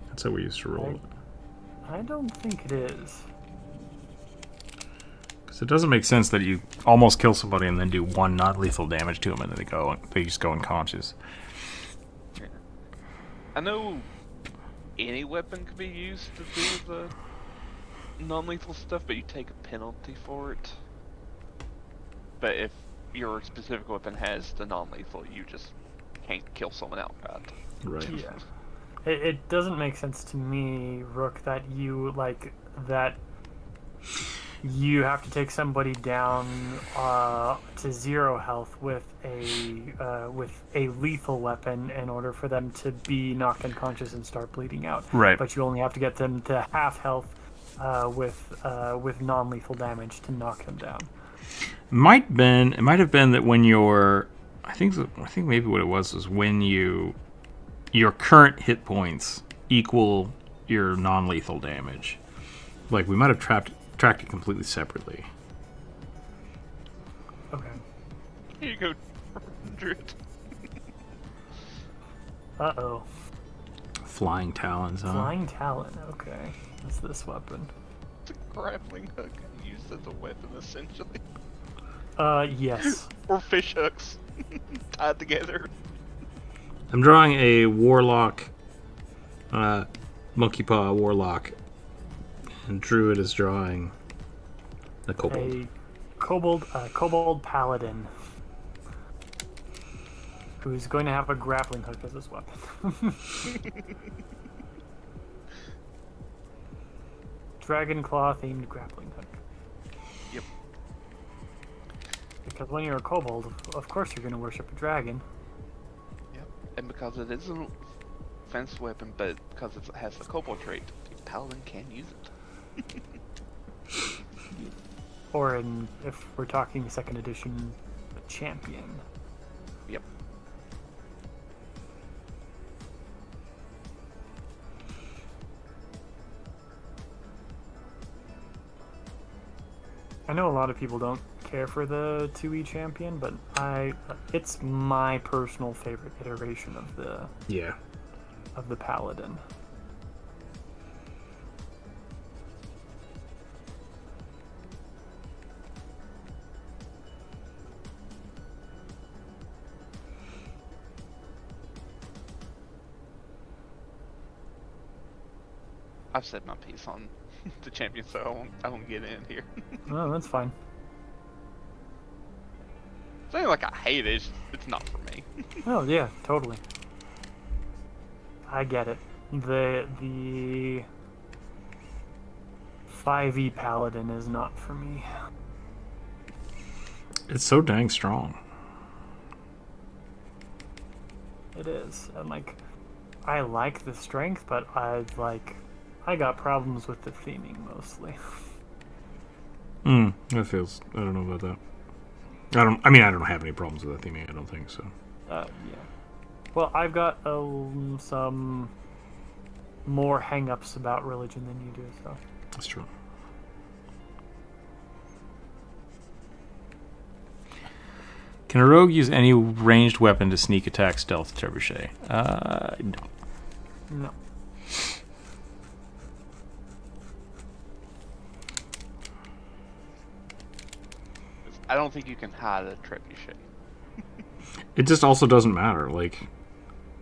That's how we used to roll it. I don't think it is. Because it doesn't make sense that you almost kill somebody and then do one non-lethal damage to them and then they just go unconscious. I know any weapon could be used to do the non-lethal stuff, but you take a penalty for it. But if your specific weapon has the non-lethal, you just can't kill someone outright. Right. Yeah. It doesn't make sense to me, Rook, that you you have to take somebody down to 0 health with a lethal weapon in order for them to be knocked unconscious and start bleeding out. Right. But you only have to get them to half health with non-lethal damage to knock them down. It might have been that when I think maybe what it was when your current hit points equal your non-lethal damage. Like we might have tracked it completely separately. Okay. Here you go, Druid. Uh-oh. Flying talons, huh? Flying Talon, okay. What's this weapon? It's a grappling hook used as a weapon, essentially. Yes. Or fish hooks tied together. I'm drawing a warlock, monkey paw warlock, and Druid is drawing a kobold. A kobold paladin who's going to have a grappling hook as his weapon. Dragon claw themed grappling hook. Yep. Because when you're a kobold, of course you're going to worship a dragon. Yep. And because it isn't a fenced weapon, but because it has the kobold trait, the paladin can use it. Or if we're talking second edition, a champion. Yep. I know a lot of people don't care for the 2E champion, but it's my personal favorite iteration of the paladin. I've said my piece on the champion, so I won't get in here. Oh, that's fine. It's not like I hate it, it's not for me. Oh yeah, totally. I get it. The 5e paladin is not for me. It's so dang strong. It is, and I like the strength, but I got problems with the theming mostly. That feels. I don't know about that. I don't have any problems with that theming. I don't think so. Yeah. Well, I've got some more hang-ups about religion than you do, so. That's true. Can a rogue use any ranged weapon to sneak attack, stealth, trebuchet? No. No. I don't think you can hide a trebuchet. It just also doesn't matter. Like,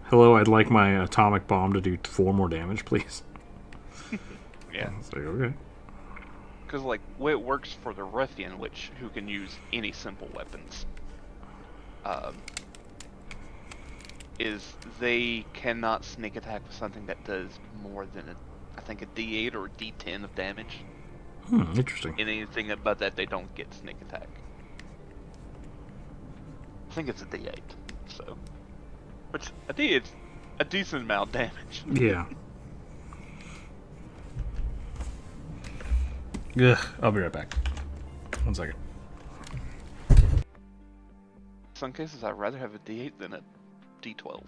hello, I'd like my atomic bomb to do 4 more damage, please. Yeah. It's like, okay. Because, like, way it works for the ruffian, who can use any simple weapons, is they cannot sneak attack with something that does more than I think a D8 or a D10 of damage. Interesting. Anything but that they don't get sneak attack. I think it's a D8, so which a D8 is a decent amount of damage. Yeah. Ugh, I'll be right back. 1 second. In some cases, I'd rather have a D8 than a D12.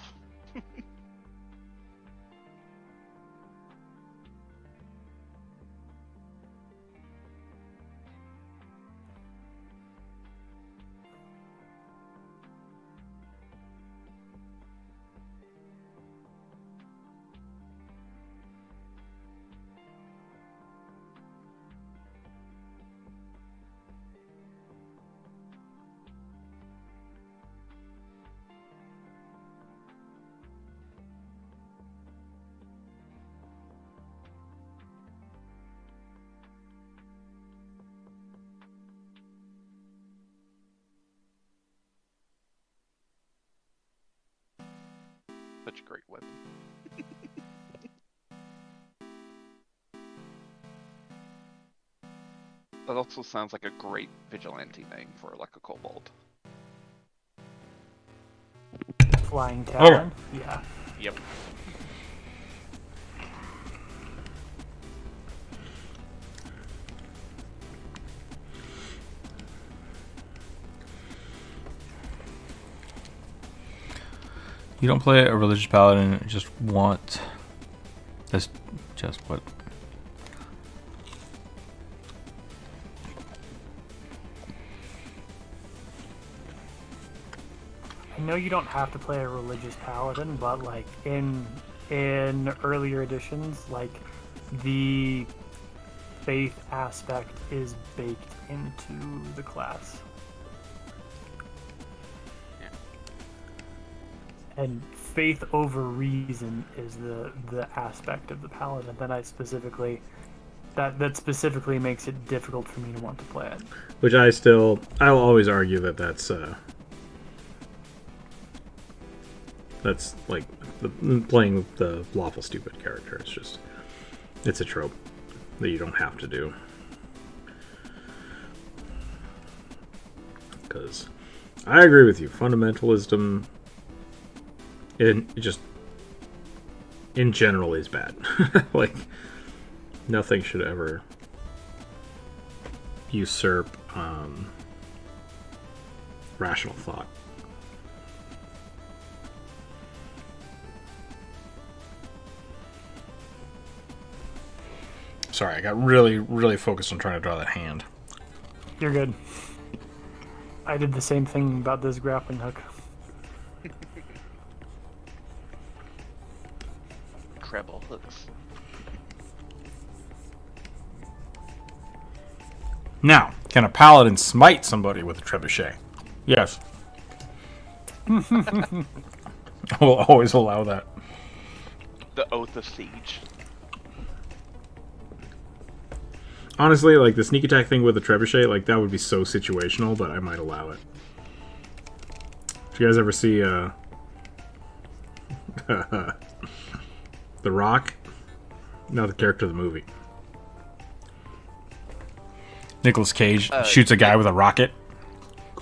Such a great weapon. That also sounds like a great vigilante name for like a kobold. Flying Talon? Yeah. Yep. You don't play a religious paladin, just want this. Just what? I know you don't have to play a religious paladin, but like in earlier editions, like the faith aspect is baked into the class. And faith over reason is the aspect of the paladin that I specifically that specifically makes it difficult for me to want to play it. Which I'll always argue that's like playing the lawful stupid character. It's a trope that you don't have to do. Because I agree with you, fundamentalism in general is bad. Like, nothing should ever usurp rational thought. Sorry, I got really, really focused on trying to draw that hand. You're good. I did the same thing about this grappling hook. Treble hooks. Now, can a paladin smite somebody with a trebuchet? Yes. I will always allow that. The Oath of Siege. Honestly, like the sneak attack thing with the trebuchet, like that would be so situational, but I might allow it. Did you guys ever see The Rock? Not the character of the movie. Nicolas Cage shoots a guy with a rocket.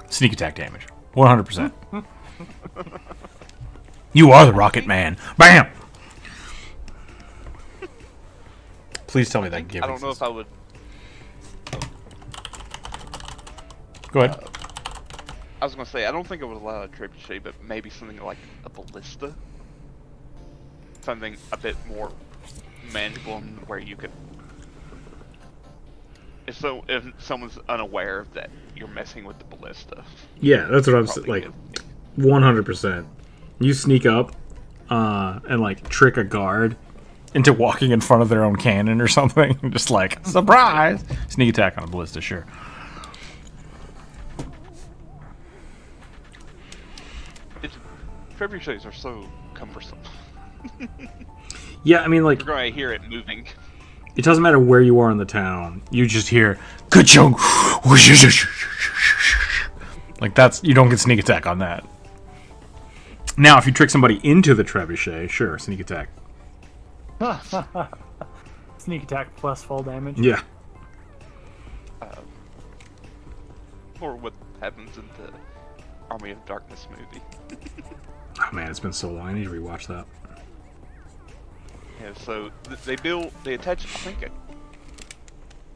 Sneak attack damage. 100%. You are the Rocket Man. Bam! Please tell me that gives. I don't know if I would. Go ahead. I was gonna say I don't think I would allow a trebuchet, but maybe something like a ballista. Something a bit more manageable, where you could. If someone's unaware that you're messing with the ballista. Yeah, that's what I'm saying. Like, 100%. You sneak up and like trick a guard into walking in front of their own cannon or something. Just like, surprise! Sneak attack on a ballista, sure. Trebuchets are so cumbersome. Yeah, I mean, like, You're going to hear it moving. It doesn't matter where you are in the town. You just hear, ka-chung! Like, that's, you don't get sneak attack on that. Now, if you trick somebody into the trebuchet, sure, sneak attack. Sneak attack plus fall damage. Yeah. or what happens in the Army of Darkness movie. Oh man, it's been so long. I need to rewatch that. Yeah, so they attach, I think,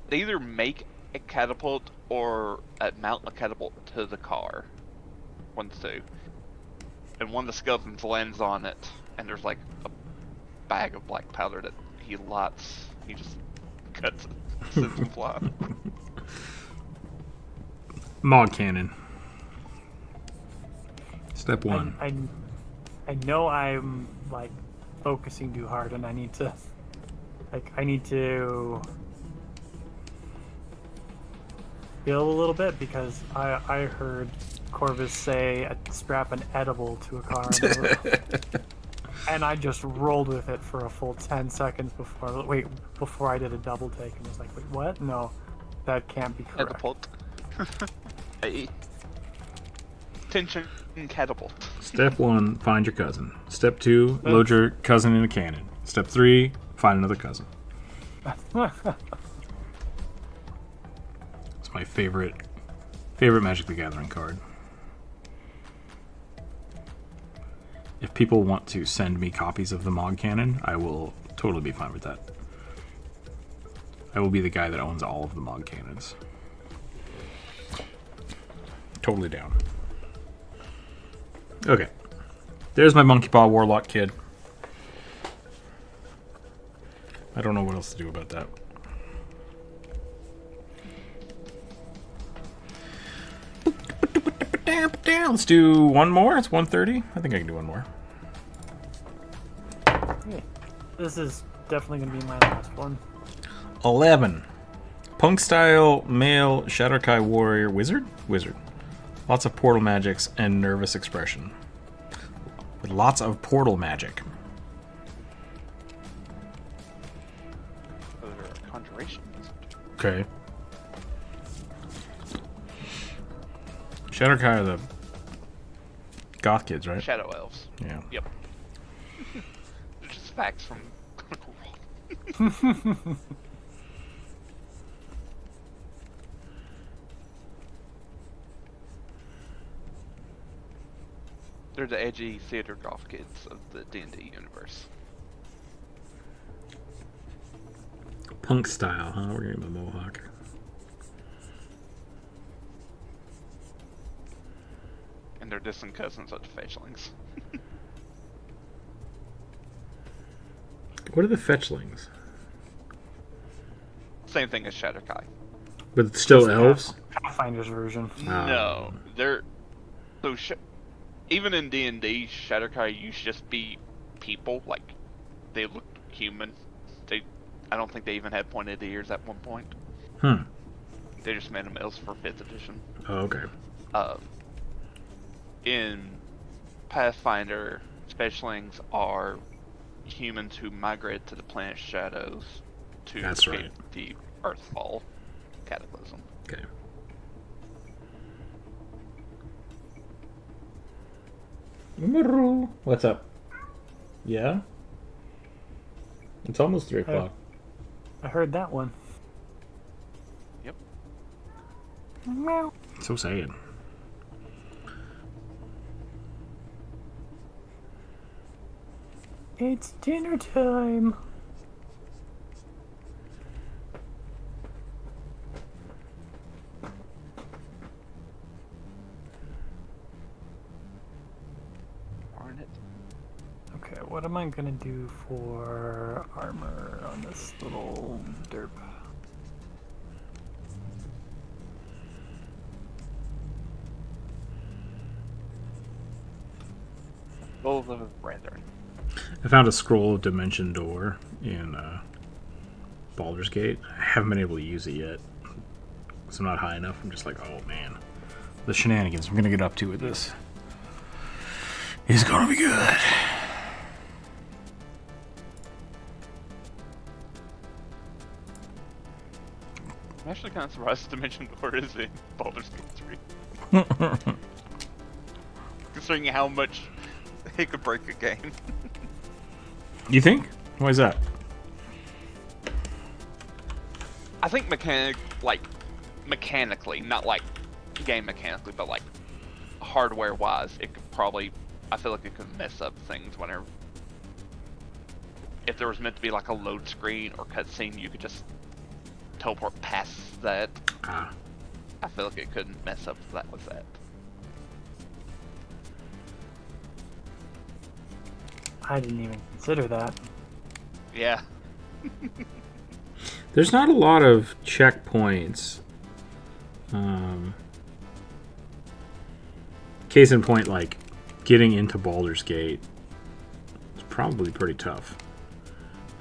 they either make a catapult or mount a catapult to the car. One of the two. And one of the skeletons lands on it, and there's like a bag of black powder that he lights. He just cuts it, sends them flying. Mog cannon. Step one. I know I'm like focusing too hard, and I need to heal a little bit because I heard Corvus say strap an edible to a car, and I just rolled with it for a full 10 seconds before I did a double take and was like, wait, what? No, that can't be correct. Catapult. A tension catapult. Step 1, find your cousin. Step 2, load your cousin in a cannon. Step 3, find another cousin. It's my favorite Magic the Gathering card. If people want to send me copies of the Mog Cannon, I will totally be fine with that. I will be the guy that owns all of the Mog Cannons. Totally down. Okay. There's my Monkey Paw Warlock kid. I don't know what else to do about that. Let's do one more. It's 1:30. I think I can do one more. Yeah. This is definitely going to be my last one. 11. Punk style male Shadowkai warrior wizard. Lots of portal magics and nervous expression. With lots of portal magic. Those are conjurations. Okay. Shadowkai are the goth kids, right? Shadow elves. Yeah. Yep. They're just facts from Clinical World. They're the edgy theater goth kids of the D&D universe. Punk style, huh? We're getting a mohawk. And they're distant cousins of the fetchlings. What are the fetchlings? Same thing as Shadowkai. But it's still elves? Pathfinder's version. No, they're so even in D&D, Shadowkai used to just be people. Like they looked human. I don't think they even had pointed ears at one point. They just made them elves for 5th edition. Oh, okay. In Pathfinder, Fetchlings are humans who migrate to the planet's shadows to escape the Earthfall cataclysm. Okay. What's up? Yeah? It's almost 3 o'clock. I heard that one. Yep. Meow. So sad. It's dinner time. Darn it. Okay, what am I gonna do for armor on this little derp? Both of his brethren. I found a scroll of Dimension Door in Baldur's Gate. I haven't been able to use it yet. Because I'm not high enough. I'm just like, oh man. The shenanigans I'm going to get up to with this is going to be good. I'm actually kind of surprised Dimension Door is in Baldur's Gate 3. Considering how much it could break a game. You think? Why is that? I think mechanic, like, mechanically, not like game mechanically, but like hardware wise, it could probably, I feel like it could mess up things whenever, if there was meant to be like a load screen or cutscene, you could just teleport past that. Ah. I feel like it couldn't mess up that with that. I didn't even consider that. Yeah. There's not a lot of checkpoints. Case in point, like getting into Baldur's Gate is probably pretty tough,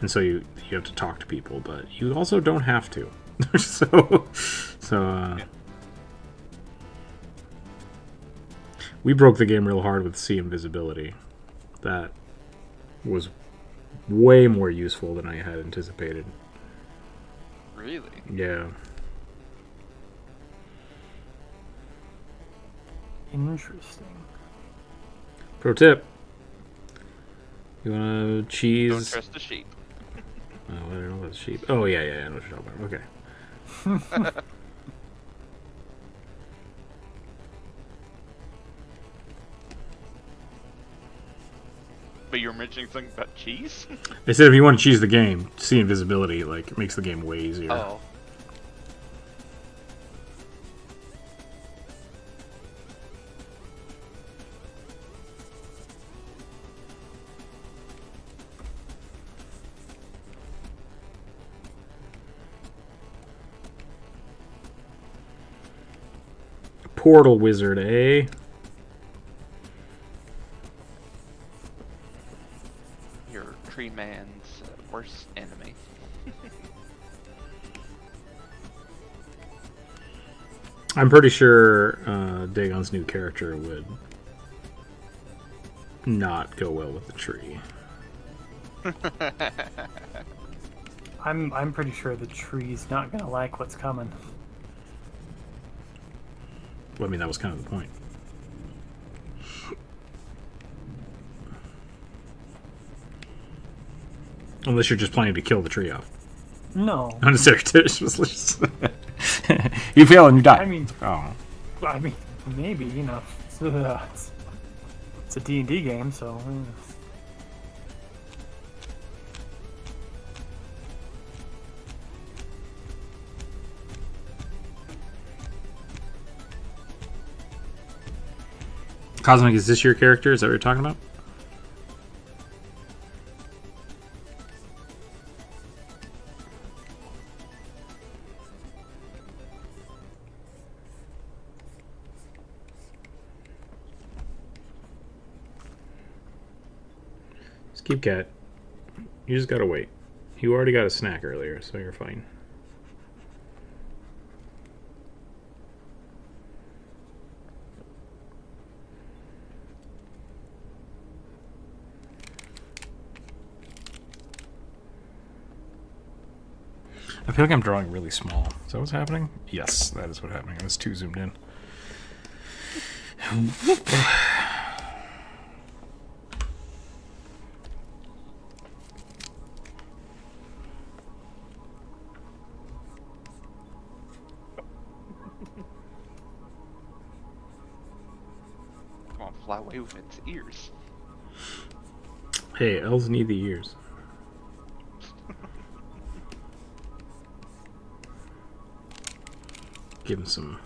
and so you have to talk to people, but you also don't have to. So we broke the game real hard with sea invisibility. That was way more useful than I had anticipated. Really? Yeah. Interesting. Pro tip. You want to cheese? Don't trust the sheep. Oh, I don't know about the sheep. Oh, yeah, I know what you're talking about. Okay. But you were mentioning something about cheese? They said if you want to cheese the game, see invisibility, like, it makes the game way easier. Oh. Portal wizard, eh? Your tree man's worst enemy. I'm pretty sure Dagon's new character would not go well with the tree. I'm pretty sure the tree's not gonna like what's coming. Well, I mean, that was kind of the point. Unless you're just planning to kill the tree off. No. You fail and you die. I mean, oh. maybe, you know, it's a D&D game, so. Cosmic, is this your character? Is that what you're talking about? Skip cat. You just gotta wait. You already got a snack earlier, so you're fine. I feel like I'm drawing really small. Is that what's happening? Yes, that is what's happening. I was too zoomed in. Come on, fly away with its ears. Hey, elves need the ears. Give him some.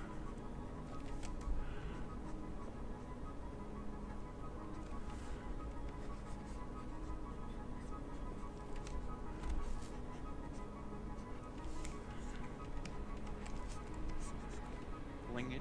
Linkage.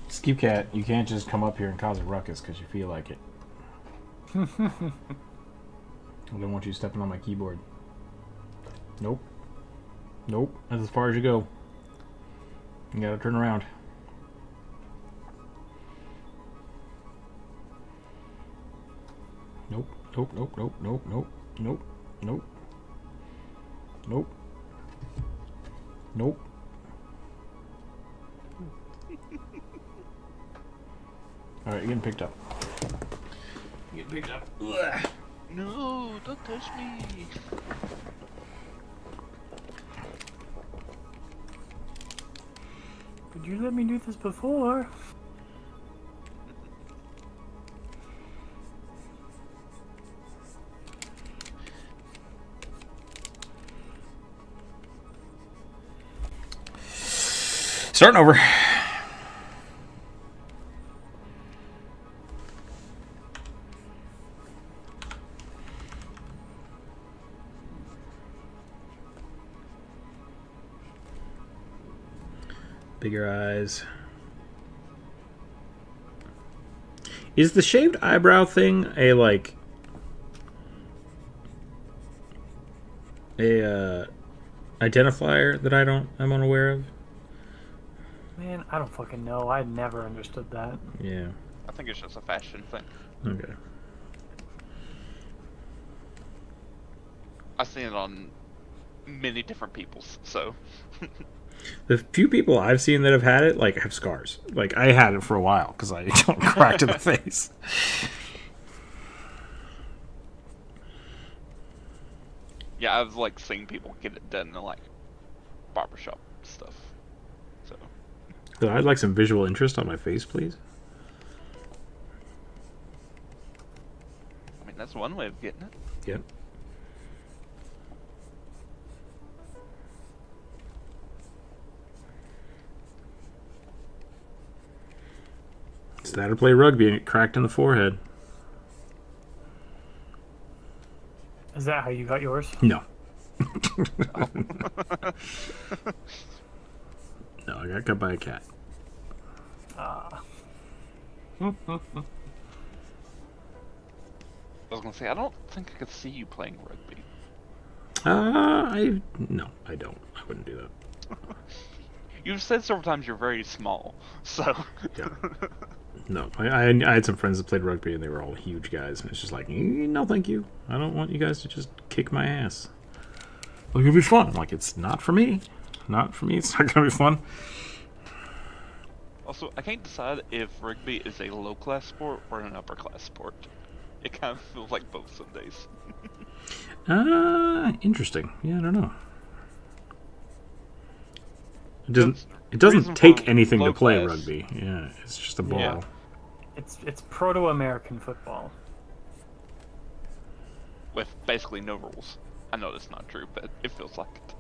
Skip cat, you can't just come up here and cause a ruckus because you feel like it. I don't want you stepping on my keyboard. Nope. Nope. That's as far as you go. You gotta turn around. Nope. Nope. Nope. Nope. Nope. Nope. Nope. Nope. Nope. Nope. All right, you're getting picked up. You're getting picked up. Ugh. No, don't touch me. Did you let me do this before? Starting over. Bigger eyes. Is the shaved eyebrow thing a identifier that I'm unaware of? Man, I don't fucking know. I never understood that. Yeah. I think it's just a fashion thing. Okay. I've seen it on many different people's, so. The few people I've seen that have had it, have scars. I had it for a while because I got cracked in the face. Yeah, I've seen people get it done in barbershop stuff. So. I'd like some visual interest on my face, please. I mean, that's one way of getting it. Yep. It's that or play rugby and get cracked in the forehead. Is that how you got yours? No. No, I got cut by a cat. Ah. I was gonna say, I don't think I could see you playing rugby. No, I don't. I wouldn't do that. You've said several times you're very small, so. Yeah. No, I had some friends that played rugby and they were all huge guys, and it's just no, thank you. I don't want you guys to just kick my ass. It'll be fun. I'm like, it's not for me. Not for me. It's not gonna be fun. Also, I can't decide if rugby is a low-class sport or an upper-class sport. It kind of feels like both some days. Interesting. Yeah, I don't know. That's It doesn't reason take for anything to low play class. rugby. Yeah, it's just a ball. Yeah. It's proto-American football. With basically no rules. I know that's not true, but it feels like it.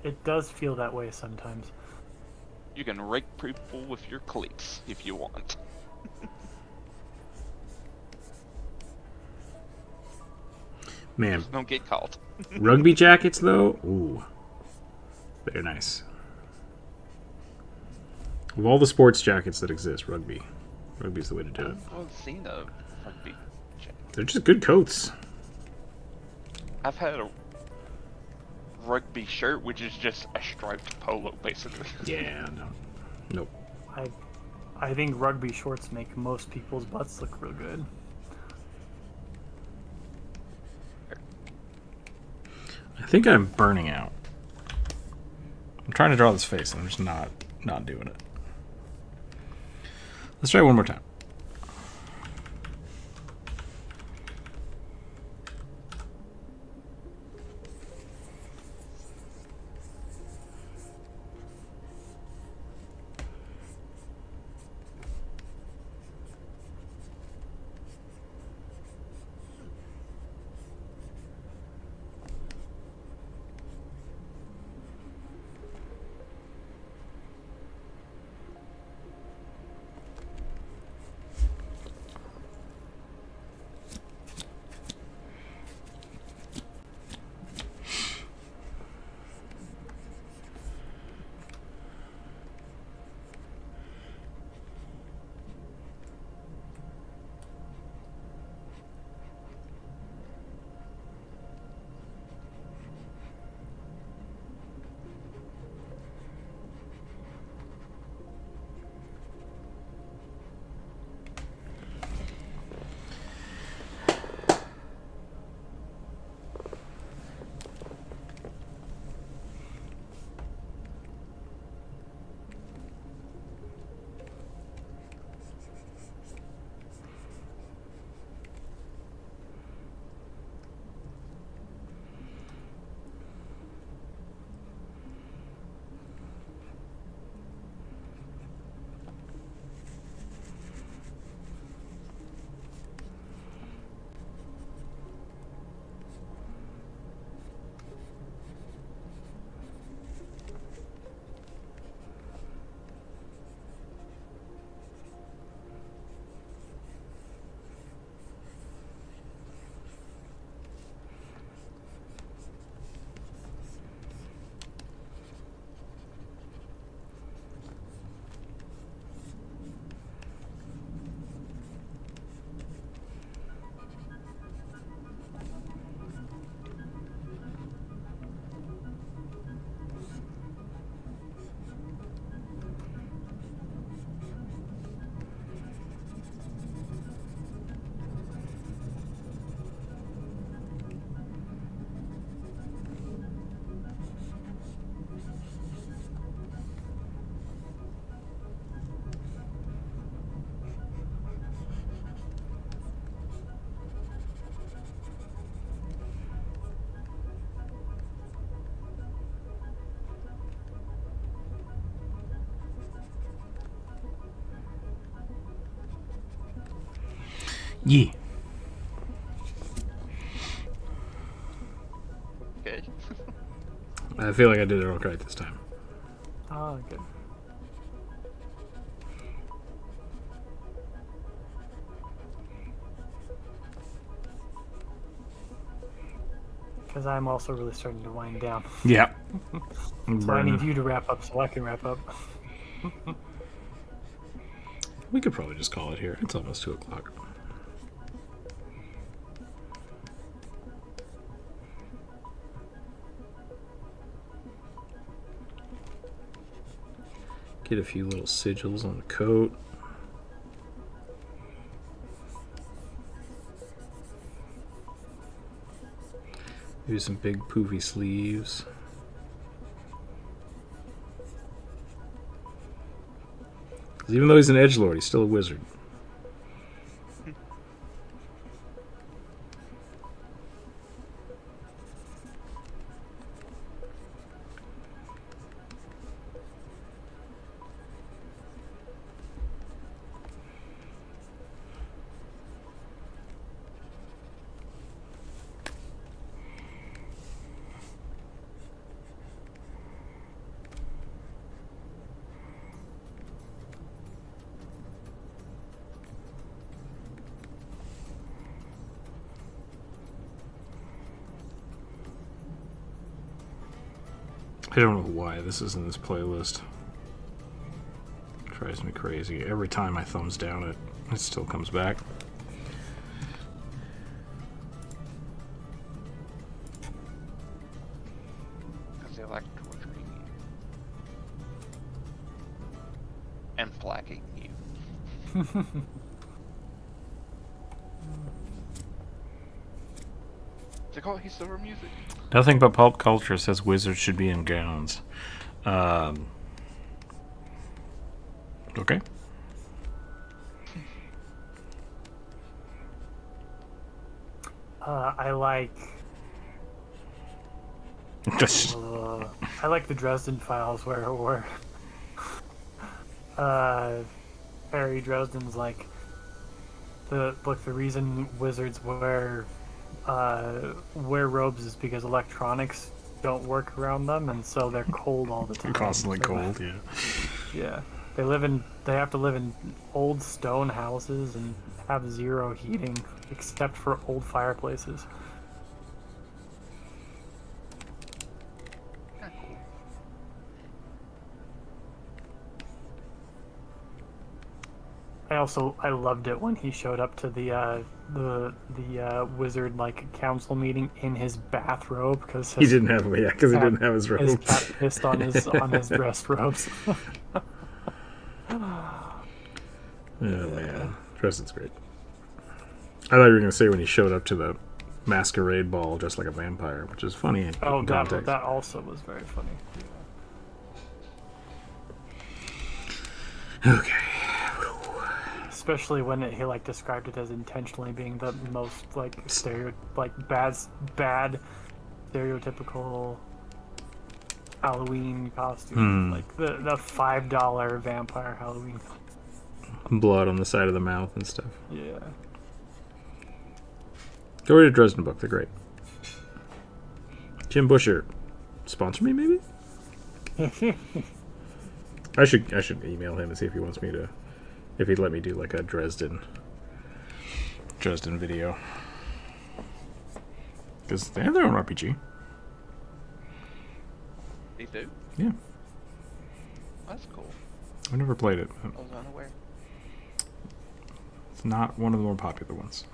It does feel that way sometimes. You can rake people with your cleats if you want. Man, Just don't get caught. rugby jackets though, ooh, very nice. Of all the sports jackets that exist, rugby's the way to do it. I've seen a rugby jacket. They're just good coats. I've had a rugby shirt, which is just a striped polo, basically. Yeah, no, nope. I think rugby shorts make most people's butts look real good. I think I'm burning out. I'm trying to draw this face, and I'm just not doing it. Let's try it one more time. Yeah. Okay. I feel like I did it all right this time. Oh, good. Because I'm also really starting to wind down. Yeah. So I need you to wrap up so I can wrap up. We could probably just call it here. It's almost 2 o'clock. Get a few little sigils on the coat. Maybe some big poofy sleeves. 'Cause even though he's an edgelord, he's still a wizard. I don't know why this is in this playlist. It drives me crazy. Every time I thumbs down it, it still comes back. Because they like torturing you. And flacking you. They call it He's Silver Music. Nothing but pulp culture says wizards should be in gowns. Okay. I like the Dresden Files where Harry Dresden's like the reason wizards wear robes is because electronics don't work around them, and so they're cold all the time. Constantly So cold, yeah. Yeah, they have to live in old stone houses and have zero heating except for old fireplaces. Kinda cool. I loved it when he showed up to the wizard like council meeting in his bathrobe because He didn't have his his robe. cat pissed on his dress robes. Oh man, Dresden's great. I thought you were going to say when he showed up to the masquerade ball dressed like a vampire, which is funny in Oh, context. that also was very funny. Okay. Especially when he like described it as intentionally being the most like bad stereotypical Halloween costume, like the $5 vampire Halloween. Blood on the side of the mouth and stuff. Yeah. Go read a Dresden book. They're great. Jim Busher, sponsor me maybe? I should email him and see if he wants me to, if he'd let me do like a Dresden video. Because they have their own RPG. They do? Yeah. That's cool. I've never played it. I was unaware. It's not one of the more popular ones.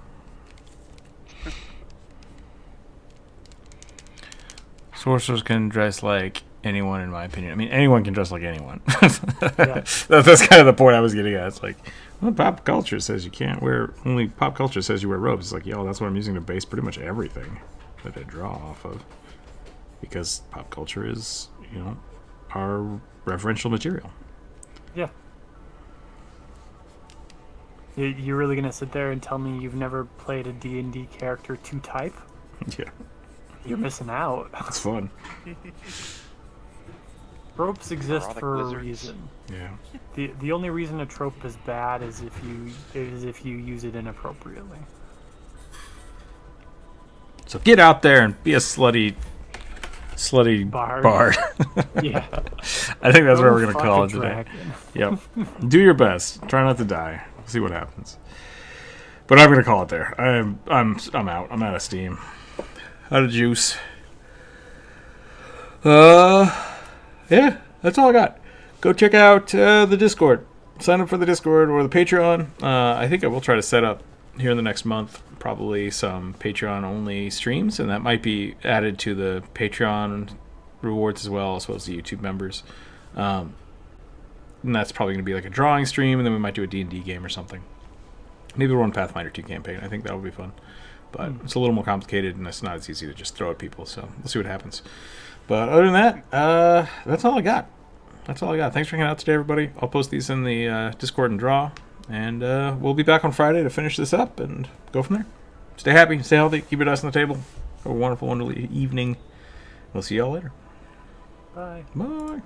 Sorcerers can dress like anyone, in my opinion. I mean, anyone can dress like anyone. Yeah. That's kind of the point I was getting at. It's like, well, pop culture says you can't wear, only pop culture says you wear robes. It's like, yo, that's what I'm using to base pretty much everything that I draw off of. Because pop culture is, our referential material. Yeah. You're really gonna sit there and tell me you've never played a D&D character to type? Yeah. You're missing out. It's fun. Tropes exist Neurotic for lizards. a reason. Yeah. The only reason a trope is bad is if you use it inappropriately. So get out there and be a slutty Bard. I Yeah. think that's what Go we're gonna fuck call a it today. dragon. Yep. Do your best. Try not to die. See what happens. But I'm gonna call it there. I'm out. I'm out of steam. Out of juice. Yeah, that's all I got. Go check out the Discord. Sign up for the Discord or the Patreon. I think I will try to set up here in the next month probably some Patreon only streams, and that might be added to the Patreon rewards as well as the YouTube members. And that's probably going to be like a drawing stream, and then we might do a D&D game or something. Maybe we'll run Pathfinder 2 campaign. I think that would be fun. But it's a little more complicated, and it's not as easy to just throw at people, so we'll see what happens. But other than that, that's all I got. That's all I got. Thanks for hanging out today, everybody. I'll post these in the Discord and draw, and we'll be back on Friday to finish this up and go from there. Stay happy, stay healthy, keep your dice on the table. Have a wonderful, wonderful evening. We'll see y'all later. Bye. Bye.